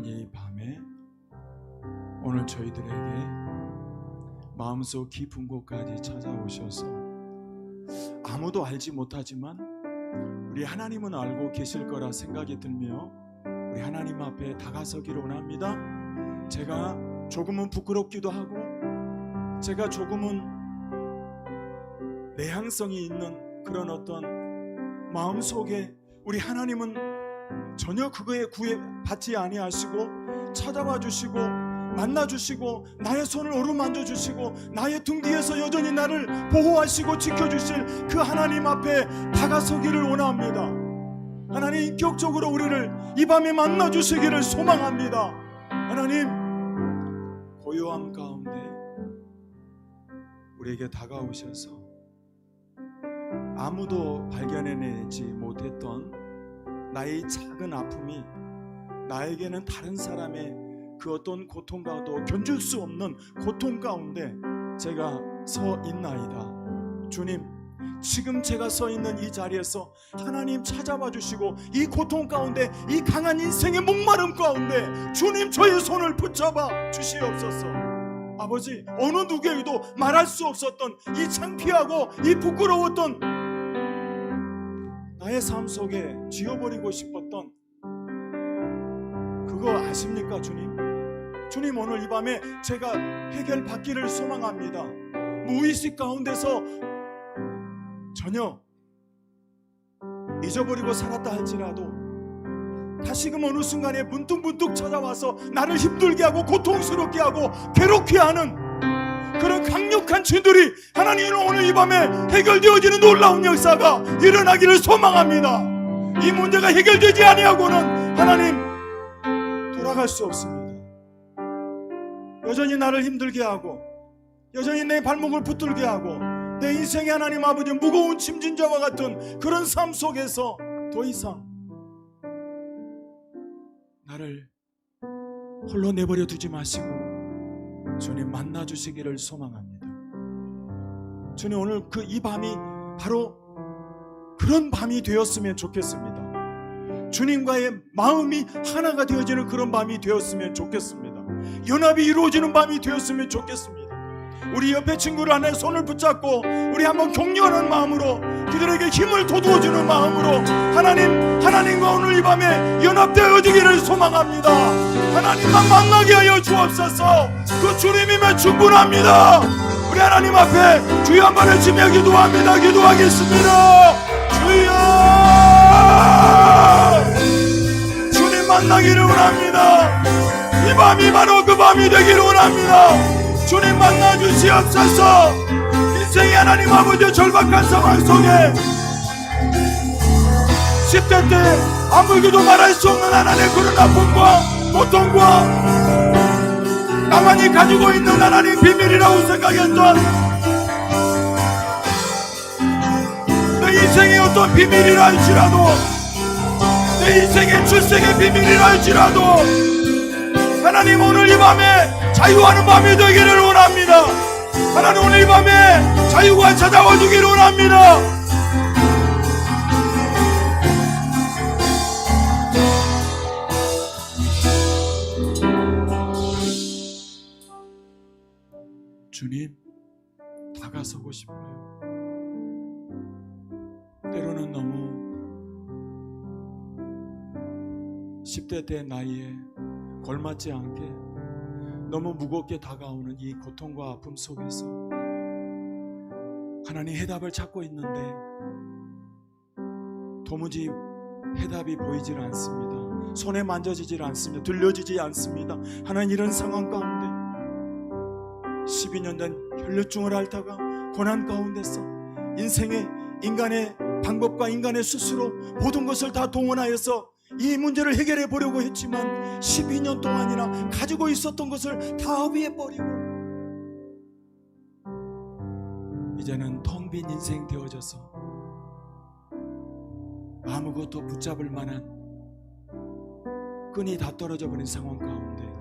이 밤에 오늘 저희들에게 마음속 깊은 곳까지 찾아오셔서 아무도 알지 못하지만 우리 하나님은 알고 계실 거라 생각이 들며 우리 하나님 앞에 다가서기를 원합니다. 제가 조금은 부끄럽기도 하고 제가 조금은 내향성이 있는 그런 어떤 마음속에 우리 하나님은 전혀 그거에 구애받지 아니하시고 찾아와 주시고 만나 주시고 나의 손을 어루만져 주시고 나의 등 뒤에서 여전히 나를 보호하시고 지켜주실 그 하나님 앞에 다가서기를 원합니다. 하나님 인격적으로 우리를 이 밤에 만나 주시기를 소망합니다. 하나님 고요함 가운데 우리에게 다가오셔서 아무도 발견해내지 못했던 나의 작은 아픔이 나에게는 다른 사람의 그 어떤 고통과도 견줄 수 없는 고통 가운데 제가 서 있나이다. 주님, 지금 제가 서 있는 이 자리에서 하나님 찾아와 주시고 이 고통 가운데 이 강한 인생의 목마름 가운데 주님 저의 손을 붙잡아 주시옵소서. 아버지, 어느 누구에게도 말할 수 없었던 이 창피하고 이 부끄러웠던 나의 삶 속에 지워버리고 싶었던 그거 아십니까 주님? 주님, 오늘 이 밤에 제가 해결받기를 소망합니다. 무의식 가운데서 전혀 잊어버리고 살았다 할지라도 다시금 어느 순간에 문득문득 찾아와서 나를 힘들게 하고 고통스럽게 하고 괴롭게 하는 그런 강력한 죄들이 하나님 오늘 이 밤에 해결되어지는 놀라운 역사가 일어나기를 소망합니다. 이 문제가 해결되지 아니하고는 하나님 돌아갈 수 없습니다. 여전히 나를 힘들게 하고 여전히 내 발목을 붙들게 하고 내 인생의 하나님 아버지 무거운 짐진자와 같은 그런 삶 속에서 더 이상 나를 홀로 내버려 두지 마시고 주님 만나 주시기를 소망합니다. 주님, 오늘 이 밤이 바로 그런 밤이 되었으면 좋겠습니다. 주님과의 마음이 하나가 되어지는 그런 밤이 되었으면 좋겠습니다. 연합이 이루어지는 밤이 되었으면 좋겠습니다. 우리 옆에 친구를 하나의 손을 붙잡고 우리 한번 격려하는 마음으로 그들에게 힘을 돋워주는 마음으로 하나님과 오늘 이 밤에 연합되어지기를 소망합니다. 하나님만 만나게 하여 주옵소서. 그 주님이면 충분합니다. 우리 하나님 앞에 주여 한번 외치며 기도합니다. 기도하겠습니다. 주여, 주님 만나기를 원합니다. 이 밤이 바로 그 밤이 되기를 원합니다. 주님 만나 주시옵소서. 인생의 하나님 아버지 절박한 상황 속에 10대 때 아무에게도 말할 수 없는 하나님의 그런 아픔과 고통과 나만이 가지고 있는 하나님 비밀이라고 생각했던 내 인생의 어떤 비밀이라 할지라도 내 인생의 출생의 비밀이라 할지라도 하나님 오늘 이 밤에 자유하는 밤이 되기를 원합니다. 하나님 오늘 이 밤에 자유가 찾아와 주기를 원합니다. 주님, 다가서고 싶어요. 때로는 너무 10대 때 나이에 걸맞지 않게 너무 무겁게 다가오는 이 고통과 아픔 속에서 하나님 해답을 찾고 있는데 도무지 해답이 보이질 않습니다. 손에 만져지질 않습니다. 들려지지 않습니다. 하나님, 이런 상황 가운데 12년 된 혈류증을 앓다가 고난 가운데서 인간의 방법과 인간의 스스로 모든 것을 다 동원하여서 이 문제를 해결해 보려고 했지만 12년 동안이나 가지고 있었던 것을 다 허비해버리고 이제는 텅 빈 인생 되어져서 아무것도 붙잡을 만한 끈이 다 떨어져 버린 상황 가운데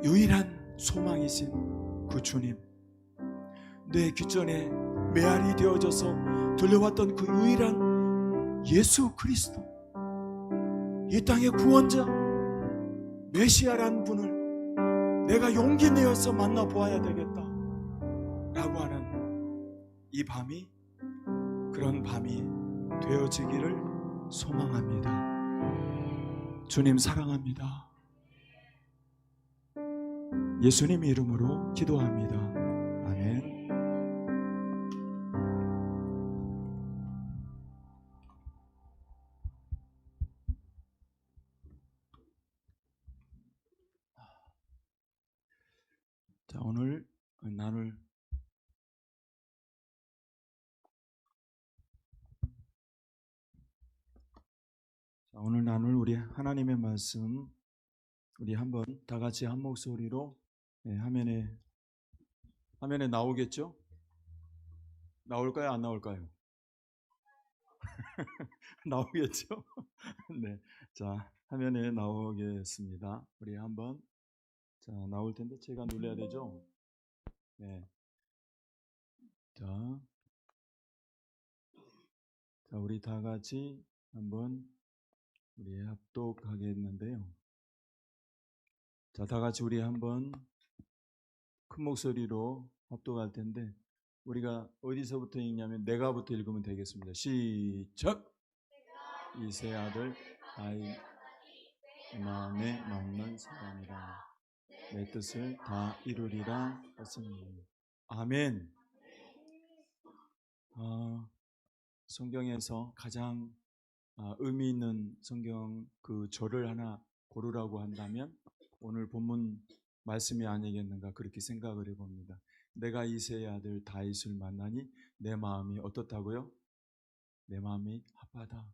유일한 소망이신 그 주님, 내 귓전에 메아리 되어져서 들려왔던 그 유일한 예수 그리스도, 이 땅의 구원자 메시아란 분을 내가 용기 내어서 만나보아야 되겠다 라고 하는 이 밤이 그런 밤이 되어지기를 소망합니다. 주님 사랑합니다. 예수님 이름으로 기도합니다. 아멘. 자, 오늘 나눌 우리 하나님의 말씀 우리 한번 다 같이 한 목소리로 화면에 나오겠죠? 나올까요? 안 나올까요? 나오겠죠? 네. 자, 화면에 나오겠습니다. 우리 한번 나올 텐데 제가 눌러야 되죠? 네. 자, 우리 다 같이 한번 우리 합독하겠는데요. 자, 다 같이 우리 한번 큰 목소리로 합독할 텐데 우리가 어디서부터 읽냐면 내가부터 읽으면 되겠습니다. 시작! 이세 아들 다윗 마음에 맞는 사람이라 내 뜻을 다 이루리라 했습니다. 아멘. 성경에서 가장 의미 있는 성경 그 절을 하나 고르라고 한다면 오늘 본문 말씀이 아니겠는가 그렇게 생각을 해봅니다. 내가 이새의 아들 다윗을 만나니 내 마음이 어떻다고요? 내 마음이 합하다.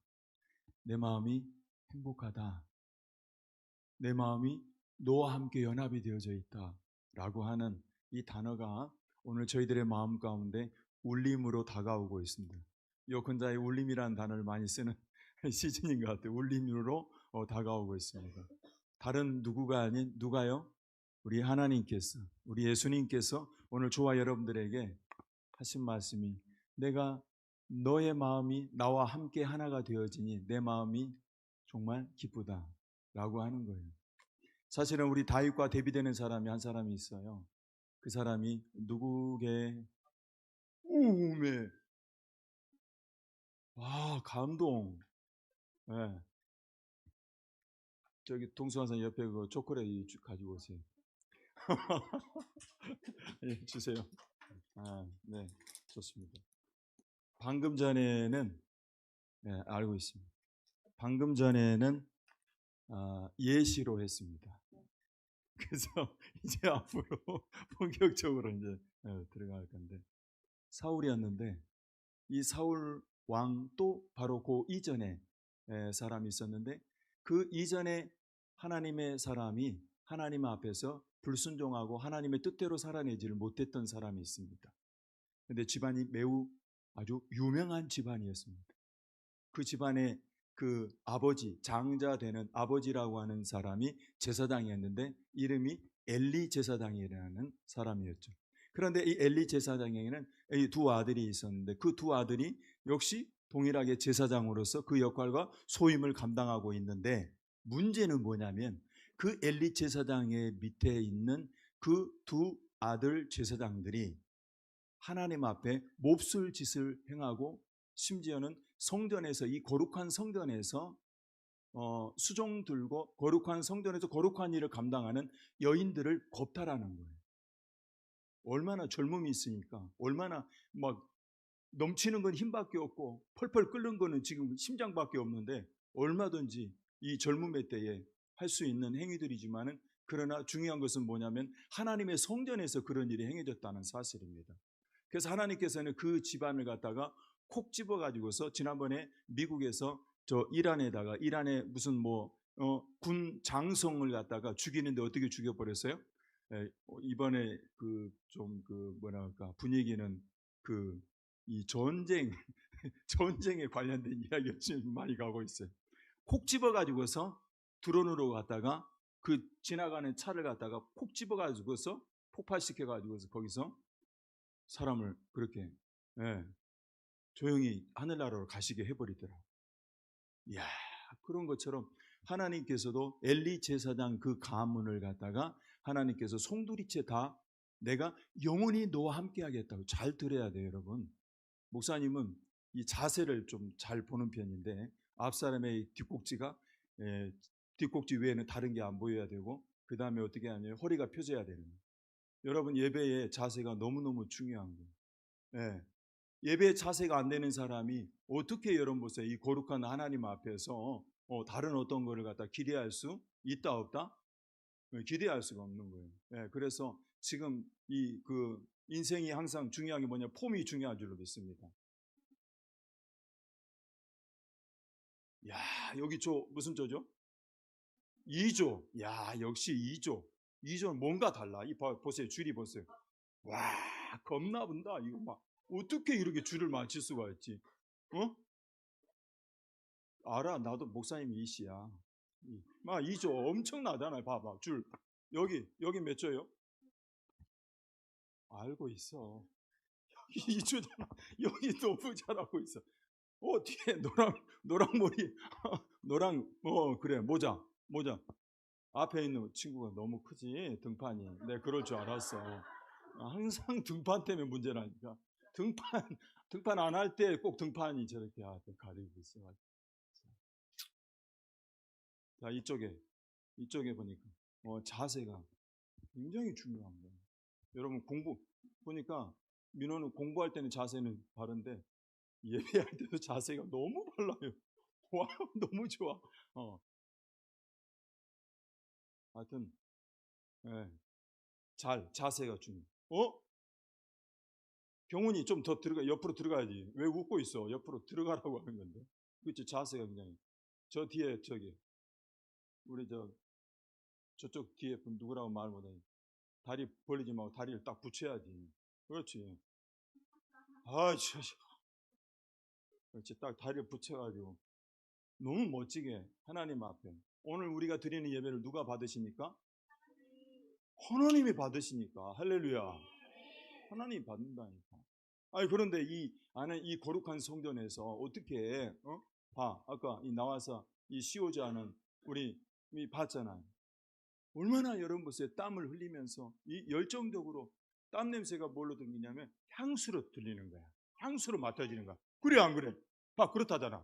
내 마음이 행복하다. 내 마음이 너와 함께 연합이 되어져 있다 라고 하는 이 단어가 오늘 저희들의 마음 가운데 울림으로 다가오고 있습니다. 요컨자의 울림이라는 단어를 많이 쓰는 시즌인 것 같아요. 울림으로 다가오고 있습니다. 다른 누구가 아닌 누가요? 우리 하나님께서, 우리 예수님께서 오늘 저와 여러분들에게 하신 말씀이 내가 너의 마음이 나와 함께 하나가 되어지니 내 마음이 정말 기쁘다 라고 하는 거예요. 사실은 우리 다윗과 대비되는 사람이 한 사람이 있어요. 그 사람이 누구게? 우메. 와, 감동. 네. 저기 동수환선 옆에 그 초콜릿 가지고 오세요. 예, 주세요. 네, 좋습니다. 방금 전에는 알고 있습니다. 방금 전에는 예시로 했습니다. 그래서 이제 앞으로 본격적으로 이제 들어갈 건데 사울이었는데 이 사울 왕도 바로 그 이전에 사람이 있었는데 그 이전에 하나님의 사람이 하나님 앞에서 불순종하고 하나님의 뜻대로 살아내지를 못했던 사람이 있습니다. 그런데 집안이 매우 아주 유명한 집안이었습니다. 그 집안의 그 아버지, 장자 되는 아버지라고 하는 사람이 제사장이었는데 이름이 엘리 제사장이라는 사람이었죠. 그런데 이 엘리 제사장에게는 이 두 아들이 있었는데 그 두 아들이 역시 동일하게 제사장으로서 그 역할과 소임을 감당하고 있는데 문제는 뭐냐면 그 엘리 제사장의 밑에 있는 그 두 아들 제사장들이 하나님 앞에 몹쓸 짓을 행하고 심지어는 성전에서 이 거룩한 성전에서 수종 들고 거룩한 성전에서 거룩한 일을 감당하는 여인들을 겁탈하는 거예요. 얼마나 젊음이 있으니까 얼마나 막 넘치는 건 힘밖에 없고 펄펄 끓는 거는 지금 심장밖에 없는데 얼마든지 이 젊음의 때에 할 수 있는 행위들이지만은 그러나 중요한 것은 뭐냐면 하나님의 성전에서 그런 일이 행해졌다는 사실입니다. 그래서 하나님께서는 그 집안을 갖다가 콕 집어 가지고서 지난번에 미국에서 저 이란에다가 이란에 무슨 군 장성을 갖다가 죽이는데 어떻게 죽여버렸어요? 이번에 뭐랄까 분위기는 이 전쟁에 관련된 이야기가 지금 많이 가고 있어요. 콕 집어 가지고서 드론으로 갖다가 그 지나가는 차를 갖다가 콕 집어 가지고서 폭발시켜 가지고서 거기서 사람을 그렇게 조용히 하늘나라로 가시게 해버리더라고요. 이야, 그런 것처럼 하나님께서도 엘리 제사장 그 가문을 갖다가 하나님께서 송두리째 다 내가 영원히 너와 함께 하겠다고. 잘 들어야 돼요, 여러분. 목사님은 이 자세를 좀 잘 보는 편인데 앞사람의 뒷꼭지가 뒷꼭지 외에는 다른 게 안 보여야 되고, 그 다음에 어떻게 하냐면 허리가 펴져야 되는 거예요. 여러분, 예배의 자세가 너무너무 중요한 거예요. 예배의 자세가 안 되는 사람이 어떻게 여러분 보세요. 이 거룩한 하나님 앞에서 다른 어떤 거를 갖다 기대할 수 있다 없다? 기대할 수가 없는 거예요. 그래서 지금 그 인생이 항상 중요한 게 뭐냐? 폼이 중요한 줄로 믿습니다. 야, 여기 조 무슨 조죠? 2조. 야, 역시 2조. 2조는 뭔가 달라. 보세요. 줄이 보세요. 와, 겁나 분다. 이거 막 어떻게 이렇게 줄을 맞출 수가 있지? 어? 알아. 나도 목사님 이시야. 막 2조 엄청나잖아요. 봐봐. 줄. 여기 몇 조요? 알고 있어. 여기 2조잖아. 여기 너무 잘하고 있어. 뒤에 노랑 머리, 그래, 모자. 앞에 있는 친구가 너무 크지, 등판이. 네, 그럴 줄 알았어. 항상 등판 때문에 문제라니까. 등판 안 할 때 꼭 등판이 저렇게 가리고 있어. 자, 이쪽에 보니까, 자세가 굉장히 중요한 거예요. 여러분, 보니까, 민호는 공부할 때는 자세는 바른데, 예배할 때도 자세가 너무 빨라요. 와, 너무 좋아. 하여튼, 자세가 중요해. 경훈이 좀 더 옆으로 들어가야지. 왜 웃고 있어? 옆으로 들어가라고 하는 건데. 그치, 자세가 굉장히. 저 뒤에, 우리 저쪽 뒤에 분 누구라고 말 못해. 다리 벌리지 말고 다리를 딱 붙여야지. 그렇지. 그렇지. 딱 다리를 붙여가지고. 너무 멋지게 하나님 앞에. 오늘 우리가 드리는 예배를 누가 받으십니까? 하나님이 받으시니까. 할렐루야. 하나님이 받는다니까. 그런데 이 거룩한 성전에서 어떻게, 아까 나와서 이 시오자는 우리 봤잖아요. 얼마나 여러분 보세요. 땀을 흘리면서 이 열정적으로 땀 냄새가 뭘로 들리냐면 향수로 들리는 거야. 향수로 맡아지는 거야. 그래, 안 그래? 그렇다잖아.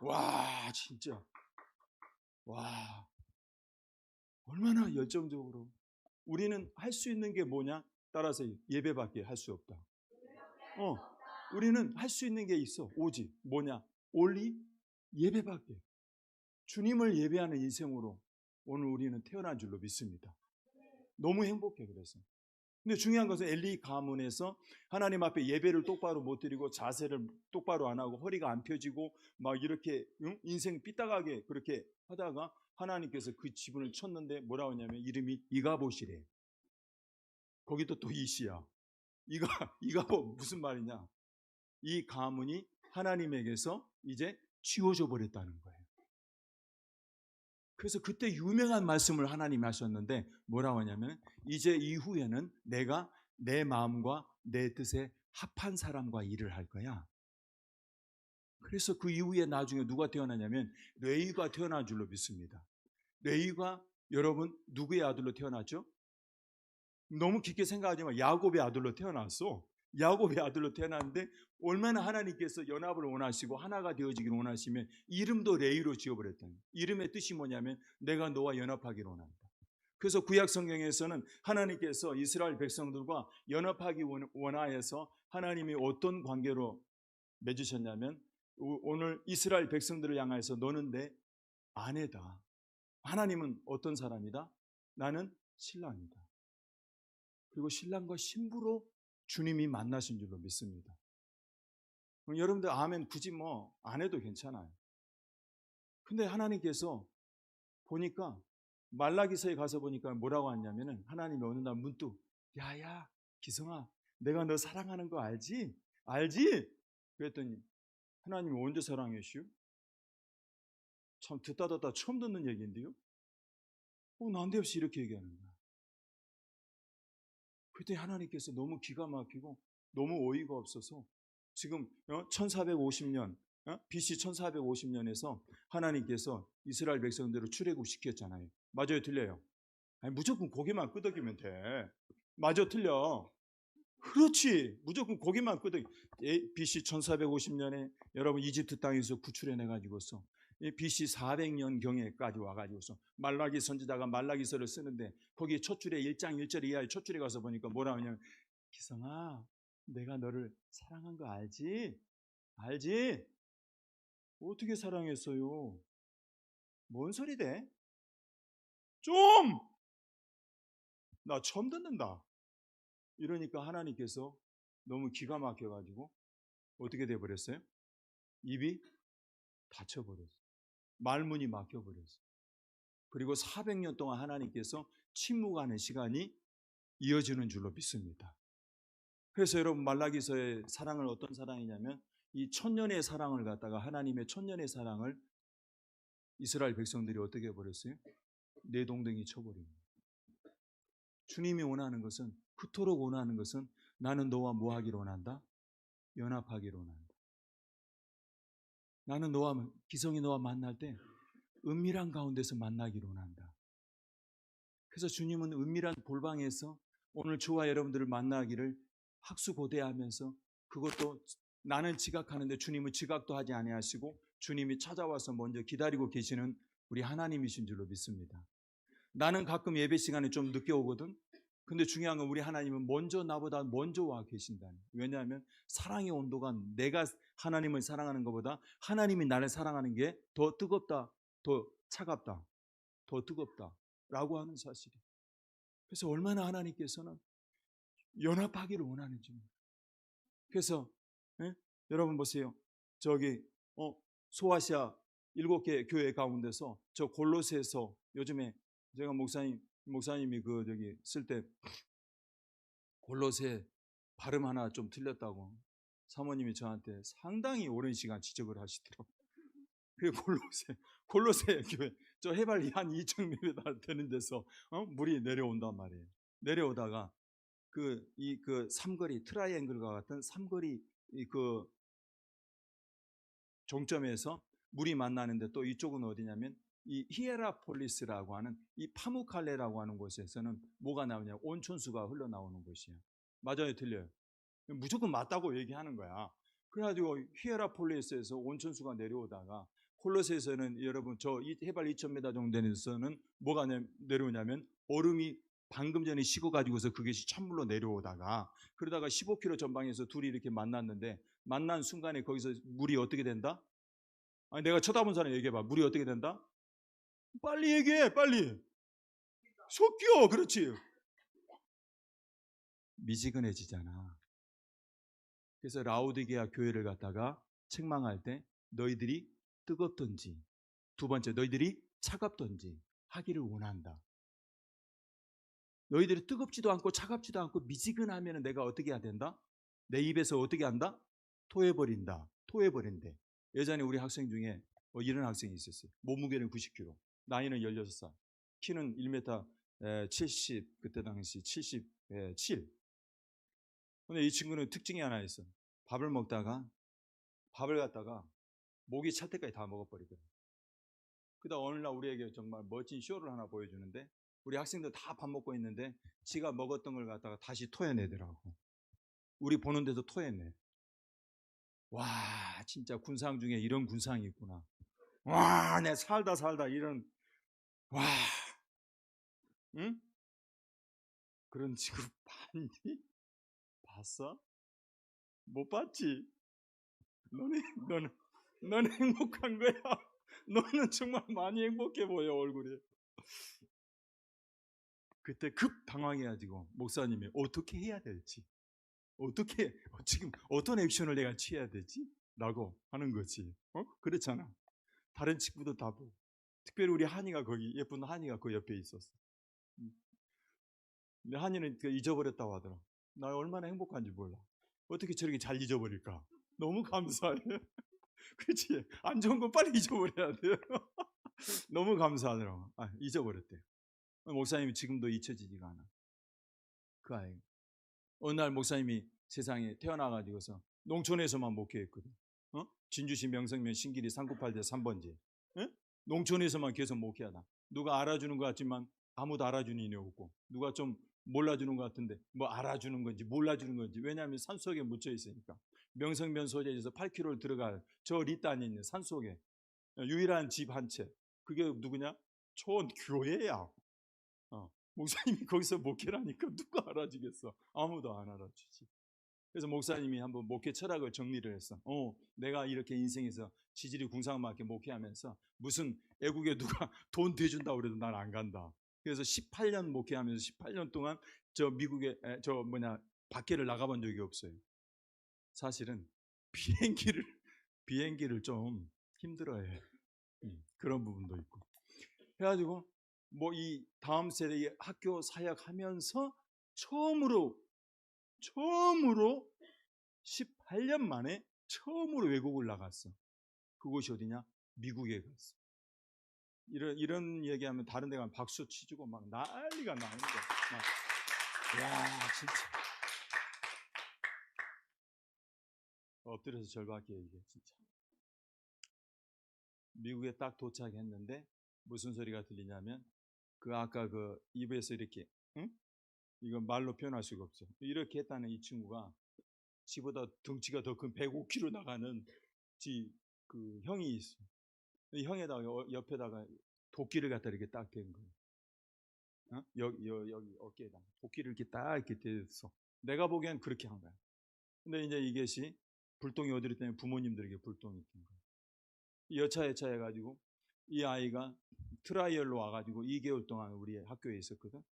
와, 진짜. 와, 얼마나 열정적으로. 우리는 할 수 있는 게 뭐냐? 따라서 예배밖에 할 수 없다. 우리는 할 수 있는 게 있어. 오직 뭐냐? 올리 예배밖에. 주님을 예배하는 인생으로 오늘 우리는 태어난 줄로 믿습니다. 너무 행복해. 그래서. 근데 중요한 것은 엘리 가문에서 하나님 앞에 예배를 똑바로 못 드리고 자세를 똑바로 안 하고 허리가 안 펴지고 막 이렇게 인생 삐딱하게 그렇게 하다가 하나님께서 그 지분을 쳤는데 뭐라고 하냐면 이름이 이가봇이래. 거기도 또 이시야. 이가봇 무슨 말이냐? 이 가문이 하나님에게서 이제 치워져 버렸다는 거예요. 그래서 그때 유명한 말씀을 하나님이 하셨는데 뭐라고 하냐면 이제 이후에는 내가 내 마음과 내 뜻에 합한 사람과 일을 할 거야. 그래서 그 이후에 나중에 누가 태어나냐면 레위가 태어난 줄로 믿습니다. 레위가 여러분 누구의 아들로 태어났죠? 너무 깊게 생각하지 마. 야곱의 아들로 태어났어. 야곱의 아들로 태어났는데 얼마나 하나님께서 연합을 원하시고 하나가 되어지기를 원하시면 이름도 레위로 지어버렸다는 거예요. 이름의 뜻이 뭐냐면 내가 너와 연합하기를 원한다. 그래서 구약 성경에서는 하나님께서 이스라엘 백성들과 연합하기 원하여서 하나님이 어떤 관계로 맺으셨냐면 오늘 이스라엘 백성들을 향해서 너는 내 아내다. 하나님은 어떤 사람이다? 나는 신랑이다. 그리고 신랑과 신부로 주님이 만나신 줄로 믿습니다. 여러분들 아멘 굳이 안 해도 괜찮아요. 근데 하나님께서 보니까 말라기서에 가서 보니까 뭐라고 하냐면은 하나님이 어느 날 문득 야야 기성아 내가 너 사랑하는 거 알지? 알지? 그랬더니 하나님이 언제 사랑했슈? 참 듣다 처음 듣는 얘기인데요. 난데없이 이렇게 얘기하는 거야. 그때 하나님께서 너무 기가 막히고 너무 어이가 없어서 지금 1450년 BC 1450년에서 하나님께서 이스라엘 백성들을 출애굽시켰잖아요. 맞아요, 틀려요? 아니, 무조건 고개만 끄덕이면 돼. 맞아, 틀려. 그렇지. 무조건 고개만 끄덕이. BC 1450년에 여러분 이집트 땅에서 구출해내 가지고서 BC 400년 경에까지 와가지고서 말라기 선지자가 말라기서를 쓰는데 거기 첫 줄에 1장 1절 이하의 첫 줄에 가서 보니까 뭐라 하냐면, 기성아, 내가 너를 사랑한 거 알지? 알지? 어떻게 사랑했어요? 뭔 소리 돼? 좀! 나 처음 듣는다. 이러니까 하나님께서 너무 기가 막혀가지고 어떻게 돼버렸어요? 입이 닫혀버렸어요. 말문이 막혀버렸어요. 그리고 400년 동안 하나님께서 침묵하는 시간이 이어지는 줄로 믿습니다. 그래서 여러분, 말라기서의 사랑은 어떤 사랑이냐면 이 천년의 사랑을 갖다가, 하나님의 천년의 사랑을 이스라엘 백성들이 어떻게 해버렸어요? 내동댕이 쳐버립니다. 주님이 원하는 것은, 그토록 원하는 것은, 나는 너와 뭐 하기를 원한다? 연합하기를 원한다. 나는 기성이 너와 만날 때 은밀한 가운데서 만나기를 원한다. 그래서 주님은 은밀한 골방에서 오늘 저와 여러분들을 만나기를 학수고대하면서, 그것도 나는 지각하는데 주님은 지각도 하지 아니하시고 주님이 찾아와서 먼저 기다리고 계시는 우리 하나님이신 줄로 믿습니다. 나는 가끔 예배 시간에 좀 늦게 오거든. 근데 중요한 건 우리 하나님은 나보다 먼저 와 계신다는. 왜냐하면 사랑의 온도가 내가 하나님을 사랑하는 것보다 하나님이 나를 사랑하는 게 더 뜨겁다, 더 차갑다, 더 뜨겁다 라고 하는 사실이. 그래서 얼마나 하나님께서는 연합하기를 원하는지. 그래서 여러분 보세요. 저기 소아시아 7개 교회 가운데서 저 골로새서, 요즘에 제가 목사님이 쓸 때 골로새 발음 하나 좀 틀렸다고 사모님이 저한테 상당히 오랜 시간 지적을 하시더라고요. 그 골로새 교회 저 해발 한 2,000m 되는 데서 물이 내려온단 말이에요. 내려오다가 그 삼거리 트라이앵글과 같은 삼거리 종점에서 물이 만나는데, 또 이쪽은 어디냐면 이 히에라폴리스라고 하는 이 파무칼레라고 하는 곳에서는 뭐가 나오냐? 온천수가 흘러나오는 곳이에요. 맞아요, 틀려요? 무조건 맞다고 얘기하는 거야. 그래가지고 히에라폴리스에서 온천수가 내려오다가 콜로세에서는 여러분 저 해발 2,000m 정도 되는 데서는 뭐가 내려오냐면 얼음이 방금 전에 식어가지고서 그것이 찬물로 내려오다가, 그러다가 15km 전방에서 둘이 이렇게 만났는데, 만난 순간에 거기서 물이 어떻게 된다? 아니, 내가 쳐다본 사람 얘기해봐. 물이 어떻게 된다? 빨리 얘기해, 빨리. 섞여, 그렇지. 미지근해지잖아. 그래서 라오디게아 교회를 갖다가 책망할 때 너희들이 뜨겁던지, 두 번째 너희들이 차갑던지 하기를 원한다. 너희들이 뜨겁지도 않고 차갑지도 않고 미지근하면 내가 어떻게 해야 된다? 내 입에서 어떻게 한다? 토해버린다. 토해버린대. 예전에 우리 학생 중에 이런 학생이 있었어요. 몸무게는 90kg, 나이는 16살, 키는 1m 70, 그때 당시 77. 근데 이 친구는 특징이 하나 있어. 밥을 갖다가 목이 찰 때까지 다 먹어버리거든. 그러다 어느 날 우리에게 정말 멋진 쇼를 하나 보여주는데, 우리 학생들 다 밥 먹고 있는데 지가 먹었던 걸 갖다가 다시 토해내더라고. 우리 보는 데도 토해내. 와, 진짜 군상 중에 이런 군상이 있구나. 와, 내 살다 이런, 와, 응? 그런 친구 봤니? 봤어? 못 봤지? 너는 행복한 거야. 너는 정말 많이 행복해 보여, 얼굴이. 그때 급 당황해가지고 목사님이 어떻게 해야 될지, 지금 어떤 액션을 내가 취해야 되지? 라고 하는 거지. 그렇잖아. 다른 친구도 다 보고, 특별히 우리 한이가, 거기 예쁜 한이가 그 옆에 있었어. 근데 한이는 잊어버렸다고 하더라. 나 얼마나 행복한지 몰라. 어떻게 저렇게 잘 잊어버릴까? 너무 감사해. 그렇지? 안 좋은 건 빨리 잊어버려야 돼요. 너무 감사하더라고. 잊어버렸대. 목사님이 지금도 잊혀지지가 않아. 그 아이. 어느 날 목사님이 세상에 태어나가지고서 농촌에서만 목회했거든. 진주시 명성면 신길이 398대 3번지. 농촌에서만 계속 목회하다. 누가 알아주는 것 같지만 아무도 알아주는 일이 없고, 누가 좀 몰라주는 것 같은데 뭐 알아주는 건지 몰라주는 건지. 왜냐하면 산속에 묻혀 있으니까. 명성면 소재에서 8km를 들어갈 저 리단에 있는 산속에 유일한 집 한 채. 그게 누구냐? 교회야. 목사님이 거기서 목회를 하니까 누가 알아주겠어? 아무도 안 알아주지. 그래서 목사님이 한번 목회 철학을 정리를 했어. 내가 이렇게 인생에서 지질이 궁상맞게 목회하면서 무슨 애국에 누가 돈 대준다고 그래도 난 안 간다. 그래서 18년 목회하면서 18년 동안 저 미국에 밖에를 나가본 적이 없어요. 사실은 비행기를 좀 힘들어해. 그런 부분도 있고. 해가지고 뭐 이 다음 세대의 학교 사역하면서 처음으로 18년 만에 처음으로 외국을 나갔어. 그곳이 어디냐? 미국에 갔어. 이런 얘기하면 다른 데 가면 박수 치주고 막 난리가 나는 거야. 야, 진짜. 엎드려서 절박하게 얘기해, 진짜. 미국에 딱 도착했는데 무슨 소리가 들리냐면 아까 입에서 이렇게, 이건 말로 표현할 수가 없어. 이렇게 했다는 이 친구가 지보다 덩치가 더 큰 105kg 나가는 그 형이 있어. 이 형에다가 옆에다가 도끼를 갖다 이렇게 딱 댄 거예요. 여기 어깨에다 도끼를 이렇게 딱 이렇게 댔어. 내가 보기엔 그렇게 한 거야. 근데 이제 이것이 불똥이 어디로 때문에 부모님들에게 불똥이 된 거야. 여차여차 해가지고 이 아이가 트라이얼로 와가지고 2개월 동안 우리 학교에 있었거든.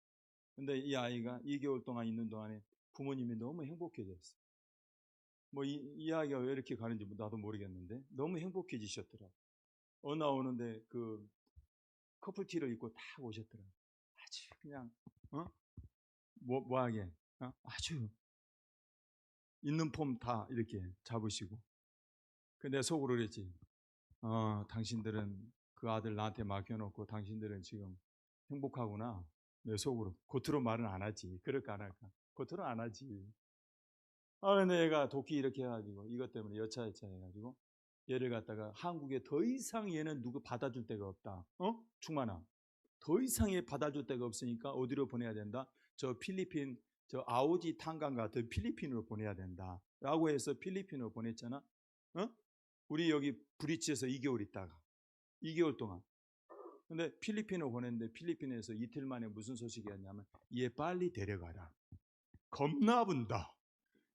근데 이 아이가 2개월 동안 있는 동안에 부모님이 너무 행복해졌어. 뭐 이 아이가 왜 이렇게 가는지 나도 모르겠는데 너무 행복해지셨더라. 어느 날 오는데 그 커플티를 입고 딱 오셨더라. 아주 그냥 뭐하게 아주 있는 폼 다 이렇게 잡으시고. 근데 속으로 그랬지. 당신들은 그 아들 나한테 맡겨놓고 당신들은 지금 행복하구나. 내 속으로. 겉으로 말은 안 하지. 그럴까 안 할까? 겉으로 안 하지. 근데 얘가 도끼 이렇게 해가지고 이것 때문에 여차여차 해가지고 얘를 갖다가 한국에 더 이상 얘는 누구 받아줄 데가 없다. 충만아. 더 이상 얘 받아줄 데가 없으니까 어디로 보내야 된다? 저 필리핀, 저 아오지 탄강 같은 필리핀으로 보내야 된다. 라고 해서 필리핀으로 보냈잖아. 우리 여기 브리치에서 2개월 있다가 2개월 동안. 근데 필리핀으로 보냈는데 필리핀에서 이틀 만에 무슨 소식이었냐면 얘 빨리 데려가라. 겁나 분다.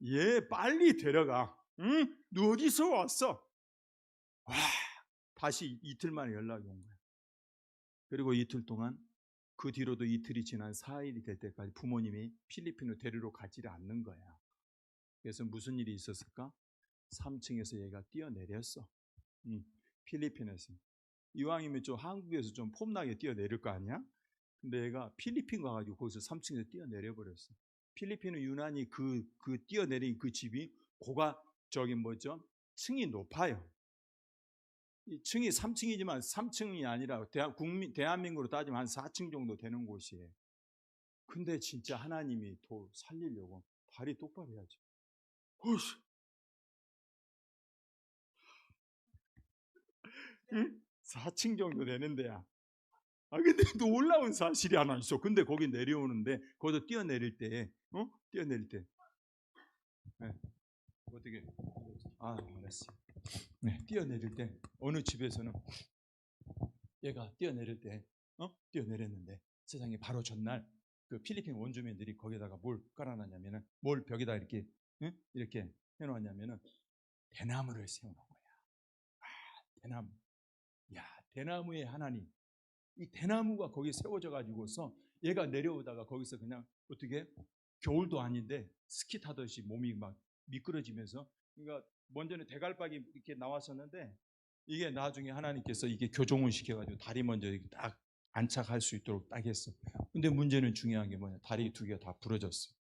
얘 빨리 데려가. 응? 너 어디서 왔어? 와, 다시 이틀 만에 연락이 온 거야. 그리고 이틀 동안 그 뒤로도 이틀이 지난 4일이 될 때까지 부모님이 필리핀으로 데리러 가지를 않는 거야. 그래서 무슨 일이 있었을까? 3층에서 얘가 뛰어내렸어. 필리핀에서. 이왕이면 좀 한국에서 좀 폼나게 뛰어내릴 거 아니야? 근데 얘가 필리핀 가가지고 거기서 3층에서 뛰어내려 버렸어. 필리핀은 유난히 그 뛰어내린 그 집이 층이 높아요. 이 층이 3층이지만 3층이 아니라 대한민국으로 따지면 한 4층 정도 되는 곳이에요. 근데 진짜 하나님이 더 살리려고 발이 똑바로 해야지. 4층 정도 되는 데야. 근데 또 올라온 사실이 하나 있어. 근데 거기 내려오는데 거기서 뛰어내릴 때, 네. 어떻게? 알았어. 네, 뛰어내릴 때 어느 집에서는 얘가 뛰어내렸는데 세상에 바로 전날 그 필리핀 원주민들이 거기다가 뭘 깔아놨냐면은 뭘 벽에다 이렇게 해놓았냐면은 대나무를 세워놓은 거야. 대나무. 야, 대나무의 하나님. 이 대나무가 거기 세워져 가지고서 얘가 내려오다가 거기서 그냥 어떻게 겨울도 아닌데 스키 타듯이 몸이 막 미끄러지면서, 그러니까 먼저는 대갈박이 이렇게 나왔었는데 이게 나중에 하나님께서 이게 교정을 시켜가지고 다리 먼저 이렇게 딱 안착할 수 있도록 딱 했어. 근데 문제는 중요한 게 뭐냐? 다리 두 개가 다 부러졌어.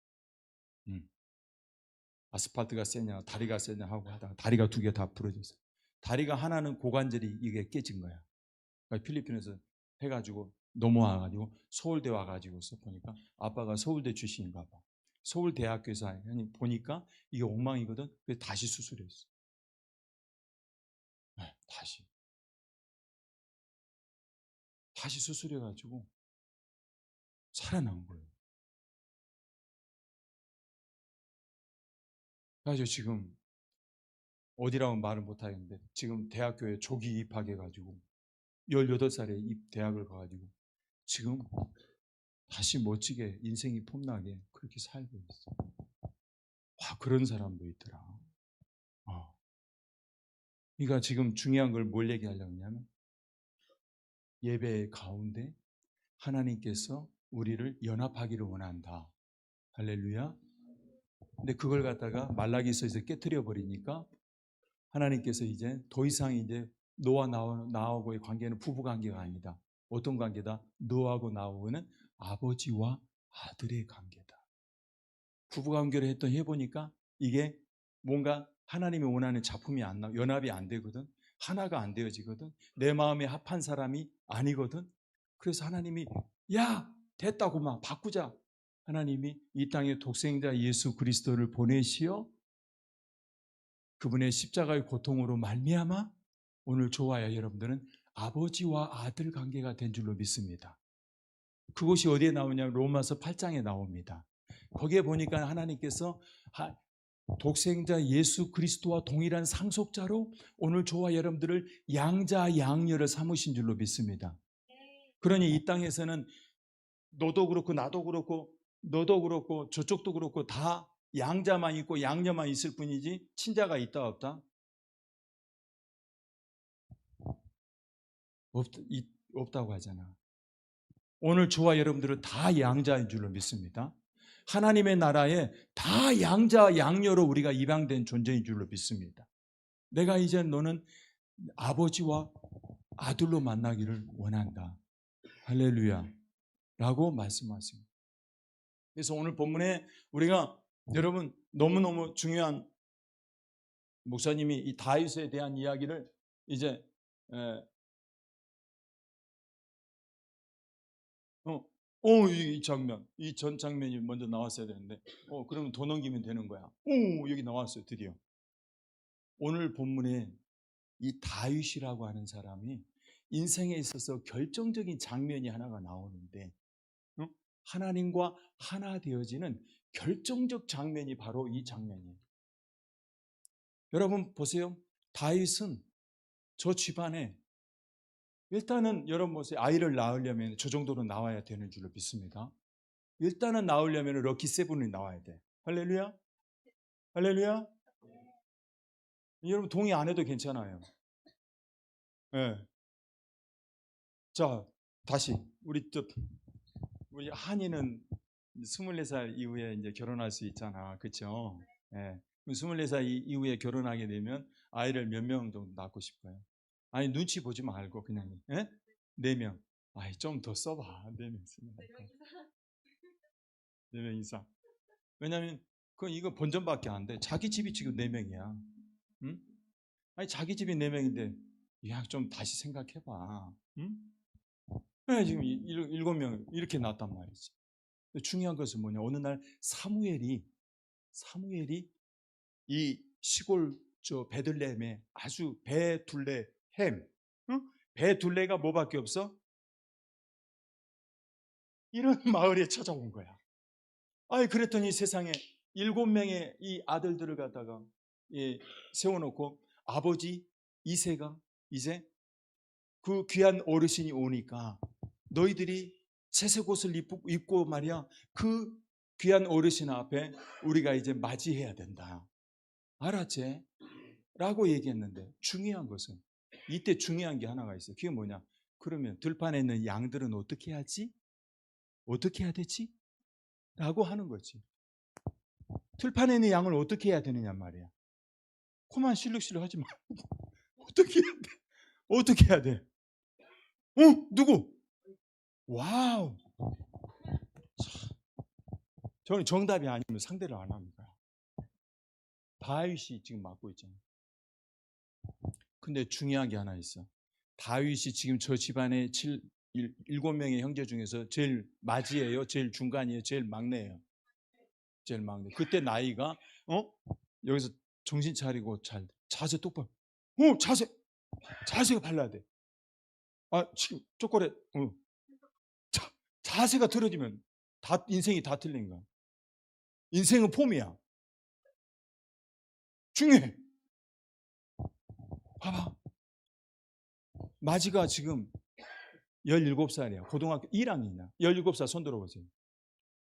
아스팔트가 세냐 다리가 세냐 하고 하다가 다리가 두 개 다 부러졌어. 다리가 하나는 고관절이 이게 깨진 거야. 그러니까 필리핀에서 해가지고 넘어와가지고 서울대 와가지고서 보니까 아빠가 서울대 출신인가 봐. 서울대학교에서 보니까 이게 엉망이거든. 그래서 다시 수술했어. 네, 다시 수술해가지고 살아난 거예요. 그래서 지금 어디라고 말을 못하겠는데 지금 대학교에 조기 입학해가지고 18살에 대학을 가가지고 지금 다시 멋지게 인생이 폼나게 그렇게 살고 있어. 와, 그런 사람도 있더라. 그러니까 지금 중요한 걸 뭘 얘기하려고 하냐면 예배 가운데 하나님께서 우리를 연합하기를 원한다. 할렐루야. 근데 그걸 갖다가 말라기서에서 깨트려 버리니까 하나님께서 이제 더 이상 이제 너와 나하고의 관계는 부부 관계가 아니다. 어떤 관계다? 너하고 나하고는 아버지와 아들의 관계다. 부부 관계를 해보니까 이게 뭔가 하나님이 원하는 작품이 안 나, 연합이 안 되거든. 하나가 안 되어지거든. 내 마음에 합한 사람이 아니거든. 그래서 하나님이 야 됐다고 막 바꾸자. 하나님이 이 땅에 독생자 예수 그리스도를 보내시어 그분의 십자가의 고통으로 말미암아 오늘 저와 여러분들은 아버지와 아들 관계가 된 줄로 믿습니다. 그것이 어디에 나오냐면 로마서 8장에 나옵니다. 거기에 보니까 하나님께서 독생자 예수 그리스도와 동일한 상속자로 오늘 저와 여러분들을 양자 양녀를 삼으신 줄로 믿습니다. 그러니 이 땅에서는 너도 그렇고 나도 그렇고 너도 그렇고 저쪽도 그렇고 다 양자만 있고 양녀만 있을 뿐이지 친자가 있다 없다? 없다고 하잖아. 오늘 저와 여러분들은 다 양자인 줄로 믿습니다. 하나님의 나라에 다 양자 양녀로 우리가 입양된 존재인 줄로 믿습니다. 내가 이제 너는 아버지와 아들로 만나기를 원한다. 할렐루야 라고 말씀하십니다. 그래서 오늘 본문에 우리가 여러분 너무너무 중요한 목사님이 이 다윗에 대한 이야기를 이제 이 장면, 이 전 장면이 먼저 나왔어야 되는데 그러면 더 넘기면 되는 거야. 여기 나왔어요. 드디어 오늘 본문에 이 다윗이라고 하는 사람이 인생에 있어서 결정적인 장면이 하나가 나오는데 하나님과 하나 되어지는 결정적 장면이 바로 이 장면이에요. 여러분 보세요. 다윗은 저 집안에 일단은 여러분 보세요. 아이를 낳으려면 저 정도로 나와야 되는 줄로 믿습니다. 일단은 낳으려면 럭키 세븐이 나와야 돼. 할렐루야. 할렐루야. 여러분 동의 안 해도 괜찮아요. 네. 자 다시 우리 한이는 24살 이후에 이제 결혼할 수 있잖아. 그렇죠? 예. 24살 이후에 결혼하게 되면 아이를 몇 명 정도 낳고 싶어요? 아니 눈치 보지 말고 그냥 4명. 아이 좀 더 써봐. 4명 쓰면 4명 이상. 왜냐면 이거 본전밖에 안 돼. 자기 집이 지금 4명이야. 응? 아니 자기 집이 4명인데 야 좀 다시 생각해봐. 응? 지금 7명 이렇게 낳았단 말이지. 중요한 것은 뭐냐? 어느 날 사무엘이 이 시골 저 베들레헴에 아주 베둘레헴, 베둘레가 뭐밖에 없어? 이런 마을에 찾아온 거야. 그랬더니 세상에 7명의 이 아들들을 갖다가 세워놓고 아버지 이새가 이제 그 귀한 어르신이 오니까 너희들이 채색 옷을 입고 말이야 그 귀한 어르신 앞에 우리가 이제 맞이해야 된다. 알았지? 라고 얘기했는데 중요한 것은 이때 중요한 게 하나가 있어요. 그게 뭐냐? 그러면 들판에 있는 양들은 어떻게 하지? 어떻게 해야 되지? 라고 하는 거지. 들판에 있는 양을 어떻게 해야 되느냐 말이야. 코만 실룩실룩 하지 말고 어떻게 해야 돼? 어떻게 해야 돼? 누구? 와우. 저는 정답이 아니면 상대를 안 합니다. 다윗이 지금 맡고 있잖아요. 근데 중요한 게 하나 있어. 다윗이 지금 저 집안의 7명의 형제 중에서 제일 맞이에요? 제일 중간이에요? 제일 막내예요? 제일 막내. 그때 나이가 여기서 정신 차리고 자세 똑바로. 자세. 자세가 달라야 돼. 지금 초콜릿. 자세가 틀어지면 인생이 다 틀린 거야. 인생은 폼이야. 중요해. 봐봐. 마지가 지금 17살이야. 고등학교 1학년이야. 17살 손 들어보세요.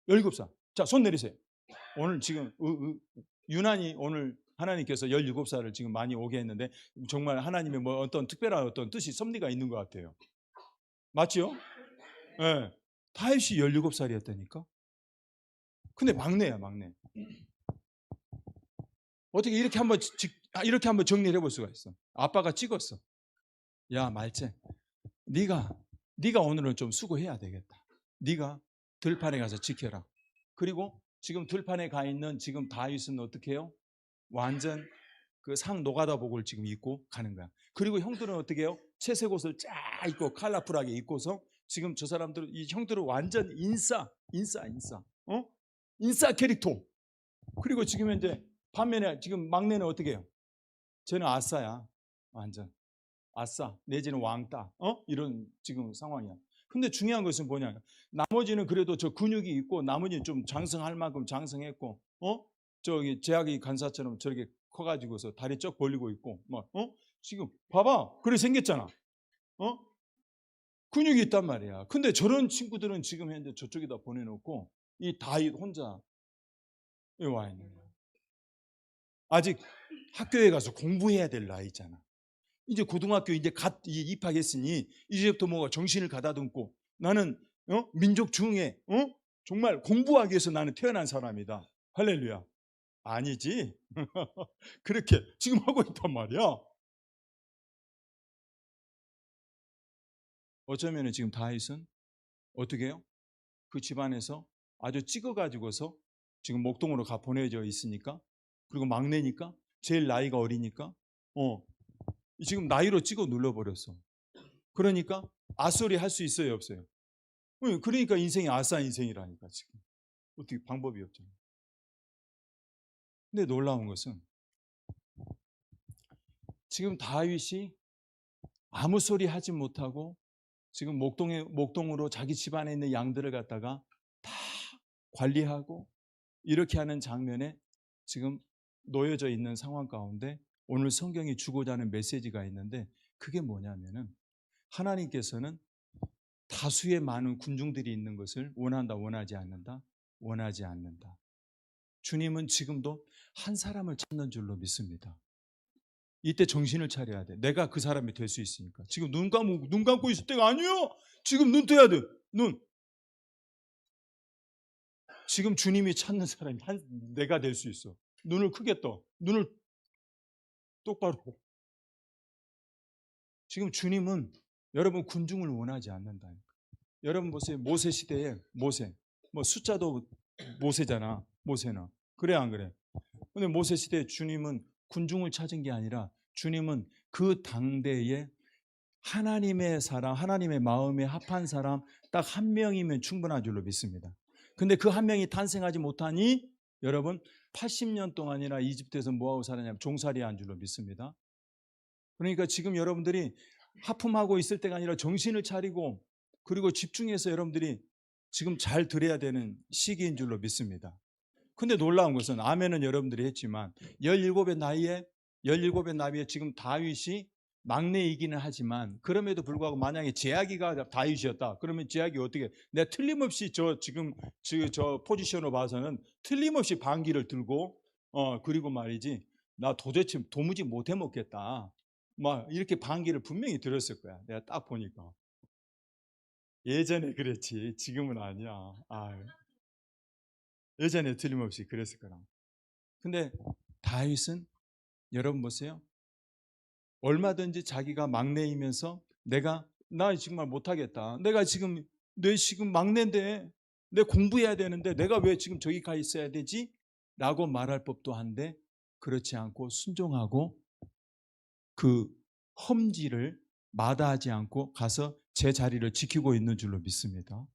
17살. 자, 손 내리세요. 오늘 지금 유난히 오늘 하나님께서 17살을 지금 많이 오게 했는데 정말 하나님의 뭐 어떤 특별한 어떤 뜻이 섭리가 있는 것 같아요. 맞죠? 네. 다윗이 17살이었다니까. 근데 막내야, 막내. 어떻게 이렇게 한번 정리를 해볼 수가 있어. 아빠가 찍었어. 야, 말째, 네가 오늘은 좀 수고해야 되겠다. 네가 들판에 가서 지켜라. 그리고 지금 들판에 가 있는 지금 다윗은 어떻게 해요? 완전 그 상 노가다 복을 지금 입고 가는 거야. 그리고 형들은 어떻게 해요? 채색 옷을 쫙 입고 컬러풀하게 입고서 지금 저 사람들은, 이 형들은 완전 인싸. 인싸 캐릭터. 그리고 지금 이제 반면에 지금 막내는 어떻게 해요? 쟤는 아싸야. 완전 아싸 내지는 왕따. 이런 지금 상황이야. 근데 중요한 것은 뭐냐? 나머지는 그래도 저 근육이 있고 나머지는 좀 장성할 만큼 장성했고, 저기 제약이 간사처럼 저렇게 커가지고서 다리 쩍 벌리고 있고, 지금 봐봐, 그래 생겼잖아. 근육이 있단 말이야. 근데 저런 친구들은 지금 현재 저쪽에다 보내놓고 이 다윗 혼자 와 있는 거야. 아직 학교에 가서 공부해야 될 나이잖아. 이제 고등학교 이제 갓 입학했으니 이제부터 뭐가 정신을 가다듬고 나는 민족 중에 정말 공부하기 위해서 나는 태어난 사람이다. 할렐루야. 아니지. 그렇게 지금 하고 있단 말이야. 어쩌면 지금 다윗은 어떻게 해요? 그 집안에서 아주 찍어가지고서 지금 목동으로 가 보내져 있으니까, 그리고 막내니까, 제일 나이가 어리니까 지금 나이로 찍어 눌러버렸어. 그러니까 아소리 할 수 있어요, 없어요? 그러니까 인생이 아싸 인생이라니까. 지금 어떻게 방법이 없잖아. 근데 놀라운 것은 지금 다윗이 아무 소리 하지 못하고 지금 목동으로 자기 집안에 있는 양들을 갖다가 다 관리하고 이렇게 하는 장면에 지금 놓여져 있는 상황 가운데 오늘 성경이 주고자 하는 메시지가 있는데, 그게 뭐냐면은 하나님께서는 다수의 많은 군중들이 있는 것을 원한다, 원하지 않는다? 원하지 않는다. 주님은 지금도 한 사람을 찾는 줄로 믿습니다. 이때 정신을 차려야 돼. 내가 그 사람이 될 수 있으니까. 지금 눈 감고 있을 때가 아니에요. 지금 눈 떠야 돼. 눈. 지금 주님이 찾는 사람이 내가 될 수 있어. 눈을 크게 떠. 눈을 똑바로. 지금 주님은 여러분 군중을 원하지 않는다. 여러분 보세요. 모세 시대에 모세. 뭐 숫자도 모세잖아. 모세나. 그래 안 그래? 근데 모세 시대에 주님은 군중을 찾은 게 아니라 주님은 그 당대에 하나님의 사람, 하나님의 마음에 합한 사람 딱 한 명이면 충분한 줄로 믿습니다. 근데 그 한 명이 탄생하지 못하니 여러분 80년 동안이나 이집트에서 뭐하고 살았냐면 종살이 한 줄로 믿습니다. 그러니까 지금 여러분들이 하품하고 있을 때가 아니라 정신을 차리고 그리고 집중해서 여러분들이 지금 잘 들어야 되는 시기인 줄로 믿습니다. 근데 놀라운 것은 아멘은 여러분들이 했지만 17의 나이에 지금 다윗이 막내이기는 하지만 그럼에도 불구하고 만약에 제아기가 다윗이었다. 그러면 제아기 어떻게? 내가 틀림없이 저 포지션으로 봐서는 틀림없이 방귀를 들고 그리고 말이지 나 도무지 못해 먹겠다. 막 이렇게 방귀를 분명히 들었을 거야. 내가 딱 보니까. 예전에 그랬지 지금은 아니야. 예전에 틀림없이 그랬을 거라. 근데 다윗은 여러분 보세요. 얼마든지 자기가 막내이면서 나 정말 못하겠다. 내 지금 막내인데 내 공부해야 되는데 내가 왜 지금 저기 가 있어야 되지? 라고 말할 법도 한데 그렇지 않고 순종하고 그 험지를 마다하지 않고 가서 제 자리를 지키고 있는 줄로 믿습니다.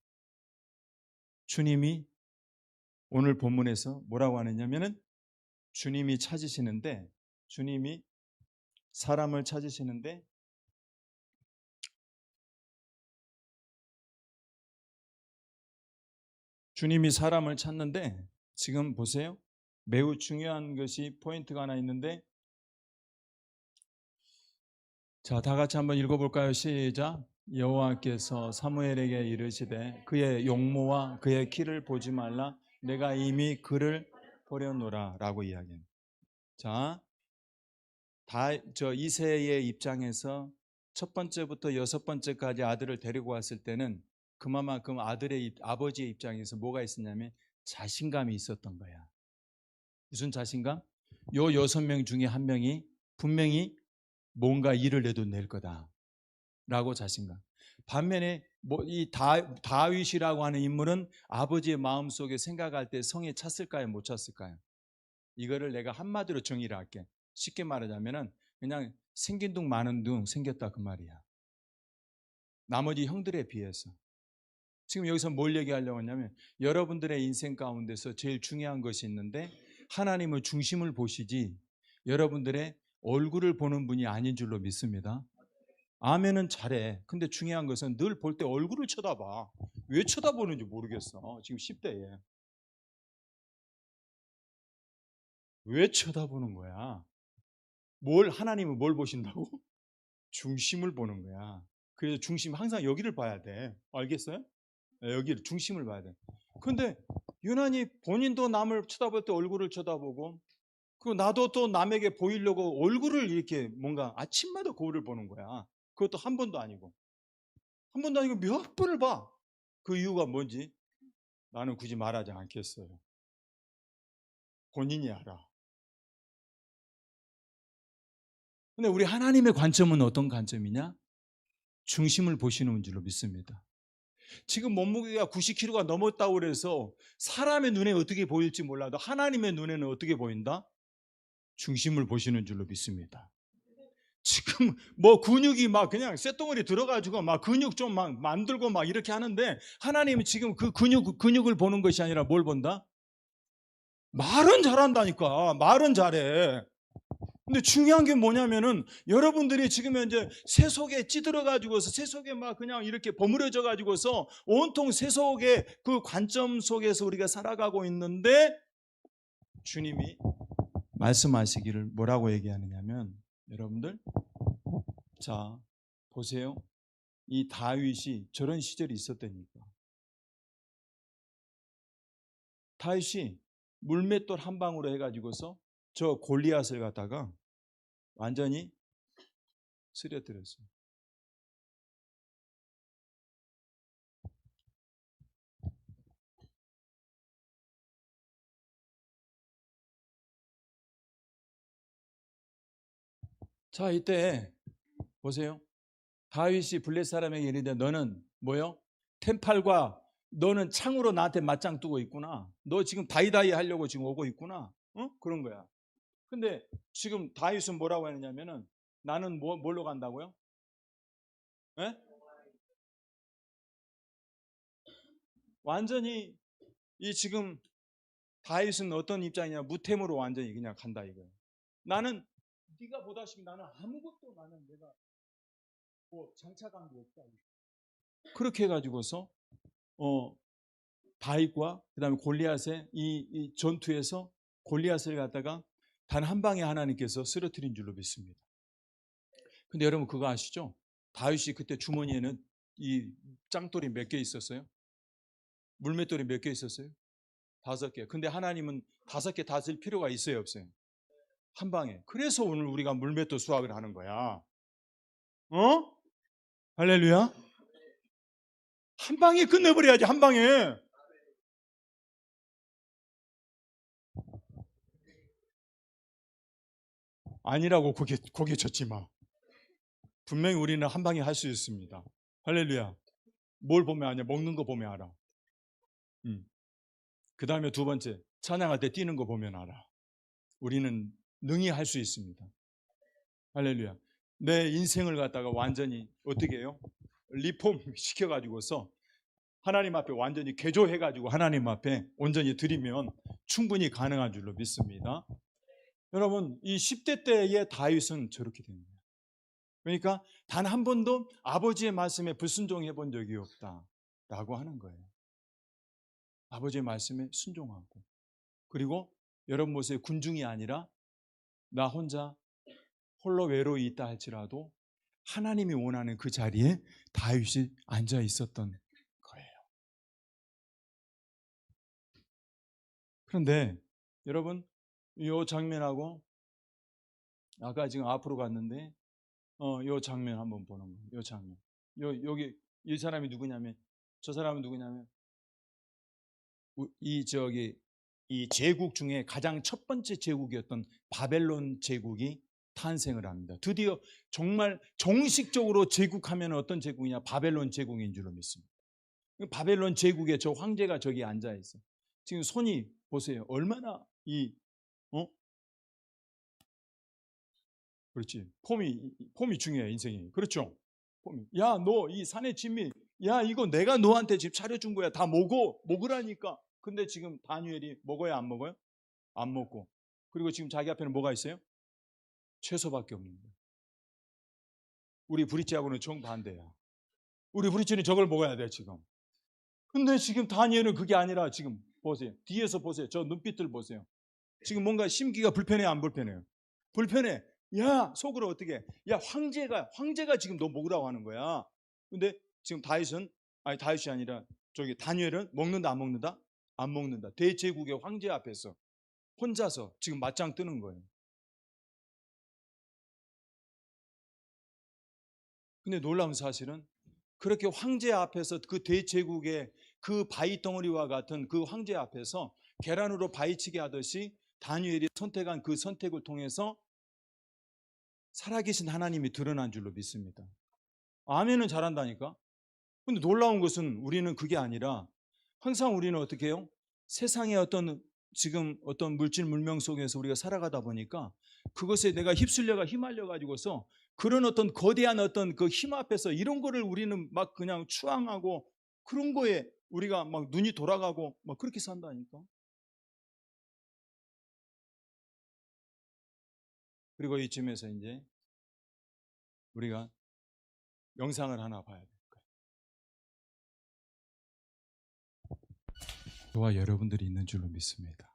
주님이 오늘 본문에서 뭐라고 하느냐면은 주님이 사람을 찾으시는데 주님이 사람을 찾는데 지금 보세요. 매우 중요한 것이 포인트가 하나 있는데, 자, 다 같이 한번 읽어볼까요? 시작. 여호와께서 사무엘에게 이르시되 그의 용모와 그의 키를 보지 말라. 내가 이미 그를 버려놓으라 라고 이야기합니다. 자, 저 이세의 입장에서 첫 번째부터 여섯 번째까지 아들을 데리고 왔을 때는 그만큼 아버지의 입장에서 뭐가 있었냐면 자신감이 있었던 거야. 무슨 자신감? 요 6명 중에 한 명이 분명히 뭔가 일을 해도 낼 거다라고 자신감. 반면에 이 다윗이라고 하는 인물은 아버지의 마음속에 생각할 때 성에 찼을까요? 못 찼을까요? 이거를 내가 한마디로 정의를 할게. 쉽게 말하자면은 그냥 생긴 둥 마는 둥 생겼다 그 말이야. 나머지 형들에 비해서. 지금 여기서 뭘 얘기하려고 하냐면 여러분들의 인생 가운데서 제일 중요한 것이 있는데 하나님의 중심을 보시지 여러분들의 얼굴을 보는 분이 아닌 줄로 믿습니다. 아멘은 잘해. 근데 중요한 것은 늘 볼 때 얼굴을 쳐다봐. 왜 쳐다보는지 모르겠어. 지금 10대에. 왜 쳐다보는 거야? 하나님은 뭘 보신다고? 중심을 보는 거야. 그래서 중심 항상 여기를 봐야 돼. 알겠어요? 여기를 중심을 봐야 돼. 근데 유난히 본인도 남을 쳐다볼 때 얼굴을 쳐다보고 그리고 나도 또 남에게 보이려고 얼굴을 이렇게 뭔가 아침마다 거울을 보는 거야. 그것도 한 번도 아니고. 한 번도 아니고 몇 번을 봐. 그 이유가 뭔지 나는 굳이 말하지 않겠어요. 본인이 알아. 근데 우리 하나님의 관점은 어떤 관점이냐? 중심을 보시는 줄로 믿습니다. 지금 몸무게가 90kg가 넘었다고 그래서 사람의 눈에 어떻게 보일지 몰라도 하나님의 눈에는 어떻게 보인다? 중심을 보시는 줄로 믿습니다. 지금 뭐 근육이 막 그냥 쇳덩어리 들어가지고 막 근육 좀 막 만들고 막 이렇게 하는데 하나님은 지금 그 근육을 보는 것이 아니라 뭘 본다? 말은 잘한다니까. 말은 잘해. 근데 중요한 게 뭐냐면은 여러분들이 지금 현재 세속에 찌들어 가지고서 세속에 막 그냥 이렇게 버무려져 가지고서 온통 세속의 그 관점 속에서 우리가 살아가고 있는데 주님이 말씀하시기를 뭐라고 얘기하느냐면 여러분들 자 보세요. 이 다윗이 저런 시절이 있었다니까. 다윗이 물맷돌 한 방으로 해가지고서 저 골리앗을 갖다가 완전히 쓰러뜨렸어요. 자 이때 보세요. 다윗이 블레 사람에게 이르되 너는 뭐요? 템팔과 너는 창으로 나한테 맞짱 뜨고 있구나. 너 지금 다이다이 하려고 지금 오고 있구나. 그런 거야. 근데 지금 다윗은 뭐라고 했냐면은 나는 뭘로 간다고요? 에? 완전히 이 지금 다윗은 어떤 입장이냐? 무템으로 완전히 그냥 간다 이거예요. 나는 네가 보다시피 나는 아무것도 나는 내가 뭐 장차관 게 없다. 그렇게 해가지고서 다윗과 그다음에 골리앗의 이 전투에서 골리앗을 갖다가 단 한 방에 하나님께서 쓰러뜨린 줄로 믿습니다. 근데 여러분 그거 아시죠? 다윗이 그때 주머니에는 이 짱돌이 몇 개 있었어요? 물맷돌이 몇 개 있었어요? 5개. 근데 하나님은 5개 다 쓸 필요가 있어요, 없어요? 한 방에. 그래서 오늘 우리가 물맷돌 수확을 하는 거야. 할렐루야. 한 방에 끝내버려야지, 한 방에. 아니라고 고개 젓지 마. 분명히 우리는 한 방에 할 수 있습니다. 할렐루야. 뭘 보면 아냐? 먹는 거 보면 알아. 그 다음에 두 번째, 찬양할 때 뛰는 거 보면 알아. 우리는 능히 할 수 있습니다. 할렐루야. 내 인생을 갖다가 완전히 어떻게 해요? 리폼 시켜가지고서 하나님 앞에 완전히 개조해가지고 하나님 앞에 온전히 드리면 충분히 가능한 줄로 믿습니다. 여러분, 이 10대 때의 다윗은 저렇게 됩니다. 그러니까 단 한 번도 아버지의 말씀에 불순종해 본 적이 없다라고 하는 거예요. 아버지의 말씀에 순종하고, 그리고 여러분 모습의 군중이 아니라 나 혼자 홀로 외로이 있다 할지라도 하나님이 원하는 그 자리에 다윗이 앉아 있었던 거예요. 그런데 여러분, 이 장면하고 아까 지금 앞으로 갔는데 이 장면 한번 보는 거예요. 이 장면. 여기 이 사람이 누구냐면, 저 사람은 누구냐면 이 제국 중에 가장 첫 번째 제국이었던 바벨론 제국이 탄생을 합니다. 드디어 정말 정식적으로 제국하면 어떤 제국이냐? 바벨론 제국인 줄로 믿습니다. 바벨론 제국에 저 황제가 저기 앉아 있어. 지금 손이 보세요. 얼마나 그렇지. 폼이 중요해, 인생이. 그렇죠? 폼이. 야, 너 이 산의 진미, 야, 이거 내가 너한테 집 차려준 거야. 다 먹으라니까. 근데 지금 다니엘이 먹어야 안 먹어요? 안 먹고. 그리고 지금 자기 앞에는 뭐가 있어요? 채소밖에 없는 거예요. 우리 브릿지하고는 정반대야. 우리 브릿지는 저걸 먹어야 돼, 지금. 근데 지금 다니엘은 그게 아니라 지금 보세요. 뒤에서 보세요. 저 눈빛들 보세요. 지금 뭔가 심기가 불편해, 안 불편해요? 불편해. 야, 속으로 어떻게 해? 야, 황제가 지금 너 먹으라고 하는 거야. 근데 지금 다윗이 아니라 저기 다니엘은 먹는다, 안 먹는다? 안 먹는다. 대제국의 황제 앞에서 혼자서 지금 맞짱 뜨는 거예요. 근데 놀라운 사실은 그렇게 황제 앞에서 그 대제국의 그 바위 덩어리와 같은 그 황제 앞에서 계란으로 바위치게 하듯이 다니엘이 선택한 그 선택을 통해서 살아계신 하나님이 드러난 줄로 믿습니다. 아멘은 잘한다니까. 근데 놀라운 것은 우리는 그게 아니라 항상 우리는 어떻게 해요? 세상의 지금 어떤 물질 문명 속에서 우리가 살아가다 보니까 그것에 내가 휘말려 가지고서 그런 어떤 거대한 어떤 그 힘 앞에서 이런 거를 우리는 막 그냥 추앙하고 그런 거에 우리가 막 눈이 돌아가고 막 그렇게 산다니까. 그리고 이쯤에서 이제 우리가 영상을 하나 봐야 될 거예요. 저와 여러분들이 있는 줄로 믿습니다.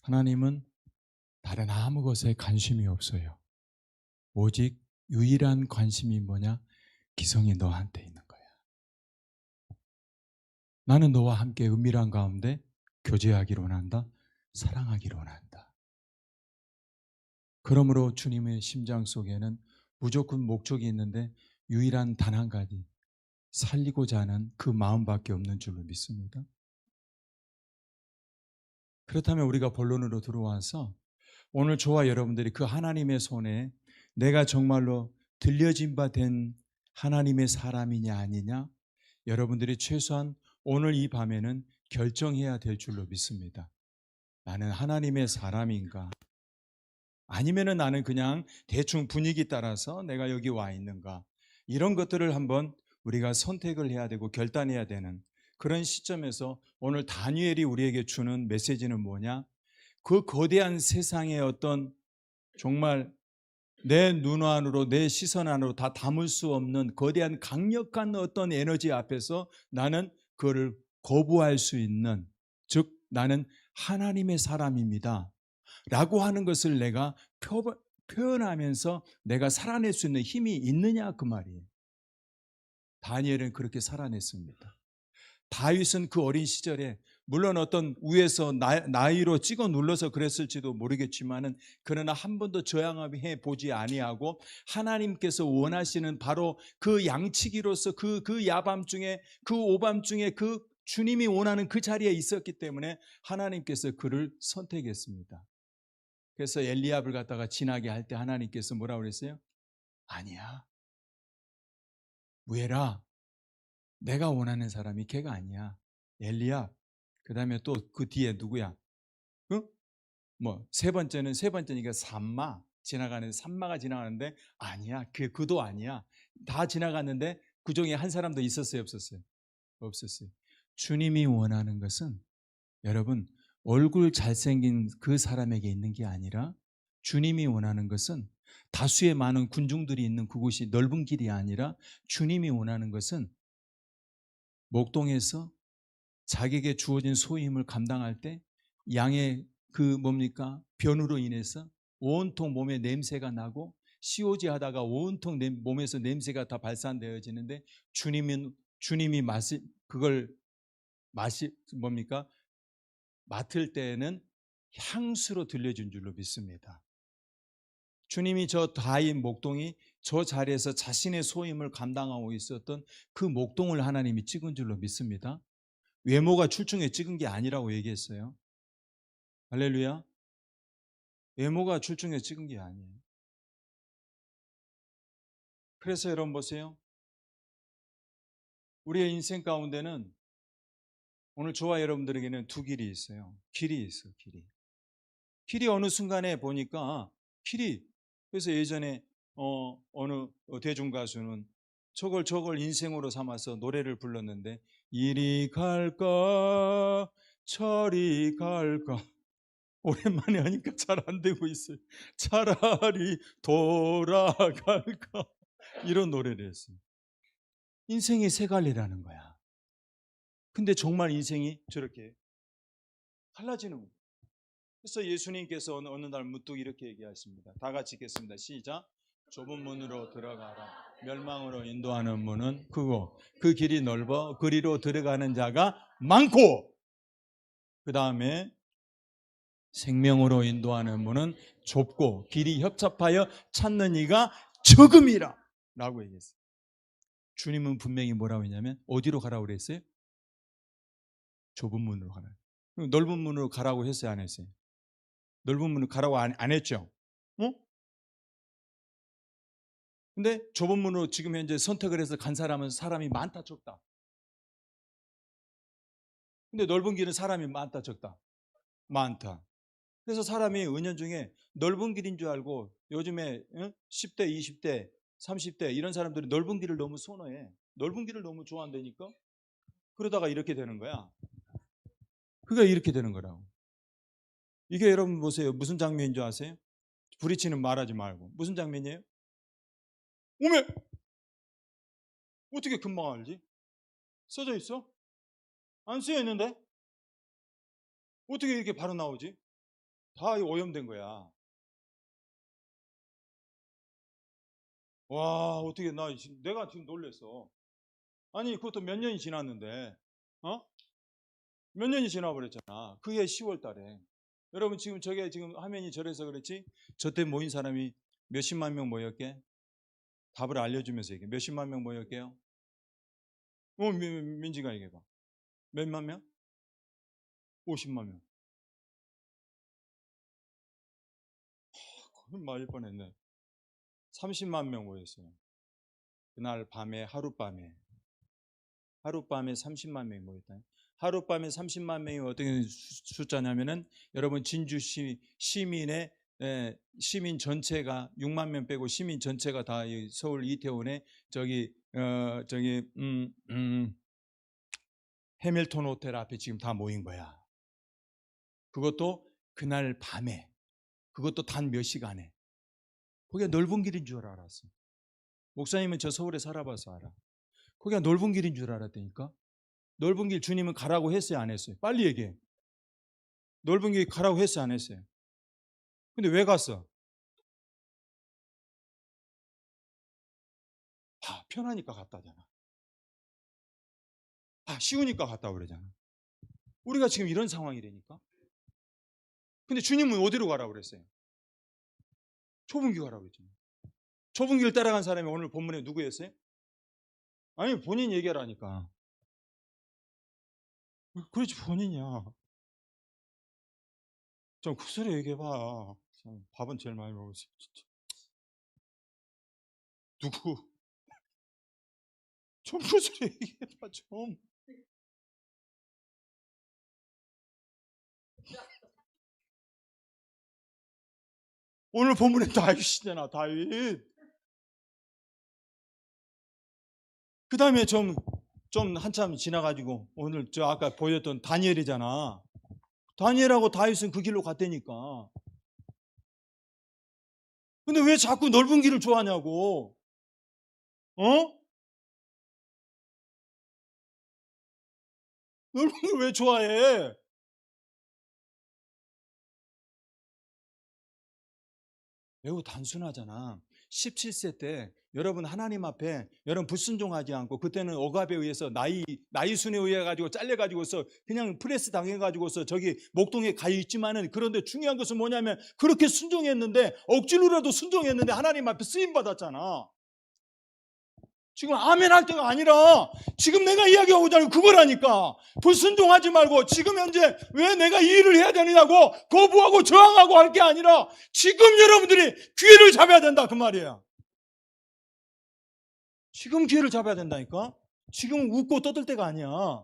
하나님은 다른 아무 것에 관심이 없어요. 오직 유일한 관심이 뭐냐? 기성이 너한테 있는 거야. 나는 너와 함께 은밀한 가운데 교제하기를 원한다. 사랑하기를 원한다. 그러므로 주님의 심장 속에는 무조건 목적이 있는데 유일한 단 한 가지, 살리고자 하는 그 마음밖에 없는 줄로 믿습니다. 그렇다면 우리가 본론으로 들어와서 오늘 저와 여러분들이 그 하나님의 손에 내가 정말로 들려진 바 된 하나님의 사람이냐 아니냐, 여러분들이 최소한 오늘 이 밤에는 결정해야 될 줄로 믿습니다. 나는 하나님의 사람인가? 아니면은 나는 그냥 대충 분위기 따라서 내가 여기 와 있는가? 이런 것들을 한번 우리가 선택을 해야 되고 결단해야 되는 그런 시점에서 오늘 다니엘이 우리에게 주는 메시지는 뭐냐? 그 거대한 세상의 어떤 정말 내 눈 안으로 내 시선 안으로 다 담을 수 없는 거대한 강력한 어떤 에너지 앞에서 나는 그거를 거부할 수 있는, 즉 나는 하나님의 사람입니다 라고 하는 것을 내가 표현하면서 내가 살아낼 수 있는 힘이 있느냐 그 말이에요. 다니엘은 그렇게 살아냈습니다. 다윗은 그 어린 시절에 물론 어떤 위에서 나이로 찍어 눌러서 그랬을지도 모르겠지만은 그러나 한 번도 저항해 보지 아니하고 하나님께서 원하시는 바로 그 양치기로서 그 야밤중에 그 오밤중에 그 주님이 원하는 그 자리에 있었기 때문에 하나님께서 그를 선택했습니다. 그래서 엘리압을 갖다가 지나게 할 때 하나님께서 뭐라고 그랬어요? 아니야, 무해라, 내가 원하는 사람이 걔가 아니야, 엘리압. 그 다음에 또 그 뒤에 누구야? 세 번째니까 산마가 지나가는데 아니야, 그도 아니야. 다 지나갔는데 그 중에 한 사람도 있었어요, 없었어요? 없었어요. 주님이 원하는 것은 여러분 얼굴 잘생긴 그 사람에게 있는 게 아니라 주님이 원하는 것은 다수의 많은 군중들이 있는 그곳이 넓은 길이 아니라 주님이 원하는 것은 목동에서 자기에게 주어진 소임을 감당할 때 양의 그 뭡니까? 변으로 인해서 온통 몸에 냄새가 나고 COG 하다가 온통 몸에서 냄새가 다 발산되어지는데 주님이 그걸 뭡니까? 맡을 때에는 향수로 들려준 줄로 믿습니다. 주님이 저 다인 목동이 저 자리에서 자신의 소임을 감당하고 있었던 그 목동을 하나님이 찍은 줄로 믿습니다. 외모가 출중해 찍은 게 아니라고 얘기했어요. 할렐루야. 외모가 출중해 찍은 게 아니에요. 그래서 여러분 보세요. 우리의 인생 가운데는 오늘 저와 여러분들에게는 두 길이 있어요. 길이 있어요. 길이 어느 순간에 보니까 그래서 예전에 어느 대중 가수는 저걸 인생으로 삼아서 노래를 불렀는데 이리 갈까 저리 갈까 오랜만에 하니까 잘 안 되고 있어요. 차라리 돌아갈까 이런 노래를 했어요. 인생이 세 갈래라는 거야. 근데 정말 인생이 저렇게 갈라지는 거예요. 그래서 예수님께서 어느 날 문득 이렇게 얘기하십니다. 다 같이 읽겠습니다. 시작. 좁은 문으로 들어가라. 멸망으로 인도하는 문은 크고 그 길이 넓어 그리로 들어가는 자가 많고 그 다음에 생명으로 인도하는 문은 좁고 길이 협착하여 찾는 이가 적음이라 라고 얘기했어요. 주님은 분명히 뭐라고 했냐면 어디로 가라고 그랬어요? 좁은 문으로 가라. 넓은 문으로 가라고 했어요? 안 했어요? 넓은 문으로 가라고 안 했죠? 근데 좁은 문으로 지금 현재 선택을 해서 간 사람이 많다 적다? 근데 넓은 길은 사람이 많다 적다? 많다. 그래서 사람이 은연중에 넓은 길인 줄 알고 요즘에 10대, 20대, 30대 이런 사람들이 넓은 길을 너무 선호해. 넓은 길을 너무 좋아한다니까? 그러다가 이렇게 되는 거야. 그게 이렇게 되는 거라고. 이게 여러분 보세요. 무슨 장면인 줄 아세요? 부딪히는 말하지 말고. 무슨 장면이에요? 오메! 어떻게 금방 알지? 써져 있어? 안 쓰여 있는데? 어떻게 이렇게 바로 나오지? 다 오염된 거야. 와, 어떻게 내가 지금 놀랬어. 아니, 그것도 몇 년이 지났는데, 몇 년이 지나버렸잖아. 그게 10월 달에. 여러분 지금 저게 지금 화면이 저래서 그렇지? 저때 모인 사람이 몇십만 명 모였게? 답을 알려주면서 얘기해. 몇십만 명 모였게요? 민지가 얘기해봐. 몇만 명? 50만 명. 그건 말일 뻔했네. 30만 명 모였어요. 그날 밤에 하룻밤에 30만 명이 모였다. 하룻밤에 30만 명이 어떻게 숫자냐면은 여러분 진주시 시민 전체가 6만 명 빼고 시민 전체가 다 서울 이태원에 해밀턴 호텔 앞에 지금 다 모인 거야. 그것도 그날 밤에, 그것도 단 몇 시간에. 거기가 넓은 길인 줄 알았어. 목사님은 저 서울에 살아봐서 알아. 거기가 넓은 길인 줄 알았다니까. 넓은 길 주님은 가라고 했어요, 안 했어요? 빨리 얘기해. 넓은 길 가라고 했어요, 안 했어요? 근데 왜 갔어? 편하니까 갔다잖아. 쉬우니까 갔다 그러잖아. 우리가 지금 이런 상황이라니까. 근데 주님은 어디로 가라고 그랬어요? 좁은 길 가라고 그랬잖아요. 좁은 길 따라간 사람이 오늘 본문에 누구였어요? 아니, 본인 얘기하라니까. 그렇지, 본인이야. 좀 구슬에 얘기해봐. 밥은 제일 많이 먹었어. 진짜. 누구? 좀 구슬에 얘기해봐, 좀. 오늘 본문에 다윗이잖아, 다윗. 그 다음에 좀 한참 지나가지고 오늘 저 아까 보였던 다니엘이잖아. 다니엘하고 다윗은 그 길로 갔다니까. 근데 왜 자꾸 넓은 길을 좋아하냐고. 넓은 걸 왜 좋아해? 매우 단순하잖아. 17세 때 여러분 하나님 앞에 여러분 불순종하지 않고, 그때는 억압에 의해서 나이 순에 의해 가지고 잘려 가지고서 그냥 프레스 당해 가지고서 저기 목동에 가 있지만은, 그런데 중요한 것은 뭐냐면 그렇게 순종했는데, 억지로라도 순종했는데 하나님 앞에 쓰임 받았잖아. 지금 아멘 할 때가 아니라 지금 내가 이야기하고자 하는 그거라니까. 불순종하지 말고 지금 현재 왜 내가 이 일을 해야 되느냐고 거부하고 저항하고 할 게 아니라, 지금 여러분들이 기회를 잡아야 된다 그 말이야. 지금 기회를 잡아야 된다니까. 지금 웃고 떠들 때가 아니야.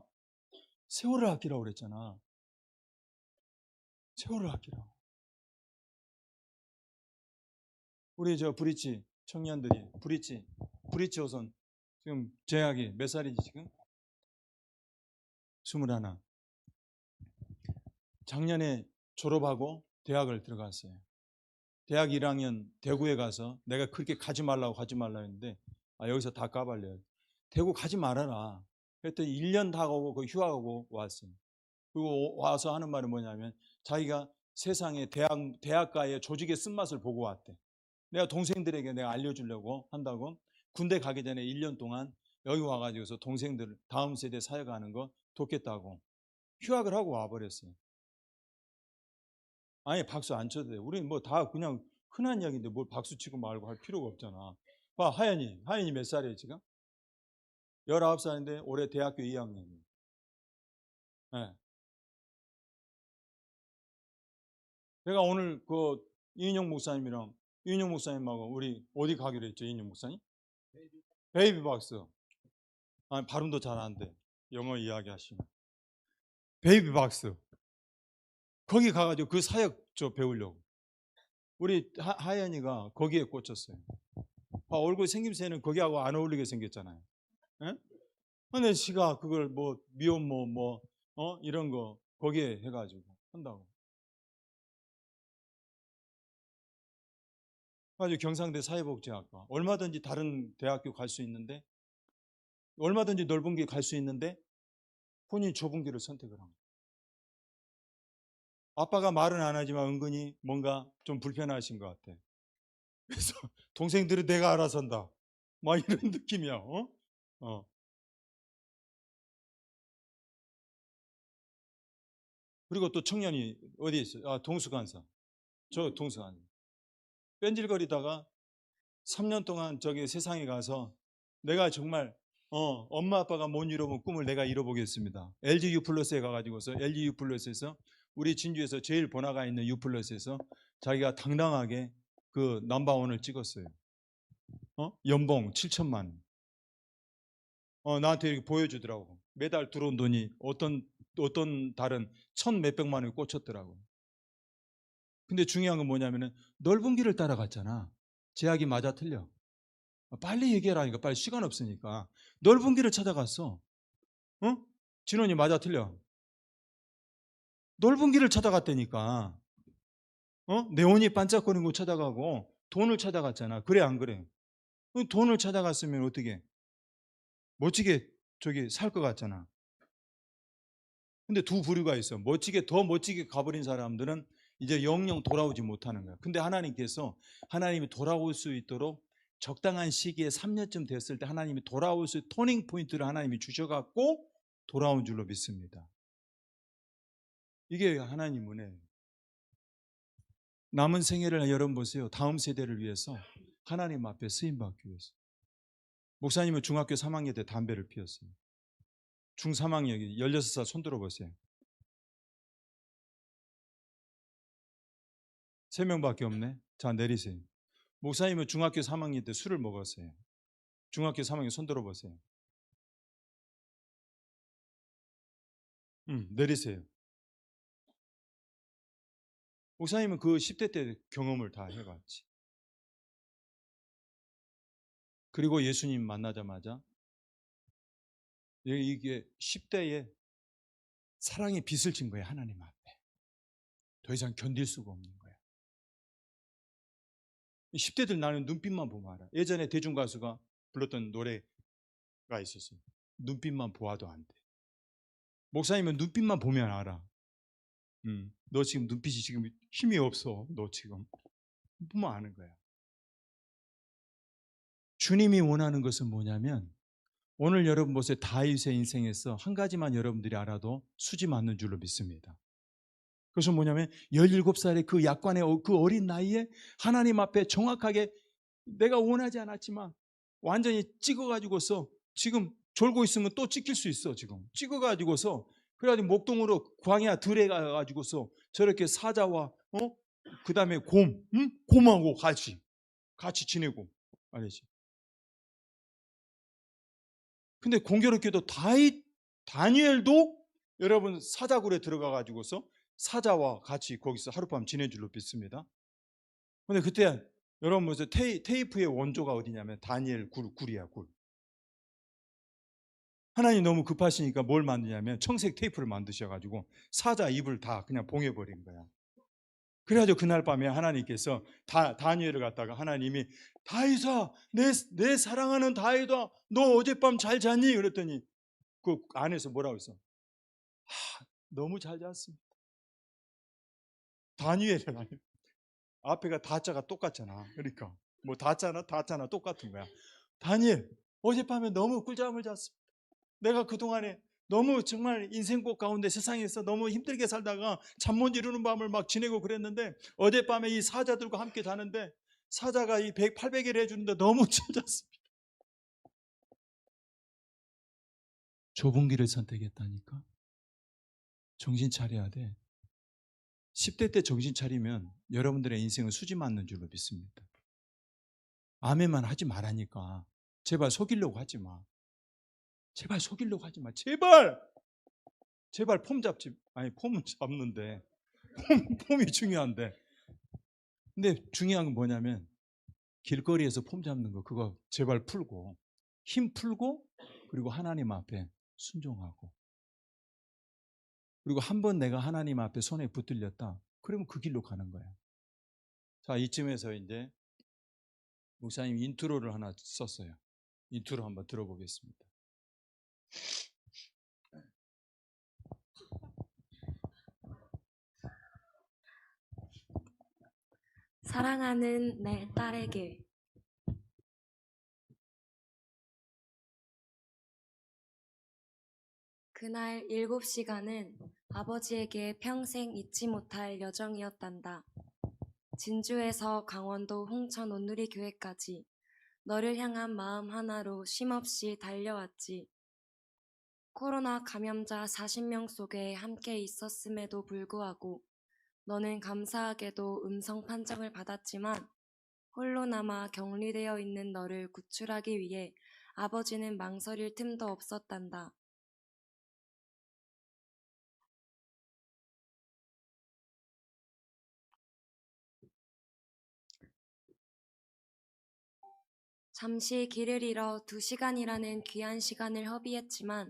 세월을 아끼라고 그랬잖아. 세월을 아끼라고. 우리 저 브릿지 청년들이 브릿지 호선 지금 재학이 몇 살이지 지금? 21. 작년에 졸업하고 대학을 들어갔어요. 대학 1학년 대구에 가서 내가 그렇게 가지 말라고 했는데, 여기서 다 까발려요. 대구 가지 말아라. 그랬더니 1년 다 가고 그 휴학하고 왔어요. 그리고 와서 하는 말은 뭐냐면 자기가 세상에 대학가의 조직의 쓴맛을 보고 왔대. 내가 동생들에게 내가 알려주려고 한다고 군대 가기 전에 1년 동안 여기 와가지고서 동생들 다음 세대 사역하는 거 돕겠다고 휴학을 하고 와버렸어요. 아니 박수 안 쳐도 돼. 우리는 뭐 다 그냥 흔한 이야기인데 뭘 박수 치고 말고 할 필요가 없잖아. 봐, 하연이 몇 살이에요 지금? 19살인데 올해 대학교 2학년이에요. 네. 내가 오늘 그 이인영 목사님하고 우리 어디 가기로 했죠? 이인영 목사님? 베이비 박스. 아니 발음도 잘 안 돼. 영어 이야기하시면 베이비 박스. 거기 가가지고 그 사역 배우려고. 우리 하연이가 거기에 꽂혔어요. 얼굴 생김새는 거기하고 안 어울리게 생겼잖아요. 예? 근데 지가 그걸 뭐 미혼모 이런 거 거기에 해가지고 한다고. 아주 경상대 사회복지학과 얼마든지 다른 대학교 갈 수 있는데, 얼마든지 넓은 길 갈 수 있는데 본인이 좁은 길을 선택을 한 거예요. 아빠가 말은 안 하지만 은근히 뭔가 좀 불편하신 것 같아. 그래서 동생들은 내가 알아서 한다. 막 이런 느낌이야. 어. 그리고 또 청년이 어디에 있어요? 동수관사. 저 동수관사. 뺀질거리다가 3년 동안 저기 세상에 가서 내가 정말 엄마 아빠가 못 이뤄본 꿈을 내가 이뤄보겠습니다. LG U 플러스에 가가지고서 LG U 플러스에서 우리 진주에서 제일 번화가 있는 U 플러스에서 자기가 당당하게 그 넘버원을 찍었어요. 연봉 7천만. 나한테 이렇게 보여주더라고. 매달 들어온 돈이 어떤 달은 1,000몇백만 원이 꽂혔더라고. 근데 중요한 건 뭐냐면은 넓은 길을 따라갔잖아. 제약이 맞아 틀려. 빨리 얘기하라니까. 빨리 시간 없으니까. 넓은 길을 찾아갔어. 진원이 맞아 틀려. 넓은 길을 찾아갔다니까. 네온이 반짝거리는 거 찾아가고 돈을 찾아갔잖아. 그래 안 그래? 돈을 찾아갔으면 어떻게 멋지게 저기 살 것 같잖아. 근데 두 부류가 있어. 더 멋지게 가버린 사람들은 이제 영영 돌아오지 못하는 거야. 근데 하나님이 돌아올 수 있도록 적당한 시기에 3년쯤 됐을 때 하나님이 돌아올 수 터닝 포인트를 하나님이 주셔갖고 돌아온 줄로 믿습니다. 이게 하나님 은혜예요. 남은 생애를 여러분 보세요. 다음 세대를 위해서 하나님 앞에 쓰임받기 위해서. 목사님은 중학교 3학년 때 담배를 피웠어요. 중3학년 16살 손 들어보세요. 3명밖에 없네. 자, 내리세요. 목사님은 중학교 3학년 때 술을 먹었어요. 중학교 3학년 손 들어보세요. 내리세요. 목사님은 그 10대 때 경험을 다 해봤지. 그리고 예수님 만나자마자 이게 10대에 사랑의 빛을 진 거예요. 하나님 앞에. 더 이상 견딜 수가 없는 거야. 10대들 나는 눈빛만 보면 알아. 예전에 대중가수가 불렀던 노래가 있었어요. 눈빛만 보아도 안 돼. 목사님은 눈빛만 보면 알아. 너 지금 눈빛이 지금 힘이 없어. 너 지금 보면 아는 거야. 주님이 원하는 것은 뭐냐면 오늘 여러분 보세요. 다윗의 인생에서 한 가지만 여러분들이 알아도 수지 맞는 줄로 믿습니다. 그것은 뭐냐면 17살의 그 약관의 그 어린 나이에 하나님 앞에 정확하게 내가 원하지 않았지만 완전히 찍어가지고서 지금 졸고 있으면 또 찍힐 수 있어. 지금 찍어가지고서 그래가지고 목동으로 광야 들에 가가지고서 저렇게 사자와 그 다음에 곰하고 같이 지내고 알겠지? 근데 공교롭게도 다니엘도 여러분 사자굴에 들어가가지고서 사자와 같이 거기서 하룻밤 지낸 줄로 믿습니다. 근데 그때 여러분 보세요. 테이프의 원조가 어디냐면 다니엘 굴이야, 굴. 하나님 너무 급하시니까 뭘 만드냐면 청색 테이프를 만드셔가지고 사자 입을 다 그냥 봉해버린 거야. 그래가지고 그날 밤에 하나님께서 다니엘을 갖다가 하나님이 다윗아, 내 사랑하는 다윗아, 너 어젯밤 잘 잤니? 그랬더니 그 안에서 뭐라고 했어? 너무 잘 잤습니다. 다니엘이 아니야. 앞에가 다자가 똑같잖아. 그러니까 뭐 다자나 똑같은 거야. 다니엘, 어젯밤에 너무 꿀잠을 잤습니다. 내가 그동안에 너무 정말 인생꽃 가운데 세상에서 너무 힘들게 살다가 잠 못 이루는 밤을 막 지내고 그랬는데 어젯밤에 이 사자들과 함께 자는데 사자가 이 800일 해주는데 너무 잘 잤습니다. 좁은 길을 선택했다니까. 정신 차려야 돼. 10대 때 정신 차리면 여러분들의 인생은 수지 맞는 줄로 믿습니다. 아멘만 하지 말라니까. 제발 속이려고 하지 마. 제발 속이려고 하지 마. 제발 폼 잡지. 아니 폼은 잡는데 폼이 중요한데. 근데 중요한 건 뭐냐면 길거리에서 폼 잡는 거 그거 제발 풀고 힘 풀고 그리고 하나님 앞에 순종하고 그리고 한번 내가 하나님 앞에 손에 붙들렸다. 그러면 그 길로 가는 거야. 자, 이쯤에서 이제 목사님 인트로를 하나 썼어요. 인트로 한번 들어보겠습니다. 사랑하는 내 딸에게 그날 7시간은 아버지에게 평생 잊지 못할 여정이었단다. 진주에서 강원도 홍천 온누리 교회까지 너를 향한 마음 하나로 쉼없이 달려왔지. 코로나 감염자 40명 속에 함께 있었음에도 불구하고 너는 감사하게도 음성 판정을 받았지만 홀로 남아 격리되어 있는 너를 구출하기 위해 아버지는 망설일 틈도 없었단다. 잠시 길을 잃어 2시간이라는 귀한 시간을 허비했지만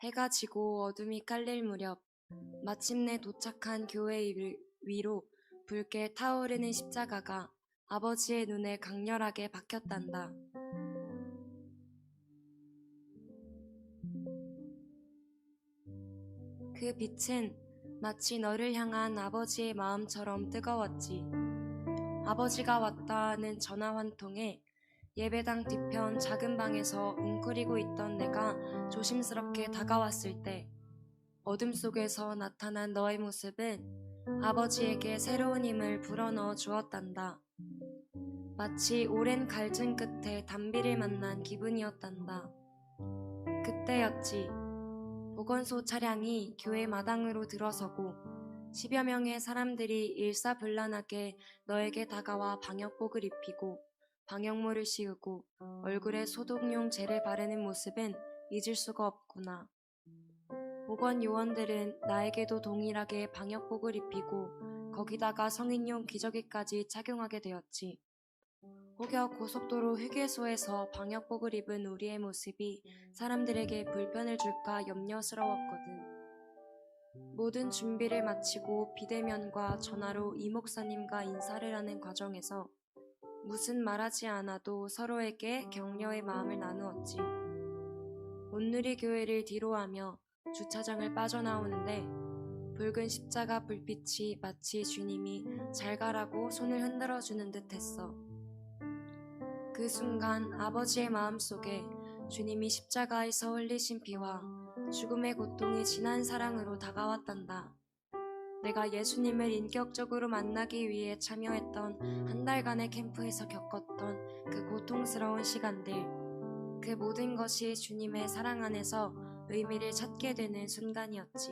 해가 지고 어둠이 깔릴 무렵 마침내 도착한 교회 위로 붉게 타오르는 십자가가 아버지의 눈에 강렬하게 박혔단다. 그 빛은 마치 너를 향한 아버지의 마음처럼 뜨거웠지. 아버지가 왔다는 전화 한 통에 예배당 뒤편 작은 방에서 웅크리고 있던 내가 조심스럽게 다가왔을 때 어둠 속에서 나타난 너의 모습은 아버지에게 새로운 힘을 불어넣어 주었단다. 마치 오랜 갈증 끝에 단비를 만난 기분이었단다. 그때였지. 보건소 차량이 교회 마당으로 들어서고 10여 명의 사람들이 일사불란하게 너에게 다가와 방역복을 입히고 방역모를 씌우고 얼굴에 소독용 젤을 바르는 모습은 잊을 수가 없구나. 보건요원들은 나에게도 동일하게 방역복을 입히고 거기다가 성인용 기저귀까지 착용하게 되었지. 혹여 고속도로 휴게소에서 방역복을 입은 우리의 모습이 사람들에게 불편을 줄까 염려스러웠거든. 모든 준비를 마치고 비대면과 전화로 이 목사님과 인사를 하는 과정에서 무슨 말하지 않아도 서로에게 격려의 마음을 나누었지. 온누리 교회를 뒤로하며 주차장을 빠져나오는데 붉은 십자가 불빛이 마치 주님이 잘 가라고 손을 흔들어주는 듯했어. 그 순간 아버지의 마음속에 주님이 십자가에서 흘리신 피와 죽음의 고통이 진한 사랑으로 다가왔단다. 내가 예수님을 인격적으로 만나기 위해 참여했던 한 달간의 캠프에서 겪었던 그 고통스러운 시간들, 그 모든 것이 주님의 사랑 안에서 의미를 찾게 되는 순간이었지.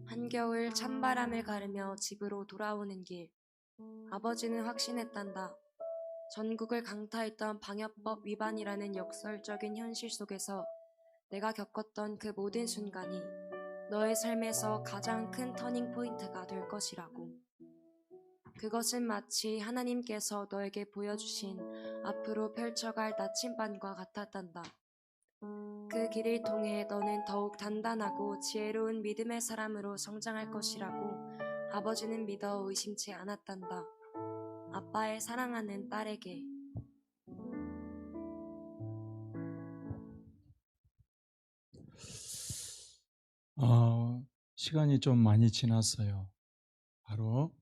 한겨울 찬바람을 가르며 집으로 돌아오는 길, 아버지는 확신했단다. 전국을 강타했던 방역법 위반이라는 역설적인 현실 속에서 내가 겪었던 그 모든 순간이 너의 삶에서 가장 큰 터닝 포인트가 될 것이라고. 그것은 마치 하나님께서 너에게 보여주신 앞으로 펼쳐갈 나침반과 같았단다. 그 길을 통해 너는 더욱 단단하고 지혜로운 믿음의 사람으로 성장할 것이라고 아버지는 믿어 의심치 않았단다. 아빠의 사랑하는 딸에게. 시간이 좀 많이 지났어요. 바로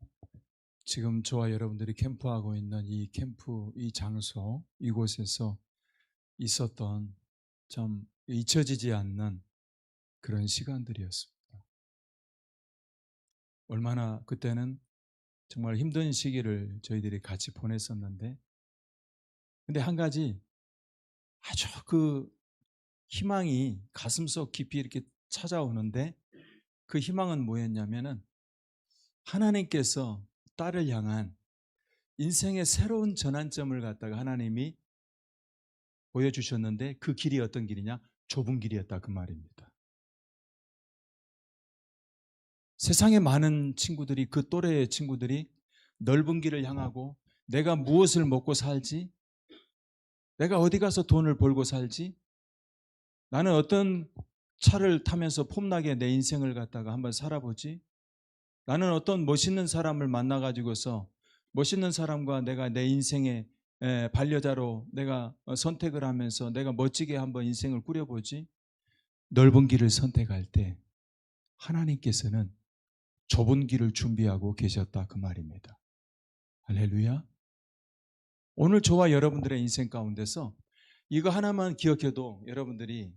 지금 저와 여러분들이 캠프하고 있는 이 캠프, 이 장소, 이곳에서 있었던 좀 잊혀지지 않는 그런 시간들이었습니다. 얼마나 그때는 정말 힘든 시기를 저희들이 같이 보냈었는데, 근데 한 가지 아주 그 희망이 가슴속 깊이 이렇게 찾아오는데, 그 희망은 뭐였냐면은 하나님께서 딸을 향한 인생의 새로운 전환점을 갖다가 하나님이 보여주셨는데, 그 길이 어떤 길이냐? 좁은 길이었다, 그 말입니다. 세상에 많은 친구들이, 그 또래의 친구들이 넓은 길을 향하고 내가 무엇을 먹고 살지? 내가 어디 가서 돈을 벌고 살지? 나는 어떤 차를 타면서 폼나게 내 인생을 갖다가 한번 살아보지? 나는 어떤 멋있는 사람을 만나가지고서 멋있는 사람과 내가 내 인생의 반려자로 내가 선택을 하면서 내가 멋지게 한번 인생을 꾸려보지? 넓은 길을 선택할 때 하나님께서는 좁은 길을 준비하고 계셨다, 그 말입니다. 할렐루야. 오늘 저와 여러분들의 인생 가운데서 이거 하나만 기억해도 여러분들이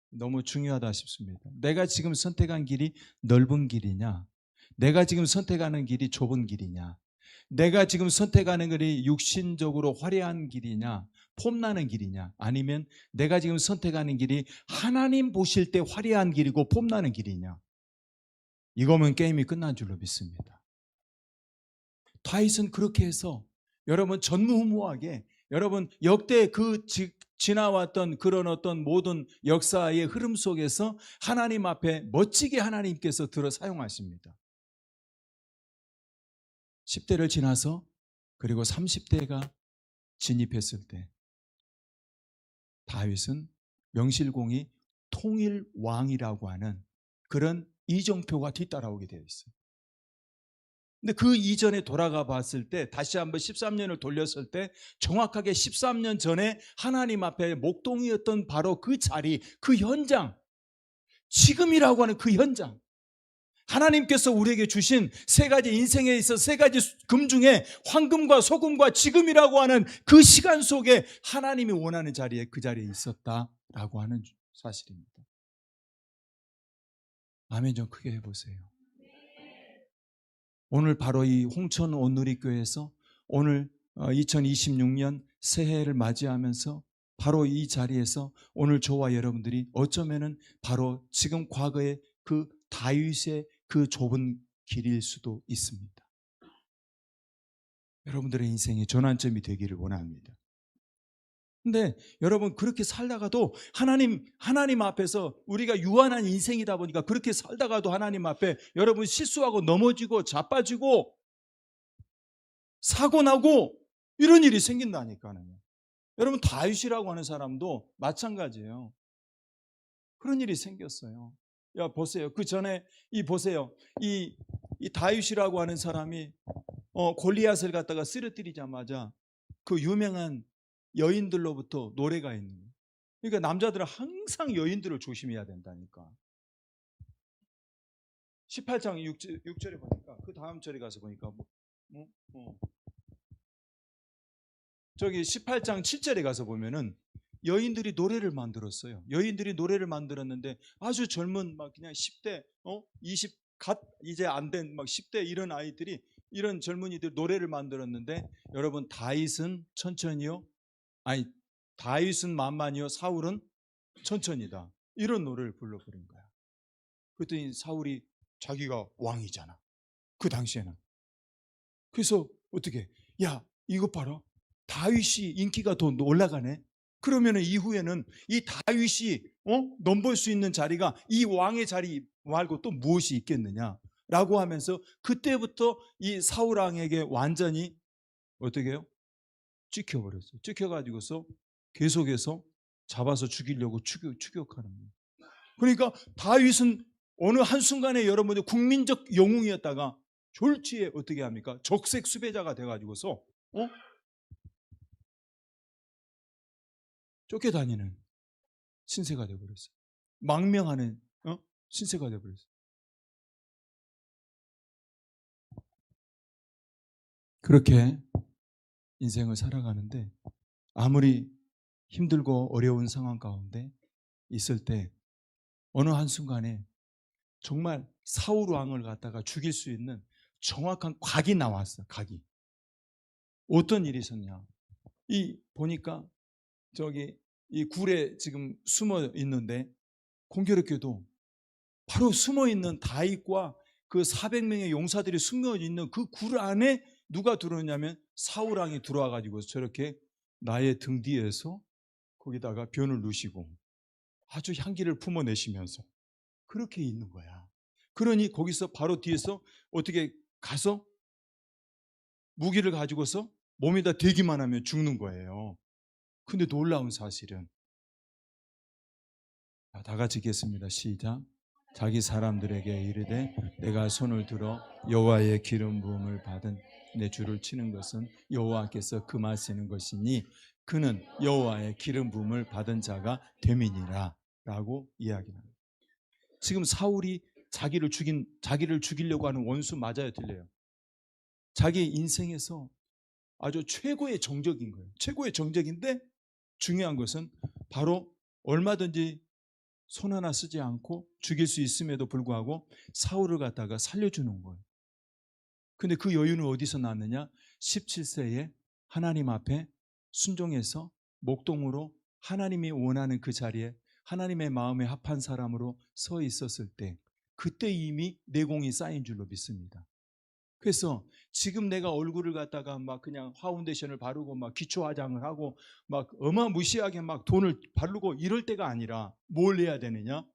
너무 중요하다 싶습니다. 내가 지금 선택한 길이 넓은 길이냐? 내가 지금 선택하는 길이 좁은 길이냐? 내가 지금 선택하는 길이 육신적으로 화려한 길이냐? 폼나는 길이냐? 아니면 내가 지금 선택하는 길이 하나님 보실 때 화려한 길이고 폼나는 길이냐? 이거면 게임이 끝난 줄로 믿습니다. 다윗은 그렇게 해서 여러분 전무후무하게, 여러분 역대 그 지나왔던 그런 어떤 모든 역사의 흐름 속에서 하나님 앞에 멋지게 하나님께서 들어 사용하십니다. 10대를 지나서 그리고 30대가 진입했을 때 다윗은 명실공히 통일왕이라고 하는 그런 이정표가 뒤따라오게 되어 있어요. 근데 그 이전에 돌아가 봤을 때, 다시 한번 13년을 돌렸을 때 정확하게 13년 전에 하나님 앞에 목동이었던 바로 그 자리, 그 현장, 지금이라고 하는 그 현장, 하나님께서 우리에게 주신 세 가지, 인생에 있어 세 가지 금 중에 황금과 소금과 지금이라고 하는 그 시간 속에 하나님이 원하는 자리에, 그 자리에 있었다라고 하는 사실입니다. 아멘 좀 크게 해보세요. 오늘 바로 이 홍천 온누리교회에서 오늘 2026년 새해를 맞이하면서 바로 이 자리에서 오늘 저와 여러분들이 어쩌면은 바로 지금 과거의 그 다윗의 그 좁은 길일 수도 있습니다. 여러분들의 인생의 전환점이 되기를 원합니다. 근데 여러분, 그렇게 살다가도 하나님 앞에서 우리가 유한한 인생이다 보니까 그렇게 살다가도 하나님 앞에 여러분 실수하고 넘어지고 자빠지고 사고 나고 이런 일이 생긴다니까요. 여러분, 다윗이라고 하는 사람도 마찬가지예요. 그런 일이 생겼어요. 야, 보세요. 그 전에 보세요. 이 다윗이라고 하는 사람이 골리앗을 갖다가 쓰러뜨리자마자 그 유명한 여인들로부터 노래가 있는 거예요. 그러니까 남자들은 항상 여인들을 조심해야 된다니까. 18장 6절에 보니까 그 다음 절에 가서 보니까 저기 18장 7절에 가서 보면은 여인들이 노래를 만들었어요. 여인들이 노래를 만들었는데 아주 젊은 막 그냥 10대 20 갓 이제 안 된 막 10대 이런 아이들이 이런 젊은이들 노래를 만들었는데 여러분 다윗은 천천히요. 아니 다윗은 만만이요 사울은 천천히다. 이런 노래를 불러버린 거야. 그랬더니 사울이 자기가 왕이잖아. 그 당시에는. 그래서 어떻게 야 이것 봐라. 다윗이 인기가 더 올라가네. 그러면 이후에는 이 다윗이 넘볼 수 있는 자리가 이 왕의 자리 말고 또 무엇이 있겠느냐라고 하면서 그때부터 이 사울 왕에게 완전히 어떻게 해요? 찍혀버렸어요. 찍혀가지고서 계속해서 잡아서 죽이려고 추격하는 거예요. 그러니까 다윗은 어느 한순간에 여러분들 국민적 영웅이었다가 졸지에 어떻게 합니까? 적색 수배자가 돼가지고서 쫓겨다니는 신세가 되어버렸어요. 망명하는 신세가 되어버렸어요. 그렇게 인생을 살아가는데 아무리 힘들고 어려운 상황 가운데 있을 때 어느 한순간에 정말 사울 왕을 갖다가 죽일 수 있는 정확한 각이 나왔어. 각이. 어떤 일이 있었냐. 이 보니까 저기 이 굴에 지금 숨어 있는데 공교롭게도 바로 숨어 있는 다윗과 그 400명의 용사들이 숨어 있는 그 굴 안에 누가 들어오냐면 사울 왕이 들어와 가지고 저렇게 나의 등 뒤에서 거기다가 변을 누시고 아주 향기를 품어내시면서 그렇게 있는 거야. 그러니 거기서 바로 뒤에서 어떻게 가서 무기를 가지고서 몸에다 대기만 하면 죽는 거예요. 근데 놀라운 사실은 다 같이 읽겠습니다. 시작. 자기 사람들에게 이르되 내가 손을 들어 여호와의 기름 부음을 받은 내 주를 치는 것은 여호와께서 금하시는 것이니 그는 여호와의 기름 부음을 받은 자가 됨이니라 라고 이야기합니다. 지금 사울이 자기를 죽이려고 하는 원수 맞아요, 틀려요? 자기 인생에서 아주 최고의 정적인 거예요. 최고의 정적인데 중요한 것은 바로 얼마든지 손 하나 쓰지 않고 죽일 수 있음에도 불구하고 사울을 갖다가 살려주는 거예요. 근데 그 여유는 어디서 났느냐? 17세에 하나님 앞에 순종해서 목동으로 하나님이 원하는 그 자리에 하나님의 마음에 합한 사람으로 서 있었을 때 그때 이미 내공이 쌓인 줄로 믿습니다. 그래서 지금 내가 얼굴을 갖다가 막 그냥 파운데이션을 바르고 막 기초 화장을 하고 막 어마무시하게 막 돈을 바르고 이럴 때가 아니라 뭘 해야 되느냐?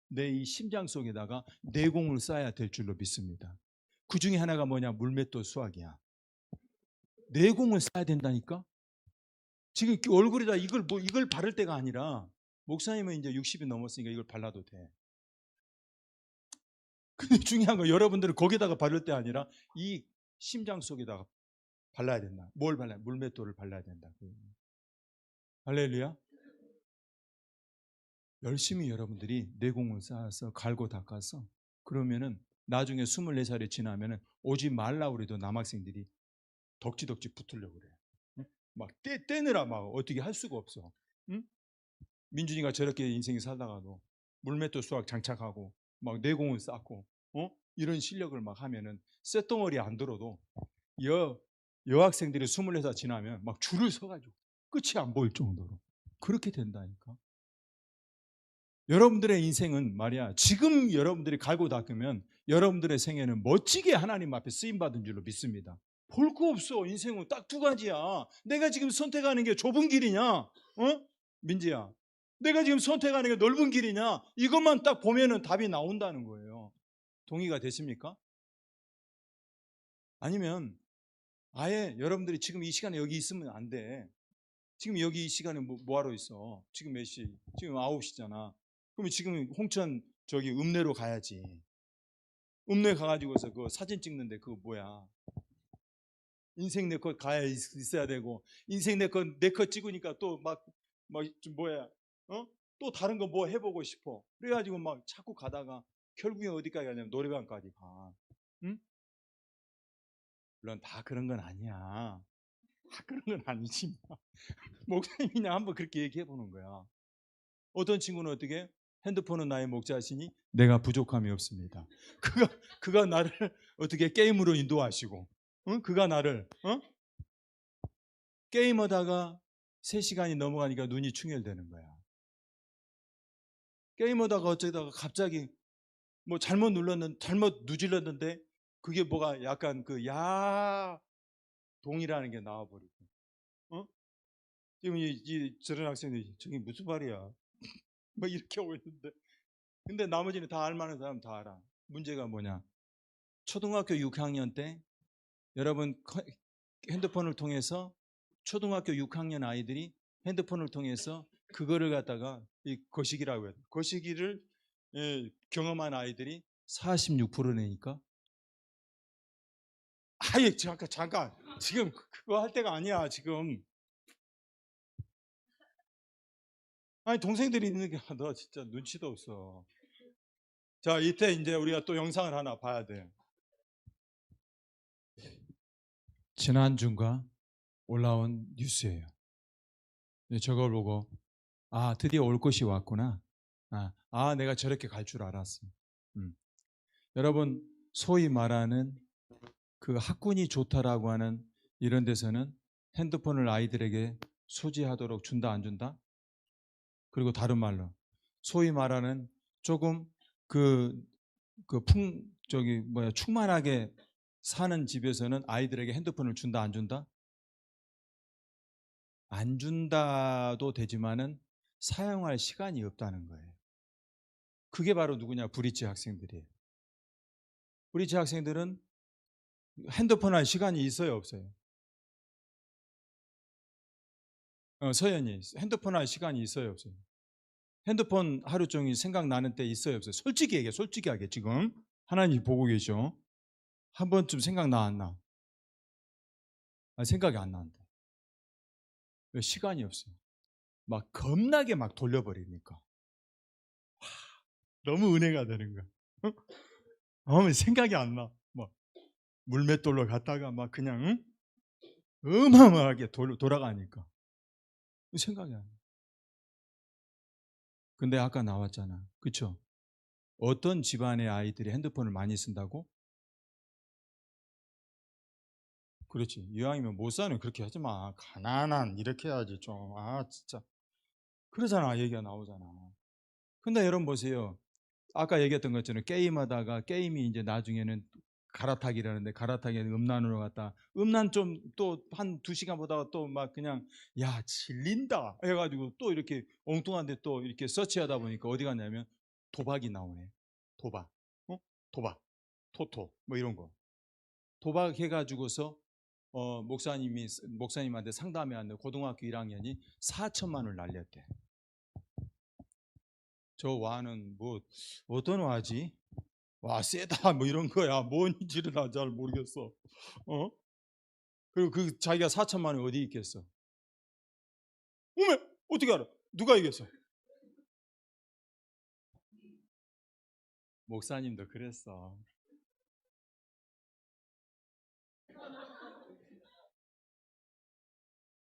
내 이 심장 속에다가 내공을 쌓아야 될 줄로 믿습니다. 그 중에 하나가 뭐냐? 물맷돌 수학이야. 내공을 쌓아야 된다니까? 지금 얼굴에다 이걸 바를 때가 아니라 목사님은 이제 60이 넘었으니까 이걸 발라도 돼. 근데 중요한 건 여러분들은 거기다가 바를 때 아니라 이 심장 속에다가 발라야 된다. 뭘 발라야? 물맷돌을 발라야 된다. 할렐루야. 열심히 여러분들이 내공을 쌓아서 갈고 닦아서 그러면은 나중에 24살이 지나면은 오지 말라 그래도 남학생들이 덕지덕지 붙으려고 그래. 막 떼느라 막 어떻게 할 수가 없어. 응? 민준이가 저렇게 인생이 살다가도 물맷돌 수학 장착하고 막 내공을 쌓고 이런 실력을 막 하면은 쇳덩어리 안 들어도 여학생들이 24살 지나면 막 줄을 서가지고 끝이 안 보일 정도로 그렇게 된다니까. 여러분들의 인생은 말이야 지금 여러분들이 갈고 닦으면 여러분들의 생애는 멋지게 하나님 앞에 쓰임받은 줄로 믿습니다. 볼 거 없어. 인생은 딱 두 가지야. 내가 지금 선택하는 게 좁은 길이냐 민지야, 내가 지금 선택하는 게 넓은 길이냐, 이것만 딱 보면은 답이 나온다는 거예요. 동의가 되십니까? 아니면 아예 여러분들이 지금 이 시간에 여기 있으면 안 돼. 지금 여기 이 시간에 뭐 하러 있어? 지금 몇 시? 지금 9시잖아. 그러면 지금 홍천 저기 읍내로 가야지. 읍내 가가지고서 그 사진 찍는데 그거 뭐야? 인생 내 것 가야 있어야 되고 인생 내 것 찍으니까 또 막 뭐야? 또 다른 거 뭐 해보고 싶어. 그래가지고 막 자꾸 가다가 결국에 어디까지 가냐면 노래방까지 가. 응? 물론 다 그런 건 아니야. 다 그런 건 아니지만 목사님이 그냥 한번 그렇게 얘기해 보는 거야. 어떤 친구는 어떻게 핸드폰은 나의 목자시니 내가 부족함이 없습니다. 그가 나를 어떻게 게임으로 인도하시고, 그가 나를 게임하다가 3시간이 넘어가니까 눈이 충혈되는 거야. 게임하다가 어쩌다가 갑자기 뭐 잘못 누질렀는데 그게 뭐가 약간 그 야동이라는 게 나와버리고, 지금 저런 학생들이 저게 무슨 말이야? 뭐 이렇게 하고 있는데, 근데 나머지는 다 알만한 사람 다 알아. 문제가 뭐냐? 초등학교 6학년 때 여러분 핸드폰을 통해서 초등학교 6학년 아이들이 핸드폰을 통해서 그거를 갖다가 이 거시기라고 해요. 거시기를 경험한 아이들이 46%니까. 아예 잠깐 지금 그거 할 때가 아니야 지금. 아니 동생들이 있는 게 너 진짜 눈치도 없어. 자, 이때 이제 우리가 또 영상을 하나 봐야 돼. 지난주인가 올라온 뉴스예요. 저걸 보고 드디어 올 것이 왔구나. 내가 저렇게 갈 줄 알았어. 여러분, 소위 말하는 그 학군이 좋다라고 하는 이런 데서는 핸드폰을 아이들에게 소지하도록 준다 안 준다? 그리고 다른 말로 소위 말하는 조금 충만하게 사는 집에서는 아이들에게 핸드폰을 준다 안 준다? 안 준다도 되지만은 사용할 시간이 없다는 거예요. 그게 바로 누구냐? 브릿지 학생들이에요. 브릿지 학생들은 핸드폰 할 시간이 있어요, 없어요? 서연이 핸드폰 할 시간이 있어요, 없어요? 핸드폰 하루 종일 생각나는 때 있어요, 없어요? 솔직히 얘기해, 솔직하게 지금 하나님 보고 계셔. 한 번쯤 생각나 안 나? 생각이 안 나는데 시간이 없어요. 막 겁나게 막 돌려버리니까 너무 은혜가 되는 거야. 생각이 안 나. 막 물맷돌로 갔다가 막 그냥 어마어마하게 돌아가니까 생각이 안 나. 근데 아까 나왔잖아, 그쵸? 어떤 집안의 아이들이 핸드폰을 많이 쓴다고? 그렇지. 이왕이면 못 사는 그렇게 하지 마. 가난한 이렇게 해야지 좀. 진짜. 그러잖아. 얘기가 나오잖아. 근데 여러분 보세요. 아까 얘기했던 것처럼 게임하다가 게임이 이제 나중에는 갈아타기라는데 갈아타기는 음란으로 갔다. 음란 좀 또 한 2시간 보다가 또 막 그냥 질린다 해가지고 또 이렇게 엉뚱한데 또 이렇게 서치하다 보니까 어디 갔냐면 도박이 나오네. 도박. 도박. 토토. 뭐 이런 거. 도박해가지고서 목사님한테 상담해 왔는데 고등학교 1학년이 4천만 원을 날렸대. 저 와는 뭐 어떤 와지? 와 세다 뭐 이런 거야. 뭔지를 나 잘 모르겠어. 그리고 그 자기가 4천만 원이 어디 있겠어? 어메 어떻게 알아? 누가 얘기했어? 목사님도 그랬어.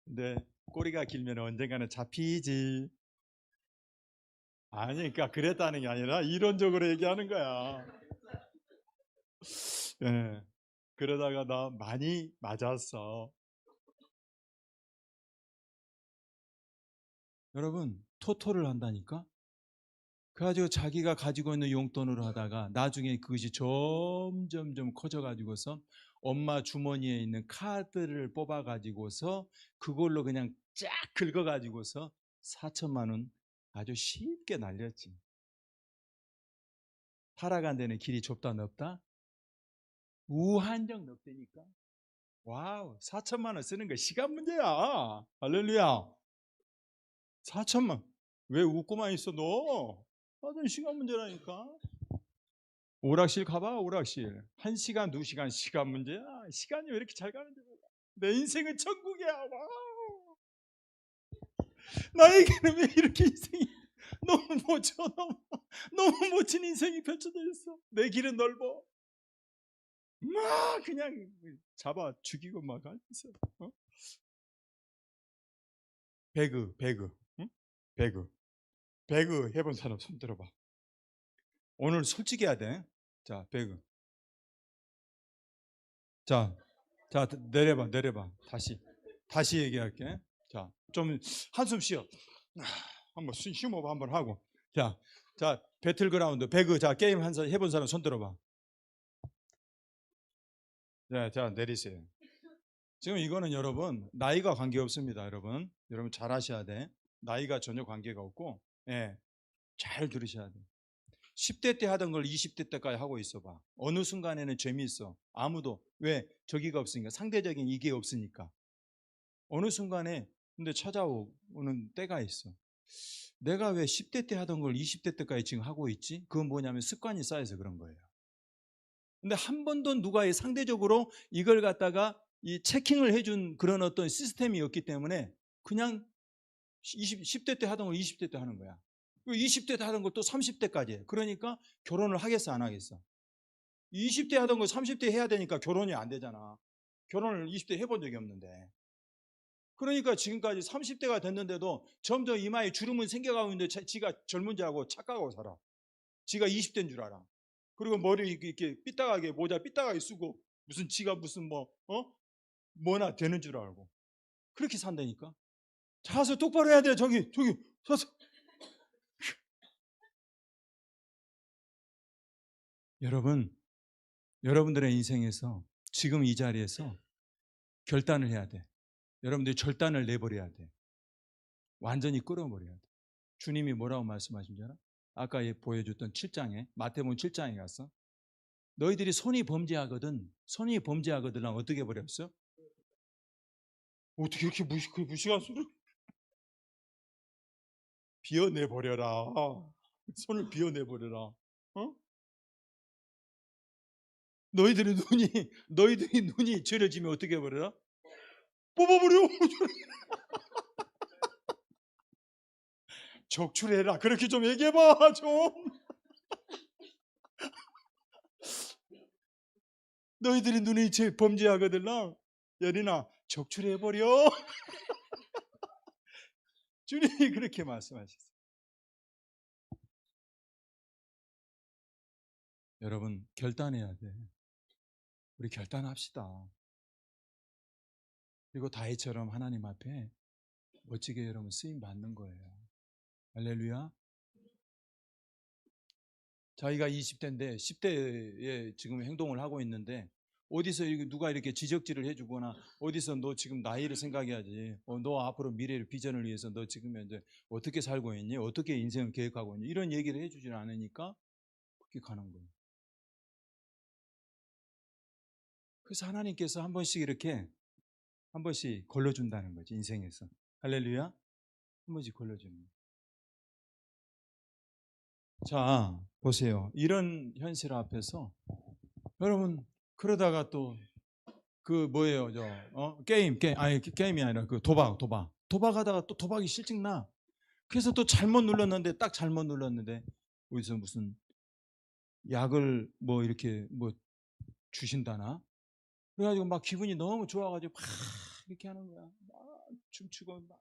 근데 꼬리가 길면 언젠가는 잡히지. 아니 그러니까 그랬다는 게 아니라 이론적으로 얘기하는 거야. 예. 그러다가 나 많이 맞았어. 여러분 토토를 한다니까? 그래가지고 자기가 가지고 있는 용돈으로 하다가 나중에 그것이 점점점 커져가지고서 엄마 주머니에 있는 카드를 뽑아가지고서 그걸로 그냥 쫙 긁어가지고서 4천만 원 아주 쉽게 날렸지. 살아간 데는 길이 좁다 넓다? 무한정 넓다니까. 와우, 4천만 원 쓰는 거 시간 문제야. 할렐루야. 4천만. 왜 웃고만 있어 너? 완전 시간 문제라니까. 오락실 가봐. 오락실 1시간 2시간 시간 문제야. 시간이 왜 이렇게 잘 가는지 몰라. 내 인생은 천국이야. 와우. 나에게는 왜 이렇게 인생이 멋져. 너무 멋진 인생이 펼쳐져 있어. 내 길은 넓어. 막 그냥 잡아 죽이고 막 있어. 어? 배그, 응? 배그 해본 사람 손 들어봐. 오늘 솔직히 해야 돼. 자, 배그. 자, 내려봐. 다시 얘기할게. 자, 좀 한숨 쉬어. 한번 심호흡 한번 하고. 자, 배틀그라운드, 배그, 자, 게임 해본 사람 손 들어봐. 자, 내리세요. 지금 이거는 여러분, 나이가 관계없습니다, 여러분. 여러분 잘 하셔야 돼. 나이가 전혀 관계가 없고, 예, 잘 들으셔야 돼. 10대 때 하던 걸 20대 때까지 하고 있어봐. 어느 순간에는 재미있어. 아무도, 왜? 저기가 없으니까. 상대적인 이게 없으니까. 어느 순간에, 근데 찾아오는 때가 있어. 내가 왜 10대 때 하던 걸 20대 때까지 지금 하고 있지? 그건 뭐냐면 습관이 쌓여서 그런 거예요. 근데 한 번도 누가 상대적으로 이걸 갖다가 이 체킹을 해준 그런 어떤 시스템이 없기 때문에 그냥 10대 때 하던 걸 20대 때 하는 거야. 20대 때 하던 걸 또 30대까지 해. 그러니까 결혼을 하겠어, 안 하겠어? 20대 하던 걸 30대 해야 되니까 결혼이 안 되잖아. 결혼을 20대 해본 적이 없는데. 그러니까 지금까지 30대가 됐는데도 점점 이마에 주름은 생겨가고 있는데 지가 젊은 자하고 착각하고 살아. 지가 20대인 줄 알아. 그리고 머리 이렇게 삐딱하게 모자 삐딱하게 쓰고 지가 무슨 뭐나 되는 줄 알고 그렇게 산다니까. 자세 똑바로 해야 돼. 저기 서서. 여러분들의 인생에서 지금 이 자리에서 결단을 해야 돼. 여러분들이 절단을 내버려야 돼. 완전히 끌어버려야 돼. 주님이 뭐라고 말씀하신 줄 알아? 아까 보여줬던 7장에 마태복음 7장에 가서 너희들이 손이 범죄하거든 어떻게 버렸어? 어떻게 이렇게 무식한 소리를 비워내버려라. 손을 비워내버려라. 어? 너희들이 눈이 죄를 지면 어떻게 해버려라? 뽑아버려. 적출해라. 그렇게 좀 얘기해봐 좀. 너희들이 눈이 범죄하거들라. 여린아 적출해버려. 주님이 그렇게 말씀하셨어요. 여러분 결단해야 돼. 우리 결단합시다. 그리고 다윗처럼 하나님 앞에 멋지게 여러분 쓰임 받는 거예요. 할렐루야. 자기가 20대인데 10대에 지금 행동을 하고 있는데 어디서 누가 이렇게 지적질을 해주거나 어디서 너 지금 나이를 생각해야지. 너 앞으로 미래를 비전을 위해서 너 지금 현재 어떻게 살고 있니? 어떻게 인생을 계획하고 있니? 이런 얘기를 해주질 않으니까 그렇게 가는 거예요. 그래서 하나님께서 한 번씩 걸러준다는 거지, 인생에서. 할렐루야. 한 번씩 걸러주는 거예요. 자, 보세요. 이런 현실 앞에서 여러분 그러다가 또 뭐예요, 게임이 아니라 도박하다가 또 도박이 실증나. 그래서 또 딱 잘못 눌렀는데 어디서 무슨 약을 이렇게 주신다나. 그래가지고 막 기분이 너무 좋아가지고 막 이렇게 하는 거야. 막 춤추고 막.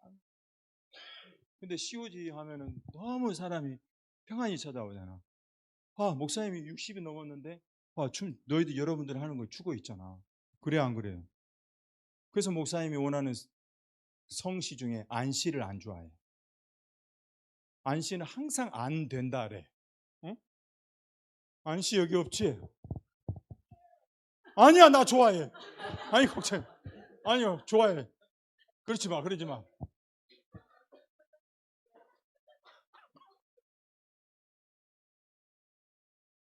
근데 COG 하면은 너무 사람이 평안히 찾아오잖아. 목사님이 60이 넘었는데 너희들 여러분들 하는 거 추고 있잖아. 그래 안 그래요? 그래서 목사님이 원하는 성시 중에 안시를 안 좋아해. 안시는 항상 안 된다래. 어? 안시 여기 없지? 아니야, 나 좋아해. 아니 걱정. 아니요, 좋아해. 그러지 마.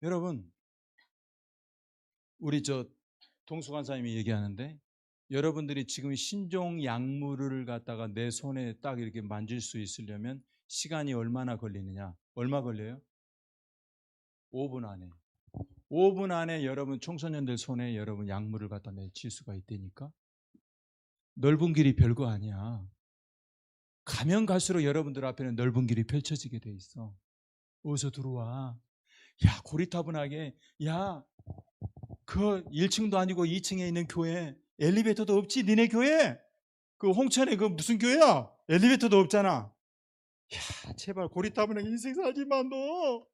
여러분, 우리 동수관사님이 얘기하는데 여러분들이 지금 신종 약물을 갖다가 내 손에 딱 이렇게 만질 수 있으려면 시간이 얼마나 걸리느냐? 얼마 걸려요? 5분 안에. 5분 안에 여러분 청소년들 손에 여러분 약물을 갖다 내칠 수가 있다니까. 넓은 길이 별거 아니야. 가면 갈수록 여러분들 앞에는 넓은 길이 펼쳐지게 돼 있어. 어서 들어와. 야, 고리타분하게, 야, 그 1층도 아니고 2층에 있는 교회 엘리베이터도 없지? 니네 교회? 그 홍천에 그 무슨 교회야? 엘리베이터도 없잖아. 야, 제발 고리타분하게 인생 살지 마, 너.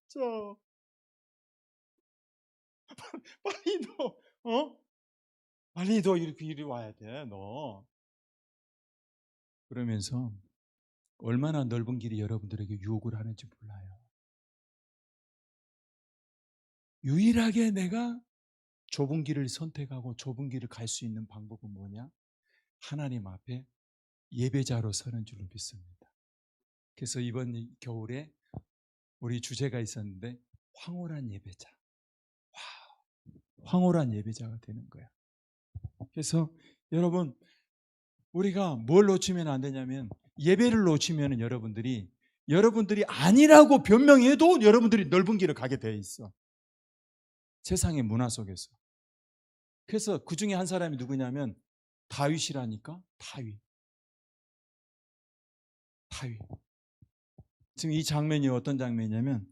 진짜. 빨리 너, 빨리 너 이렇게 이리 와야 돼, 너. 그러면서 얼마나 넓은 길이 여러분들에게 유혹을 하는지 몰라요. 유일하게 내가 좁은 길을 선택하고 좁은 길을 갈 수 있는 방법은 뭐냐? 하나님 앞에 예배자로 서는 줄로 믿습니다. 그래서 이번 겨울에 우리 주제가 있었는데 황홀한 예배자. 황홀한 예배자가 되는 거야. 그래서 여러분, 우리가 뭘 놓치면 안 되냐면 예배를 놓치면 여러분들이 아니라고 변명해도 여러분들이 넓은 길을 가게 돼 있어. 세상의 문화 속에서. 그래서 그 중에 한 사람이 누구냐면 다윗이라니까. 다윗. 지금 이 장면이 어떤 장면이냐면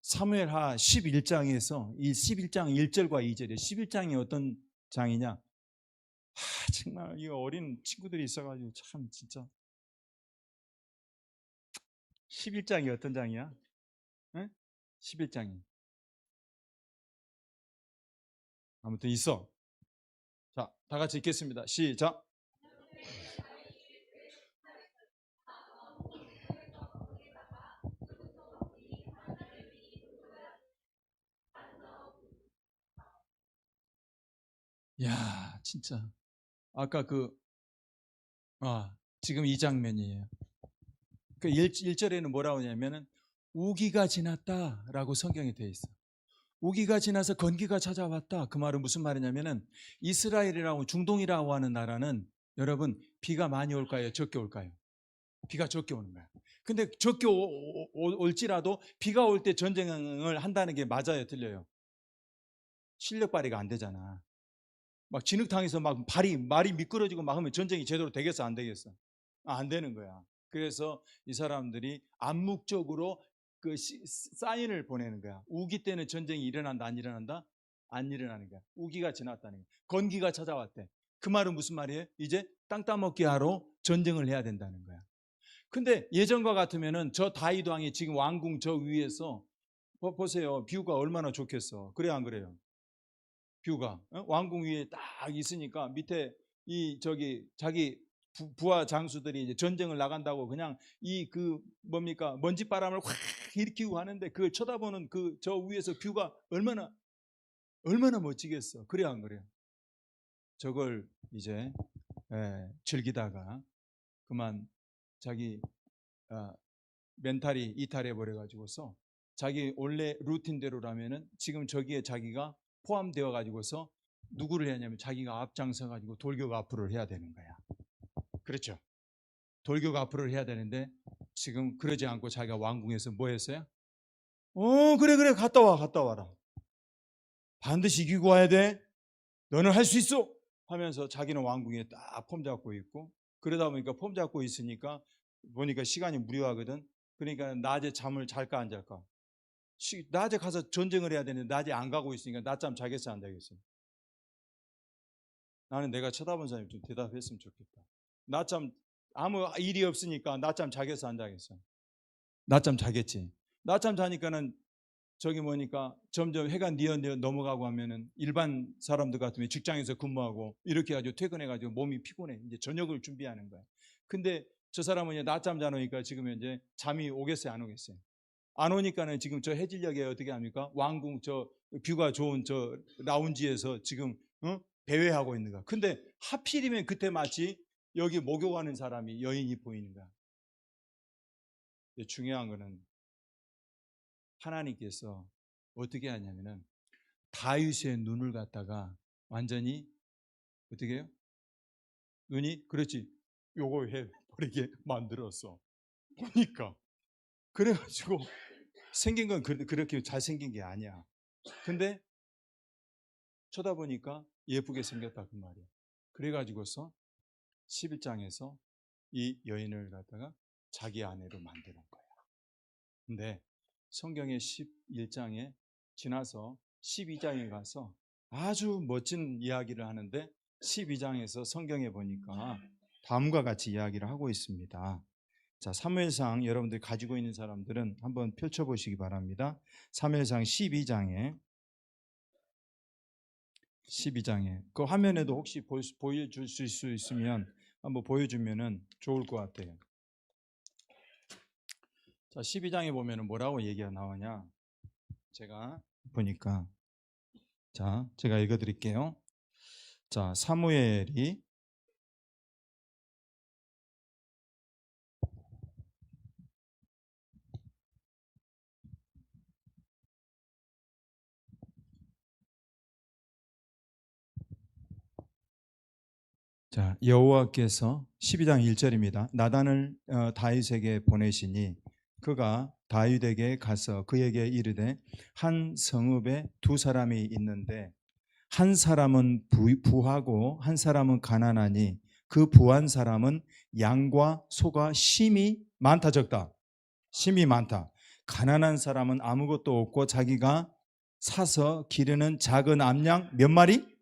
사무엘하 11장에서 이 11장 1절과 2절에 11장이 어떤 장이냐? 정말 이 어린 친구들이 있어가지고 참 진짜 11장이 어떤 장이야? 응? 11장이 아무튼 있어. 자, 다 같이 읽겠습니다. 시작. 야, 진짜 아까 지금 이 장면이에요. 그 1절에는 뭐라고 하냐면은 우기가 지났다라고 성경에 되어 있어. 우기가 지나서 건기가 찾아왔다. 그 말은 무슨 말이냐면은 이스라엘이라고 중동이라고 하는 나라는 여러분 비가 많이 올까요? 적게 올까요? 비가 적게 오는 거야. 근데 적게 올지라도 비가 올 때 전쟁을 한다는 게 맞아요, 틀려요? 실력 발휘가 안 되잖아. 막 진흙탕에서 막 말이 미끄러지고 막 하면 전쟁이 제대로 되겠어, 안 되겠어? 안 되는 거야. 그래서 이 사람들이 암묵적으로 그 사인을 보내는 거야. 우기 때는 전쟁이 일어난다, 안 일어난다? 안 일어나는 거야. 우기가 지났다는 거야. 건기가 찾아왔대. 그 말은 무슨 말이에요? 이제 땅 따먹기 하러 전쟁을 해야 된다는 거야. 근데 예전과 같으면은 저 다윗 왕이 지금 왕궁 저 위에서 보세요. 뷰가 얼마나 좋겠어. 그래 안 그래요? 뷰가 왕궁 위에 딱 있으니까 밑에 이 저기 자기 부하 장수들이 이제 전쟁을 나간다고 그냥 이 그 뭡니까 먼지바람을 확 일으키고 하는데 그걸 쳐다보는 그 저 위에서 뷰가 얼마나 멋지겠어. 그래 안 그래요? 저걸 이제 즐기다가 그만 자기 멘탈이 이탈해 버려 가지고서 자기 원래 루틴대로라면은 지금 저기에 자기가 포함되어 가지고서 누구를 해야 하냐면 자기가 앞장서 가지고 돌격 앞으로를 해야 되는 거야. 그렇죠? 돌격 앞으로를 해야 되는데 지금 그러지 않고 자기가 왕궁에서 뭐 했어요? 그래 갔다 와라. 반드시 이기고 와야 돼. 너는 할 수 있어. 하면서 자기는 왕궁에 딱 폼 잡고 있고 그러다 보니까 폼 잡고 있으니까 보니까 시간이 무료하거든. 그러니까 낮에 잠을 잘까 안 잘까? 낮에 가서 전쟁을 해야 되는데 낮에 안 가고 있으니까 낮잠 자겠어 안 자겠어? 나는 내가 쳐다본 사람이 좀 대답했으면 좋겠다. 낮잠 아무 일이 없으니까 낮잠 자겠어 안 자겠어? 낮잠 자겠지. 낮잠 자니까는 저기 뭐니까 점점 해가 뉘어 넘어가고 하면은 일반 사람들 같으면 직장에서 근무하고 이렇게 해가지고 퇴근해가지고 몸이 피곤해. 이제 저녁을 준비하는 거야. 근데 저 사람은 이제 낮잠 자놓으니까 지금 이제 잠이 오겠어요 안 오겠어요? 안 오니까는 지금 저 해질녘에 어떻게 합니까? 왕궁 저 뷰가 좋은 저 라운지에서 지금 배회하고 있는 거야. 근데 하필이면 그때 마치 여기 목욕하는 사람이 여인이 보이는 거야. 중요한 거는 하나님께서 어떻게 하냐면은 다윗의 눈을 갖다가 완전히 어떻게 해요? 눈이 그렇지 요거 해 버리게 만들었어. 보니까 그래가지고 생긴 건 그렇게 잘생긴 게 아니야. 근데 쳐다보니까 예쁘게 생겼다 그 말이야. 그래가지고서 11장에서 이 여인을 갖다가 자기 아내로 만드는 거야. 근데 성경의 11장에 지나서 12장에 가서 아주 멋진 이야기를 하는데 12장에서 성경에 보니까 다음과 같이 이야기를 하고 있습니다. 자, 사무엘상 여러분들 가지고 있는 사람들은 한번 펼쳐보시기 바랍니다. 사무엘상 12장에 그 화면에도 혹시 보여줄 수 있으면 한번 보여주면 좋을 것 같아요. 자, 12장에 보면 뭐라고 얘기가 나오냐, 제가 보니까, 자, 제가 읽어드릴게요. 자, 사무엘이 자, 여호와께서 12장 1절입니다. 나단을 다윗에게 보내시니 그가 다윗에게 가서 그에게 이르되 한 성읍에 두 사람이 있는데 한 사람은 부하고 한 사람은 가난하니 그 부한 사람은 양과 소가 심이 많다 적다. 심이 많다. 가난한 사람은 아무것도 없고 자기가 사서 기르는 작은 암양 몇 마리?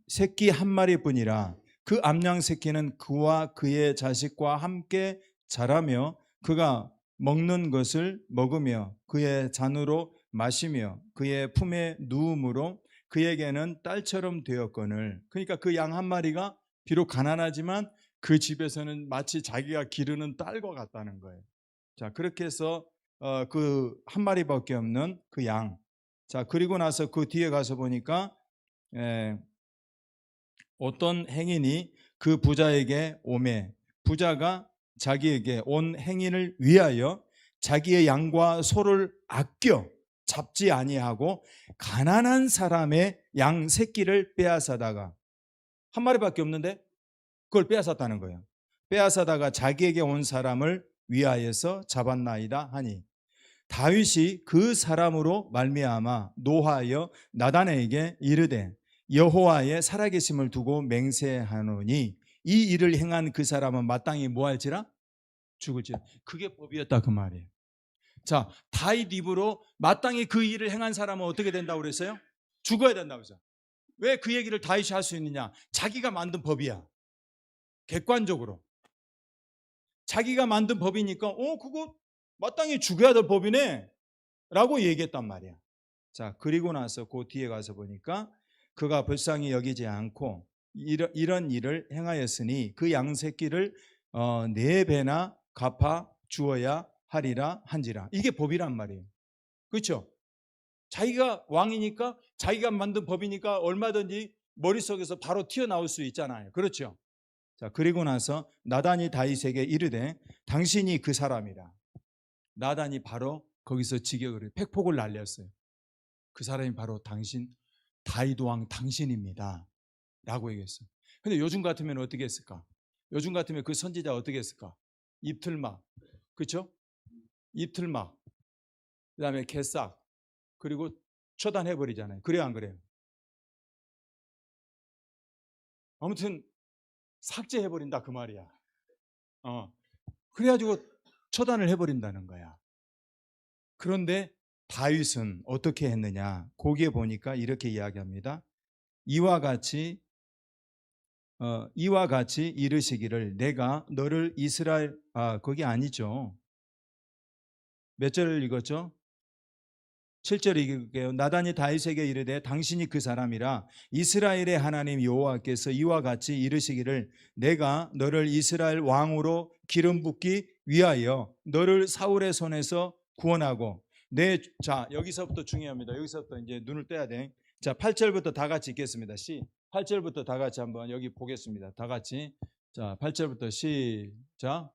새끼 한 마리뿐이라. 그 암양 새끼는 그와 그의 자식과 함께 자라며 그가 먹는 것을 먹으며 그의 잔으로 마시며 그의 품에 누움으로 그에게는 딸처럼 되었거늘. 그러니까 그 양 한 마리가 비록 가난하지만 그 집에서는 마치 자기가 기르는 딸과 같다는 거예요. 자, 그렇게 해서 그 한 마리밖에 없는 그 양. 자, 그리고 나서 그 뒤에 가서 보니까 어떤 행인이 그 부자에게 오매 부자가 자기에게 온 행인을 위하여 자기의 양과 소를 아껴 잡지 아니하고 가난한 사람의 양 새끼를 빼앗아다가 한 마리밖에 없는데 그걸 빼앗았다는 거예요. 빼앗아다가 자기에게 온 사람을 위하여서 잡았나이다 하니 다윗이 그 사람으로 말미암아 노하여 나단에게 이르되 여호와의 살아계심을 두고 맹세하노니 이 일을 행한 그 사람은 마땅히 뭐할지라 죽을지라. 그게 법이었다 그 말이에요. 자, 다윗 입으로 마땅히 그 일을 행한 사람은 어떻게 된다고 그랬어요? 죽어야 된다고 했어요. 왜 그 얘기를 다윗이 할 수 있느냐? 자기가 만든 법이야. 객관적으로 자기가 만든 법이니까 그거 마땅히 죽어야 될 법이네 라고 얘기했단 말이야. 자, 그리고 나서 그 뒤에 가서 보니까 그가 불쌍히 여기지 않고 이런 일을 행하였으니 그 양새끼를 4배나 갚아 주어야 하리라 한지라. 이게 법이란 말이에요. 그렇죠? 자기가 왕이니까 자기가 만든 법이니까 얼마든지 머릿속에서 바로 튀어나올 수 있잖아요. 그렇죠? 자, 그리고 나서 나단이 다윗에게 이르되 당신이 그 사람이라. 나단이 바로 거기서 직역을 팩폭을 날렸어요. 그 사람이 바로 당신 다윗 왕 당신입니다 라고 얘기했어요. 근데 요즘 같으면 어떻게 했을까? 요즘 같으면 그 선지자 어떻게 했을까? 입틀막, 그렇죠? 입틀막, 그 다음에 개싹, 그리고 처단해버리잖아요. 그래요 안 그래요? 아무튼 삭제해버린다 그 말이야. 그래가지고 처단을 해버린다는 거야. 그런데 다윗은 어떻게 했느냐? 거기에 보니까 이렇게 이야기합니다. 이와 같이 이르시기를 내가 너를 이스라엘 거기 아니죠. 몇 절을 읽었죠? 7절 읽을게요. 나단이 다윗에게 이르되 당신이 그 사람이라 이스라엘의 하나님 여호와께서 이와 같이 이르시기를 내가 너를 이스라엘 왕으로 기름 붓기 위하여 너를 사울의 손에서 구원하고 자, 여기서부터 중요합니다. 여기서부터 이제 눈을 떼야 돼. 자, 8절부터 다 같이 읽겠습니다. 8절부터 다 같이 한번 여기 보겠습니다. 다 같이. 자, 8절부터 시작.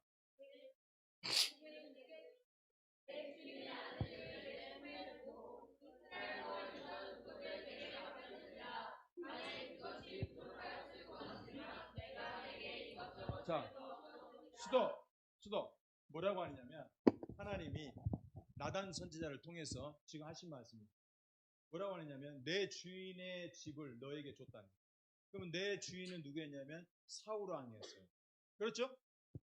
자, 수도 뭐라고 하냐면 하나님이 나단 선지자를 통해서 지금 하신 말씀입니다. 뭐라고 하느냐면 내 주인의 집을 너에게 줬다는. 그러면 내 주인은 누구였냐면 사울 왕이었어요. 그렇죠?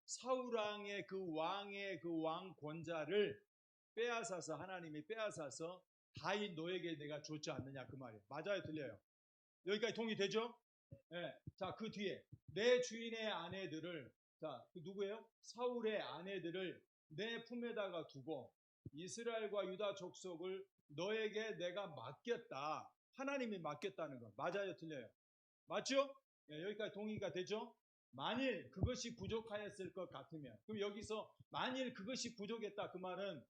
사울 왕의 그 왕의 그 왕 권자를 빼앗아서 하나님이 빼앗아서 다윗 너에게 내가 줬지 않느냐 그 말이에요. 맞아요, 틀려요? 여기까지 동의되죠? 네. 자, 그 뒤에 내 주인의 아내들을 그 누구예요? 사울의 아내들을 내 품에다가 두고 이스라엘과 유다 족속을 너에게 내가 맡겼다. 하나님이 맡겼다는 거 맞아요, 틀려요? 맞죠? 네, 여기까지 동의가 되죠? 만일 그것이 부족하였을 것 같으면, 그럼 여기서 만일 그것이 부족했다 그 말은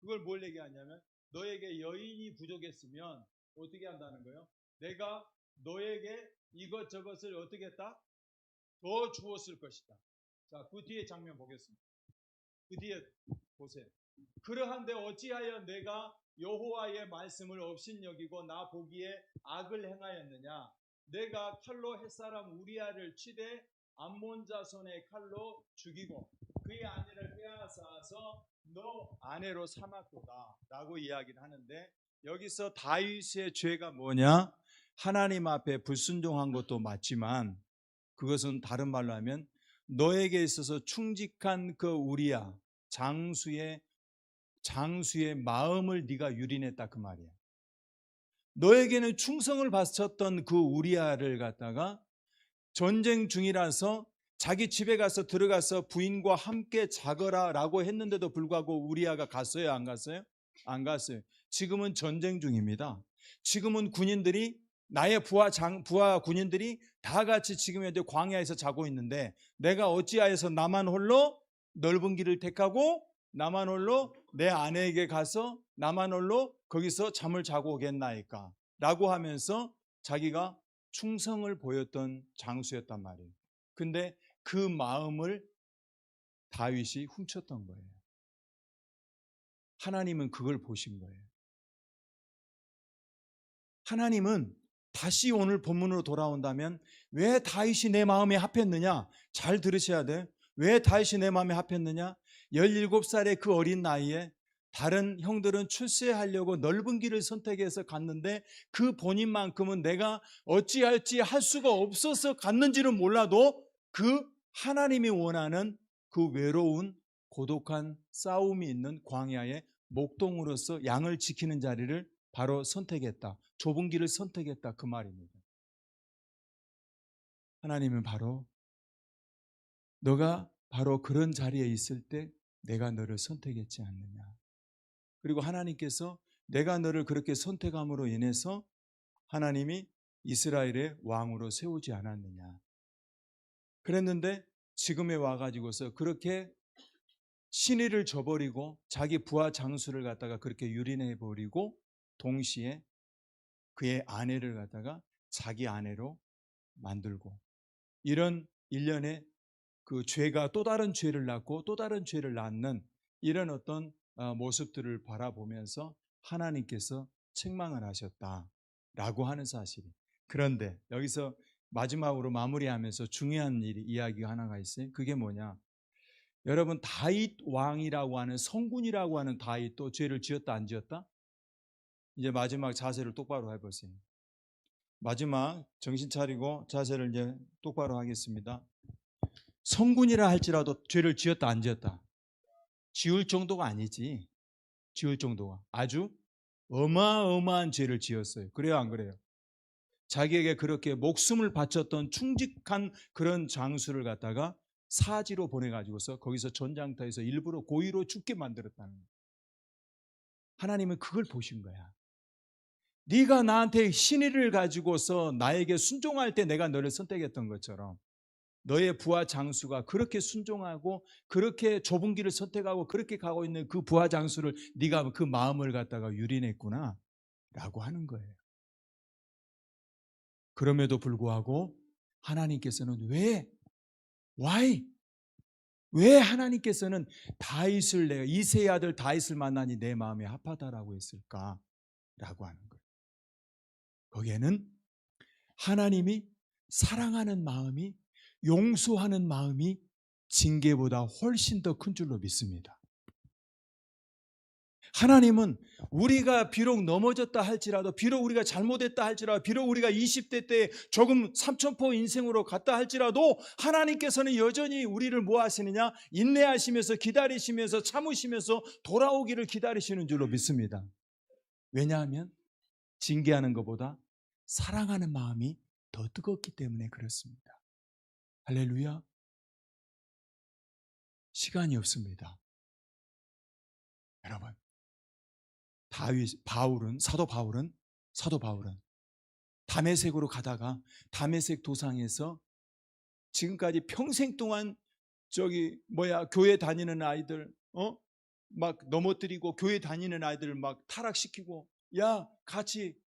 그걸 뭘 얘기하냐면 너에게 여인이 부족했으면 어떻게 한다는 거예요? 내가 너에게 이것저것을 어떻게 했다? 더 주었을 것이다. 자, 그 뒤에 장면 보겠습니다. 그 뒤에 보세요. 그러한데 어찌하여 내가 여호와의 말씀을 업신여기고 나 보기에 악을 행하였느냐? 내가 칼로 햇사람 우리아를 치되 암몬 자손의 칼로 죽이고 그의 아내를 빼앗아서 너 아내로 삼았도다 라고 이야기를 하는데, 여기서 다윗의 죄가 뭐냐? 하나님 앞에 불순종한 것도 맞지만 그것은 다른 말로 하면 너에게 있어서 충직한 그 우리야 장수의 마음을 네가 유린했다 그 말이야. 너에게는 충성을 바쳤던 그 우리야를 갖다가 전쟁 중이라서 자기 집에 가서 들어가서 부인과 함께 자거라 라고 했는데도 불구하고 우리야가 갔어요? 안 갔어요? 안 갔어요. 지금은 전쟁 중입니다. 지금은 군인들이 나의 부하 군인들이 다 같이 지금 현재 광야에서 자고 있는데 내가 어찌하여서 나만 홀로 넓은 길을 택하고 나만 홀로 내 아내에게 가서 나만 홀로 거기서 잠을 자고 오겠나이까 라고 하면서 자기가 충성을 보였던 장수였단 말이에요. 근데 그 마음을 다윗이 훔쳤던 거예요. 하나님은 그걸 보신 거예요. 하나님은 다시 오늘 본문으로 돌아온다면 왜 다윗이 내 마음에 합했느냐? 잘 들으셔야 돼요. 왜 다윗이 내 마음에 합했느냐? 17살의 그 어린 나이에 다른 형들은 출세하려고 넓은 길을 선택해서 갔는데 그 본인만큼은 내가 어찌할지 할 수가 없어서 갔는지는 몰라도 그 하나님이 원하는 그 외로운 고독한 싸움이 있는 광야의 목동으로서 양을 지키는 자리를 바로 선택했다. 좁은 길을 선택했다 그 말입니다. 하나님은 바로 너가 바로 그런 자리에 있을 때 내가 너를 선택했지 않느냐. 그리고 하나님께서 내가 너를 그렇게 선택함으로 인해서 하나님이 이스라엘의 왕으로 세우지 않았느냐. 그랬는데 지금에 와가지고서 그렇게 신의를 저버리고 자기 부하 장수를 갖다가 그렇게 유린해버리고 동시에 그의 아내를 갖다가 자기 아내로 만들고 이런 일련의 그 죄가 또 다른 죄를 낳고 또 다른 죄를 낳는 이런 어떤 모습들을 바라보면서 하나님께서 책망을 하셨다라고 하는 사실이. 그런데 여기서 마지막으로 마무리하면서 중요한 이야기가 하나가 있어요. 그게 뭐냐? 여러분 다윗 왕이라고 하는 성군이라고 하는 다윗도 죄를 지었다 안 지었다? 이제 마지막 자세를 똑바로 해보세요. 마지막 정신 차리고 자세를 이제 똑바로 하겠습니다. 성군이라 할지라도 죄를 지었다 안 지었다? 지을 정도가 아니지. 지을 정도가 아주 어마어마한 죄를 지었어요. 그래요 안 그래요? 자기에게 그렇게 목숨을 바쳤던 충직한 그런 장수를 갖다가 사지로 보내가지고서 거기서 전장터에서 일부러 고의로 죽게 만들었다는 거예요. 하나님은 그걸 보신 거야. 네가 나한테 신의를 가지고서 나에게 순종할 때 내가 너를 선택했던 것처럼 너의 부하 장수가 그렇게 순종하고 그렇게 좁은 길을 선택하고 그렇게 가고 있는 그 부하 장수를 네가 그 마음을 갖다가 유린했구나 라고 하는 거예요. 그럼에도 불구하고 하나님께서는 왜 하나님께서는 다윗을 내가 이새의 아들 다윗을 만나니 내 마음에 합하다라고 했을까? 라고 하는 거예요. 거기에는 하나님이 사랑하는 마음이 용서하는 마음이 징계보다 훨씬 더 큰 줄로 믿습니다. 하나님은 우리가 비록 넘어졌다 할지라도, 비록 우리가 잘못했다 할지라도, 비록 우리가 20대 때 조금 삼천포 인생으로 갔다 할지라도 하나님께서는 여전히 우리를 뭐 하시느냐? 인내하시면서 기다리시면서 참으시면서 돌아오기를 기다리시는 줄로 믿습니다. 왜냐하면 징계하는 것보다 사랑하는 마음이 더 뜨겁기 때문에 그렇습니다. 할렐루야. 시간이 없습니다. 여러분, 사도 바울은 다메섹으로 가다가 다메섹 도상에서 지금까지 평생 동안 교회 다니는 아이들 막 넘어뜨리고, 교회 다니는 아이들 막 타락시키고, 야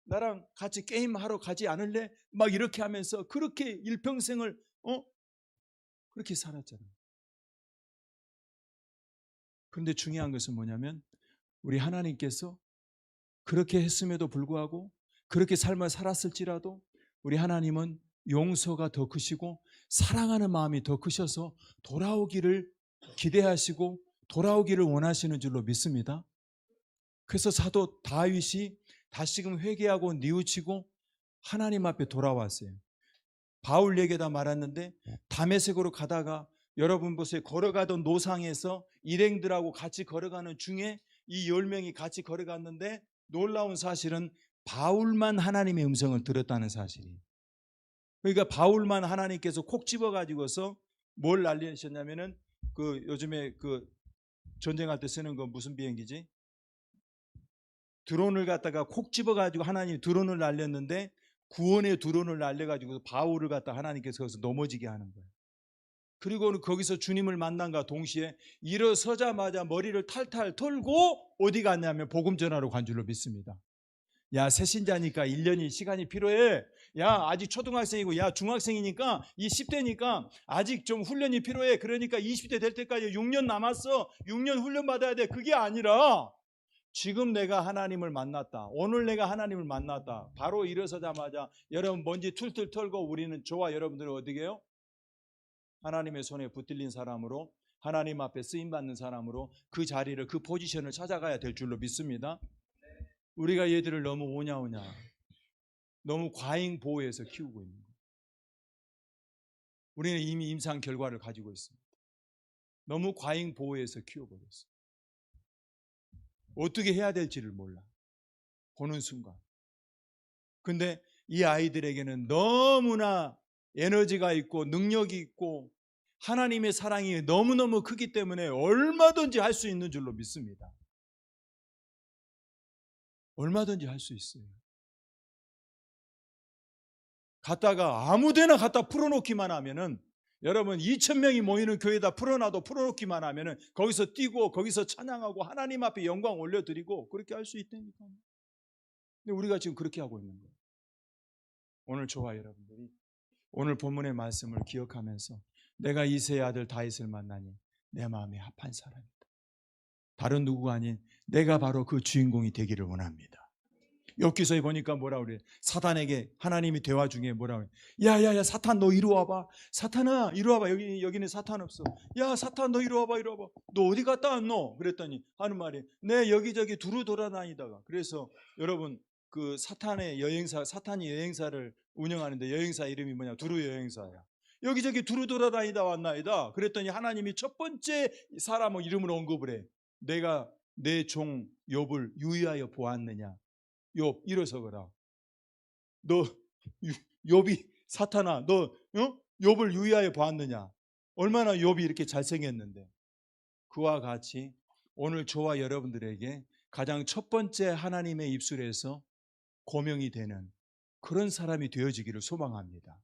나랑 같이 게임하러 가지 않을래? 막 이렇게 하면서 그렇게 일평생을 그렇게 살았잖아요. 그런데 중요한 것은 뭐냐면, 우리 하나님께서 그렇게 했음에도 불구하고, 그렇게 삶을 살았을지라도 우리 하나님은 용서가 더 크시고 사랑하는 마음이 더 크셔서 돌아오기를 기대하시고 돌아오기를 원하시는 줄로 믿습니다. 그래서 사도 다윗이 다시금 회개하고 뉘우치고 하나님 앞에 돌아왔어요. 바울 얘기다 말았는데, 다메섹으로 가다가 여러분 보세요. 걸어가던 노상에서 일행들하고 같이 걸어가는 중에 이 10명이 같이 걸어갔는데, 놀라운 사실은 바울만 하나님의 음성을 들었다는 사실이에요. 그러니까 바울만 하나님께서 콕 집어 가지고서 뭘 알리셨냐면은, 요즘에 전쟁할 때 쓰는 거 무슨 비행기지? 드론을 갖다가 콕 집어 가지고 하나님이 드론을 날렸는데, 구원의 드론을 날려 가지고 바울을 갖다 하나님께서 거기서 넘어지게 하는 거예요. 그리고 거기서 주님을 만난과 동시에 일어서자마자 머리를 탈탈 털고 어디 갔냐면 복음 전하러 간 줄로 믿습니다. 야, 새신자니까 1년이 시간이 필요해. 야, 아직 초등학생이고, 야, 중학생이니까, 이 10대니까 아직 좀 훈련이 필요해. 그러니까 20대 될 때까지 6년 남았어. 6년 훈련 받아야 돼. 그게 아니라 지금 내가 하나님을 만났다. 오늘 내가 하나님을 만났다. 바로 일어서자마자 여러분 먼지 툴툴 털고, 우리는 저와 여러분들은 어떻게 해요? 하나님의 손에 붙들린 사람으로, 하나님 앞에 쓰임받는 사람으로 그 자리를, 그 포지션을 찾아가야 될 줄로 믿습니다. 우리가 얘들을 너무 오냐오냐, 너무 과잉 보호해서 키우고 있는 거예요. 우리는 이미 임상 결과를 가지고 있습니다. 너무 과잉 보호해서 키워버렸어요. 어떻게 해야 될지를 몰라, 보는 순간. 근데 이 아이들에게는 너무나 에너지가 있고 능력이 있고 하나님의 사랑이 너무너무 크기 때문에 얼마든지 할 수 있는 줄로 믿습니다. 얼마든지 할 수 있어요. 갖다가 아무데나 갖다 풀어놓기만 하면은, 여러분 2,000명이 모이는 교회에다 풀어놓기만 하면은 거기서 뛰고 거기서 찬양하고 하나님 앞에 영광 올려드리고 그렇게 할 수 있다니까요. 근데 우리가 지금 그렇게 하고 있는 거예요. 오늘 저와 여러분들이 오늘 본문의 말씀을 기억하면서, 내가 이새의 아들 다윗을 만나니 내 마음에 합한 사람이다. 다른 누구가 아닌 내가 바로 그 주인공이 되기를 원합니다. 욥기서에 보니까 뭐라 그래? 사탄에게 하나님이 대화 중에 뭐라 그래? 야야야, 사탄 너 이리 와봐. 사탄아 이리 와봐. 여기는 사탄 없어. 야 사탄 너 이리 와봐, 이리 와봐. 너 어디 갔다 왔노? 그랬더니 하는 말이, 내 여기저기 두루 돌아다니다가. 그래서 여러분, 그 사탄이 여행사를 운영하는데 여행사 이름이 뭐냐? 두루 여행사야. 여기저기 두루 돌아다니다 왔나이다. 그랬더니 하나님이 첫 번째 사람의 이름으로 언급을 해. 내가 내 종 욥을 유의하여 보았느냐? 욥 일어서거라. 너 욥이, 사탄아 너 욥을 유의하여 보았느냐? 얼마나 욥이 이렇게 잘생겼는데. 그와 같이 오늘 저와 여러분들에게 가장 첫 번째 하나님의 입술에서 고명이 되는 그런 사람이 되어지기를 소망합니다.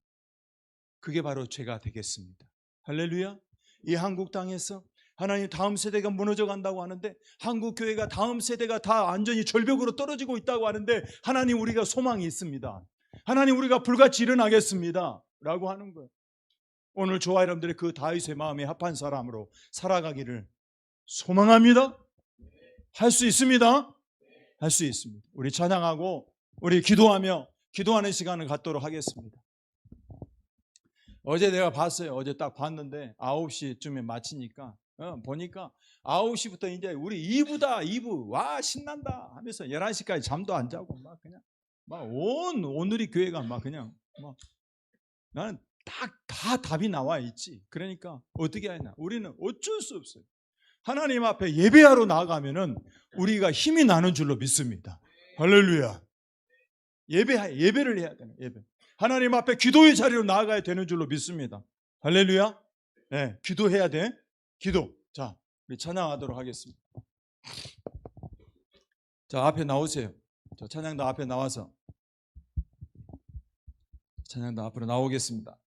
그게 바로 제가 되겠습니다. 할렐루야. 이 한국 땅에서 하나님 다음 세대가 무너져 간다고 하는데, 한국 교회가 다음 세대가 다 완전히 절벽으로 떨어지고 있다고 하는데, 하나님 우리가 소망이 있습니다. 하나님 우리가 불같이 일어나겠습니다 라고 하는 거예요. 오늘 저와 여러분들의 그 다윗의 마음에 합한 사람으로 살아가기를 소망합니다. 할 수 있습니다. 할 수 있습니다. 우리 찬양하고 우리 기도하는 시간을 갖도록 하겠습니다. 어제 내가 봤어요. 어제 딱 봤는데 9시쯤에 마치니까 보니까 9시부터 이제 우리 2부다 2부 와 신난다 하면서 11시까지 잠도 안 자고 막 그냥 막 오늘이 교회가 막 그냥 막 나는 다 답이 나와 있지. 그러니까 어떻게 하냐? 우리는 어쩔 수 없어요. 하나님 앞에 예배하러 나가면은 우리가 힘이 나는 줄로 믿습니다. 할렐루야. 예배를 해야 되는 예배. 하나님 앞에 기도의 자리로 나아가야 되는 줄로 믿습니다. 할렐루야. 네, 기도해야 돼. 기도. 자, 우리 찬양하도록 하겠습니다. 자, 앞에 나오세요. 자, 찬양도 앞에 나와서 찬양도 앞으로 나오겠습니다.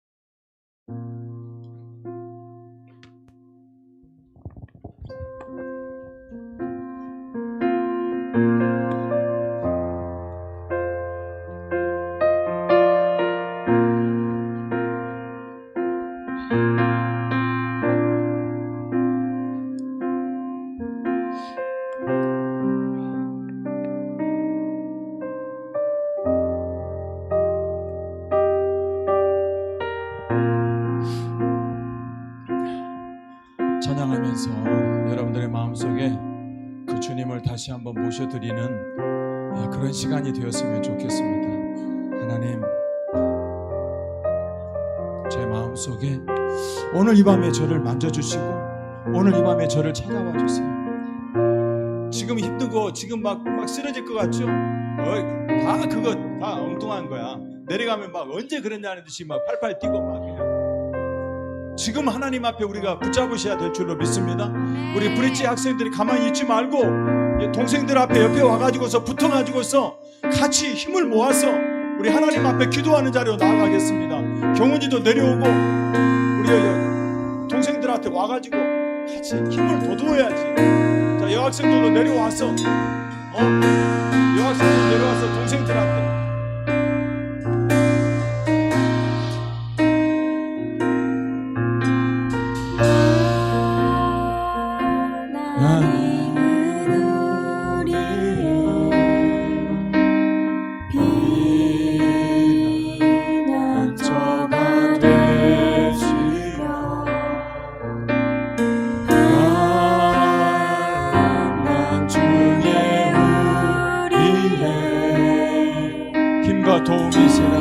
찬양하면서 여러분들의 마음속에 그 주님을 다시 한번 모셔드리는 그런 시간이 되었으면 좋겠습니다. 하나님, 제 마음속에 오늘 이 밤에 저를 만져주시고 오늘 이 밤에 저를 찾아와 주세요. 지금 힘들고 지금 막 쓰러질 것 같죠? 다 그거 다 엉뚱한 거야. 내려가면 막 언제 그랬냐는 듯이 막 팔팔 뛰고 막 그냥. 지금 하나님 앞에 우리가 붙잡으셔야 될 줄로 믿습니다. 우리 브릿지 학생들이 가만히 있지 말고 동생들 앞에 옆에 와가지고서 붙어가지고서 같이 힘을 모아서 우리 하나님 앞에 기도하는 자리로 나아가겠습니다. 경훈이도 내려오고 우리 동생들한테 와가지고 같이 힘을 돋워야지. 자, 여학생들도 내려와서 여학생들도 내려와서 동생들한테 도움이시라.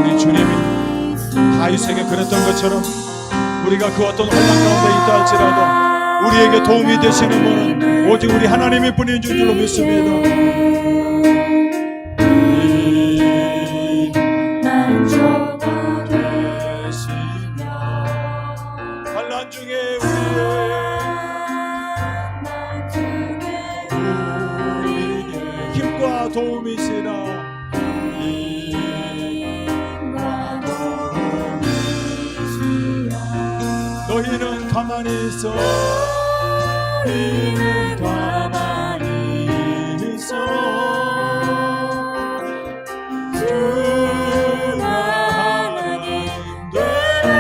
우리 주님이 다윗에게 그랬던 것처럼 우리가 그 어떤 혼란 가운데 있다 할지라도 우리에게 도움이 되시는 분은 오직 우리 하나님이 뿐인 줄로 믿습니다. 환난 중에 힘과 도움이시라. 너희는 가만히 있어. 너희는 가만히 있어. 주가 하나님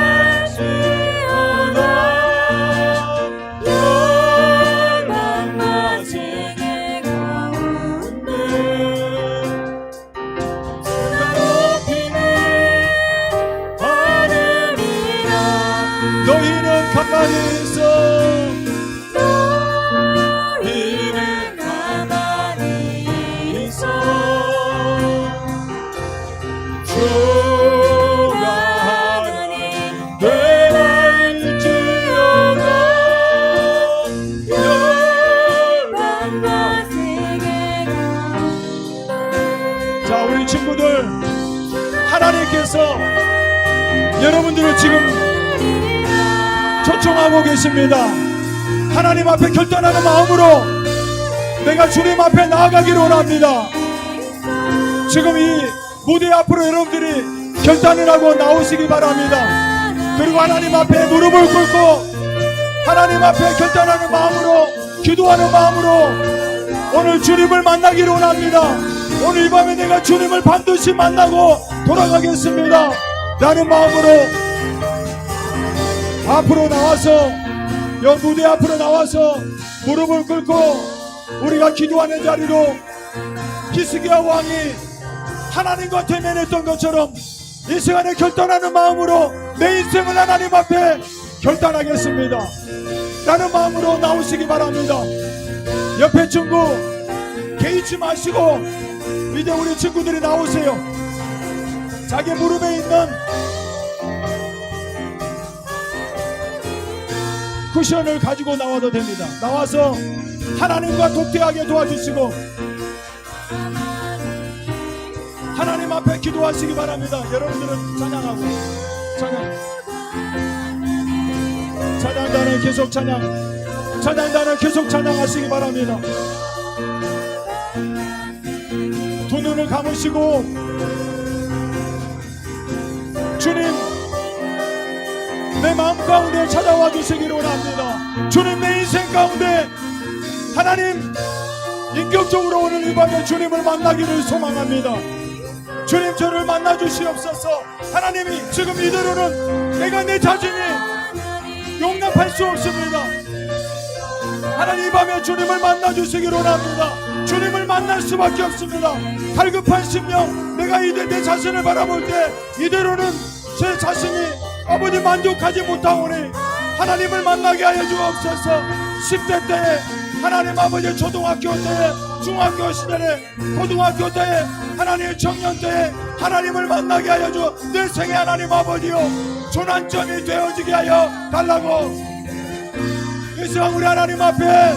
되시어라. 열방과 세계 가운데 주가 높이는 하늘이라. 너희는 가만히 있어. 너희는 가만히 있어. 주가 하나님 되시어라. 열방과 세계 가운데. 자, 우리 친구들, 하나님께서 여러분들을 지금 초청하고 계십니다. 하나님 앞에 결단하는 마음으로 내가 주님 앞에 나아가기를 원합니다. 지금 이 무대 앞으로 여러분들이 결단을 하고 나오시기 바랍니다. 그리고 하나님 앞에 무릎을 꿇고 하나님 앞에 결단하는 마음으로, 기도하는 마음으로 오늘 주님을 만나기를 원합니다. 오늘 이 밤에 내가 주님을 반드시 만나고 돌아가겠습니다 라는 마음으로 앞으로 나와서, 여 무대 앞으로 나와서 무릎을 꿇고 우리가 기도하는 자리로 히스기야 왕이 하나님과 대면했던 것처럼 이 시간에 결단하는 마음으로 내 인생을 하나님 앞에 결단하겠습니다 라는 마음으로 나오시기 바랍니다. 옆에 친구 개의치 마시고 이제 우리 친구들이 나오세요. 자기 무릎에 있는 쿠션을 가지고 나와도 됩니다. 나와서 하나님과 독대하게 도와주시고 하나님 앞에 기도하시기 바랍니다. 여러분들은 찬양하고 찬양단은 계속 찬양단은 계속 찬양하시기 바랍니다. 두 눈을 감으시고 주님 내 마음 가운데 찾아와 주시기를 원합니다. 주님 내 인생 가운데 하나님 인격적으로 오늘 이 밤에 주님을 만나기를 소망합니다. 주님 저를 만나 주시옵소서. 하나님이 지금 이대로는 내가 내 자신이 용납할 수 없습니다. 하나님 이 밤에 주님을 만나 주시기를 원합니다. 주님을 만날 수밖에 없습니다. 갈급한 심령 내가 이제 내 자신을 바라볼 때 이대로는 제 자신이 아버지 만족하지 못하오니 하나님을 만나게 하여 주옵소서. 10대 때에 하나님 아버지 초등학교 때에 중학교 시절에 고등학교 때에 하나님의 청년 때에 하나님을 만나게 하여 주 내 생애 하나님 아버지요 전환점이 되어지게 하여 달라고 이 시간 우리 하나님 앞에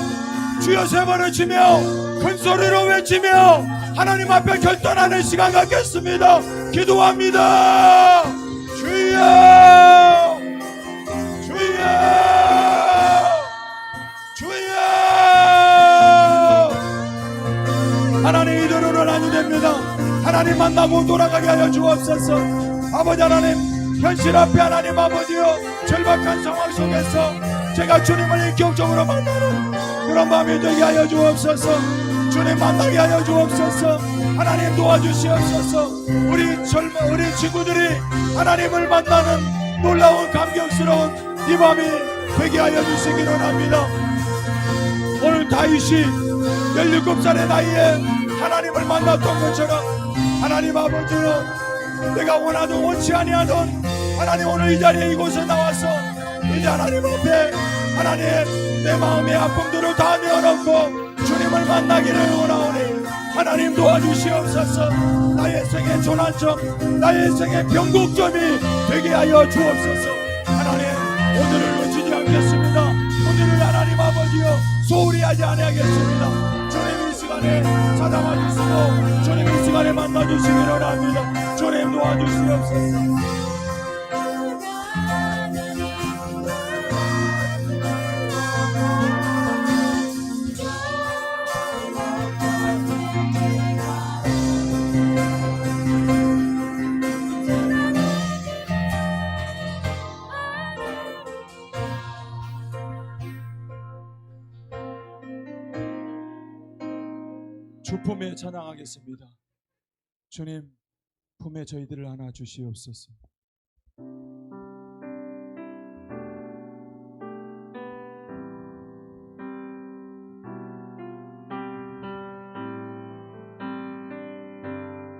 주여 세 번을 치며 큰 소리로 외치며 하나님 앞에 결단하는 시간 갖겠습니다. 기도합니다. 주여 주여 주여 하나님 이대로는 아니 됩니다. 하나님 만나고 돌아가게 하여 주옵소서. 아버지 하나님 현실 앞에 하나님 아버지여 절박한 상황 속에서 제가 주님을 인격적으로 만나는 그런 마음이 되게 하여 주옵소서. 주님 만나게 하여 주옵소서. 하나님 도와주시옵소서. 우리 친구들이 하나님을 만나는 놀라운 감격스러운 이 밤이 되게 하여 주시기를 원합니다. 오늘 다윗이 17살의 나이에 하나님을 만났던 것처럼 하나님 아버지여 내가 원하던 원치 아니하던 하나님 오늘 이 자리에 이곳에 나와서 이제 하나님 앞에 하나님 내 마음의 아픔들을 다 내어놓고 주님을 만나기를 원하오니 하나님 도와주시옵소서. 나의 생의 전환점 나의 생의 변곡점이 되게 하여 주옵소서. 하나님 오늘을 놓치지 않겠습니다. 오늘을 하나님 아버지여 소홀히 하지 아니하겠습니다. 주님 이 시간에 찾아와 주시고 주님 이 시간에 만나 주시기를 원합니다. 주님 도와주시옵소서. 주 품에 찬양하겠습니다. 주님 품에 저희들을 안아 주시옵소서.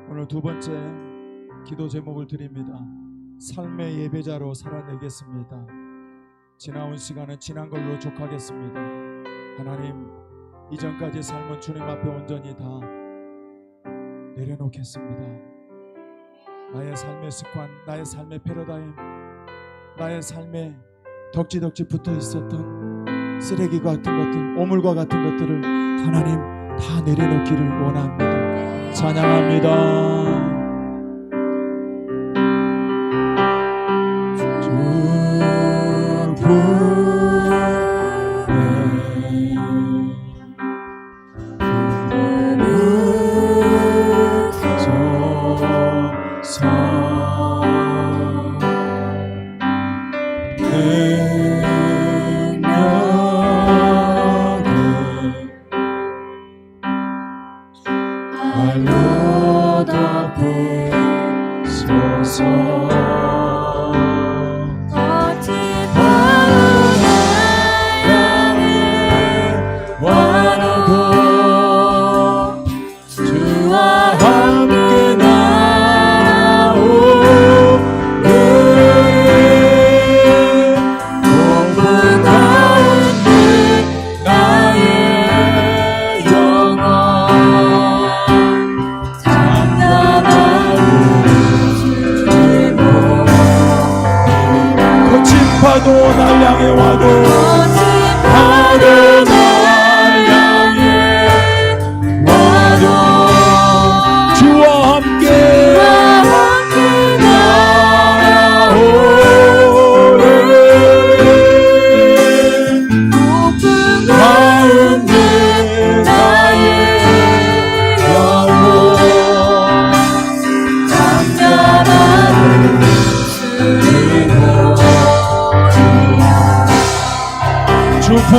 오늘 두 번째 기도 제목을 드립니다. 삶의 예배자로 살아내겠습니다. 지나온 시간은 지난 걸로 족하겠습니다. 하나님 이전까지 삶은 주님 앞에 온전히 다 내려놓겠습니다. 나의 삶의 습관, 나의 삶의 패러다임, 나의 삶에 덕지덕지 붙어 있었던 쓰레기 같은 것들, 오물과 같은 것들을 하나님 다 내려놓기를 원합니다. 찬양합니다.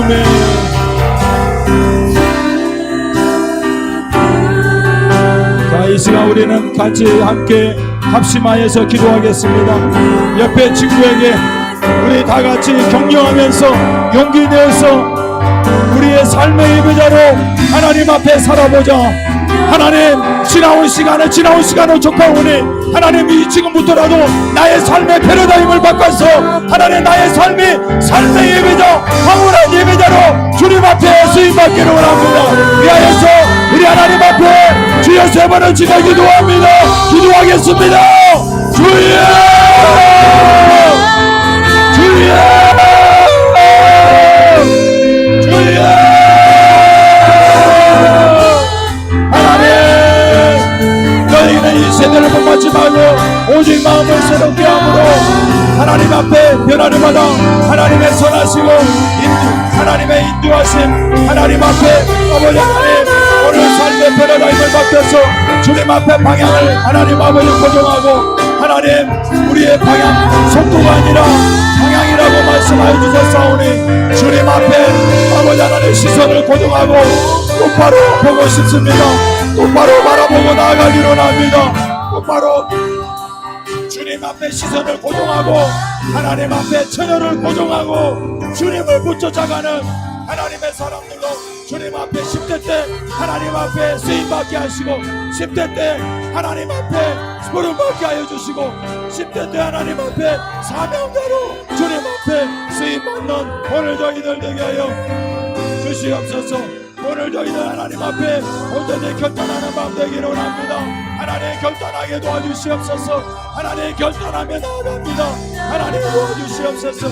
아멘. 자, 이 시간 우리는 같이 함께 합심하여서 기도하겠습니다. 옆에 친구에게 우리 다 같이 격려하면서 용기 내어서 우리의 삶의 예배자로 하나님 앞에 살아보자. 하나님, 지나온 시간을 족하오니 하나님이 지금부터라도 나의 삶의 패러다임을 바꿔서 하나님 나의 삶의 예배자, 황홀한 예배자로 주님 앞에 쓰임받기를 원합니다. 위하여서 우리 하나님 앞에 주여 세 번을 지나 기도합니다. 기도하겠습니다. 주여, 주여, 주여. 너희는 이 세대를 본받지 말고 오직 마음을 새롭게 함으로 하나님 앞에 변화를 받아 하나님의 선하시고 하나님의 인도하심 하나님 앞에 아버지 하나님 오늘 삶의 패러다임을 바뀌어서 주님 앞에 방향을 하나님 아버지 고정하고 하나님 우리의 방향 속도가 아니라 방향이라고 말씀하여 주셨사오니 주님 앞에 아버지 하나님 시선을 고정하고 똑바로 보고 싶습니다. 똑바로 바라보고 나아가기로 합니다. 똑바로 주님 앞에 시선을 고정하고 하나님 앞에 처녀를 고정하고 주님을 붙여자가는 하나님의 사람들로 주님 앞에 10대 때 하나님 앞에 쓰임받게 하시고 10대 때 하나님 앞에 부름받게 하여 주시고 10대 때 하나님 앞에 사명자로 주님 앞에 쓰임받는 오늘 저희들 되게 하여 주시옵소서. 오늘 저희들 하나님 앞에 온전히 결단하는 밤 되기를 원합니다. 하나님 결단하게 도와주시옵소서. 하나님 결단하며 나아갑니다. 하나님 도와주시옵소서.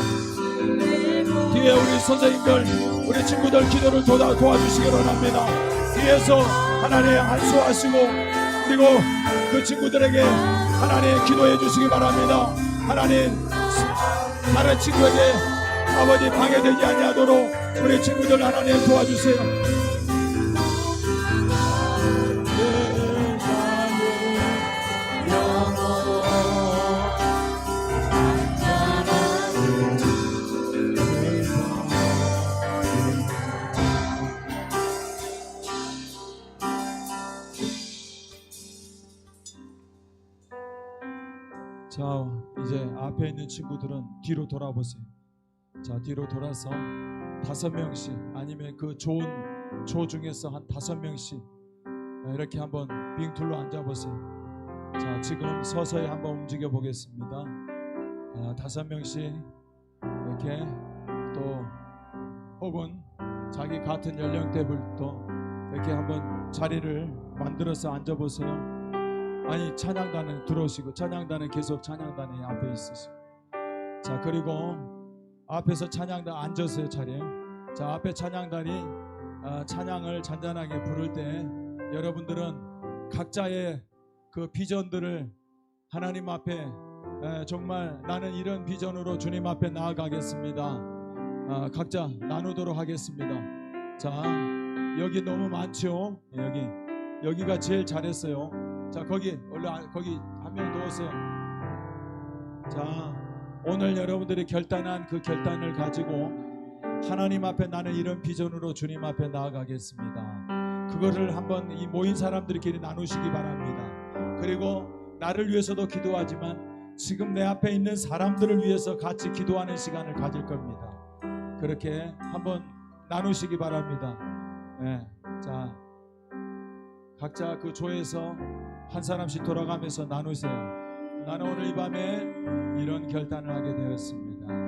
뒤에 우리 선생님들 우리 친구들 기도를 도와주시기를 원합니다. 뒤에서 하나님 안수하시고 그리고 그 친구들에게 하나님 기도해 주시기 바랍니다. 하나님 다른 친구에게 아버지 방해되지 아니하도록 우리 친구들 하나님 도와주세요. 자, 이제 앞에 있는 친구들은 뒤로 돌아보세요. 자, 뒤로 돌아서 5명씩 아니면 그 좋은 조 중에서 한 5명씩 이렇게 한번 빙둘러 앉아보세요. 자, 지금 서서히 한번 움직여 보겠습니다. 5명씩 이렇게 또 혹은 자기 같은 연령대별도 이렇게 한번 자리를 만들어서 앉아보세요. 아니 찬양단은 들어오시고 찬양단은 계속 찬양단에 앞에 있으시고 자 그리고 앞에서 찬양단 앉으세요. 자리에 자 앞에 찬양단이 찬양을 잔잔하게 부를 때 여러분들은 각자의 그 비전들을 하나님 앞에 정말 나는 이런 비전으로 주님 앞에 나아가겠습니다. 각자 나누도록 하겠습니다. 자 여기 너무 많죠. 여기가 제일 잘했어요. 자 거기 얼른 거기 한 명 더 오세요. 자 오늘 여러분들이 결단한 그 결단을 가지고 하나님 앞에 나는 이런 비전으로 주님 앞에 나아가겠습니다. 그거를 한번 이 모인 사람들끼리 나누시기 바랍니다. 그리고 나를 위해서도 기도하지만 지금 내 앞에 있는 사람들을 위해서 같이 기도하는 시간을 가질 겁니다. 그렇게 한번 나누시기 바랍니다. 네. 자 각자 그 조에서 한 사람씩 돌아가면서 나누세요. 나는 오늘 이 밤에 이런 결단을 하게 되었습니다.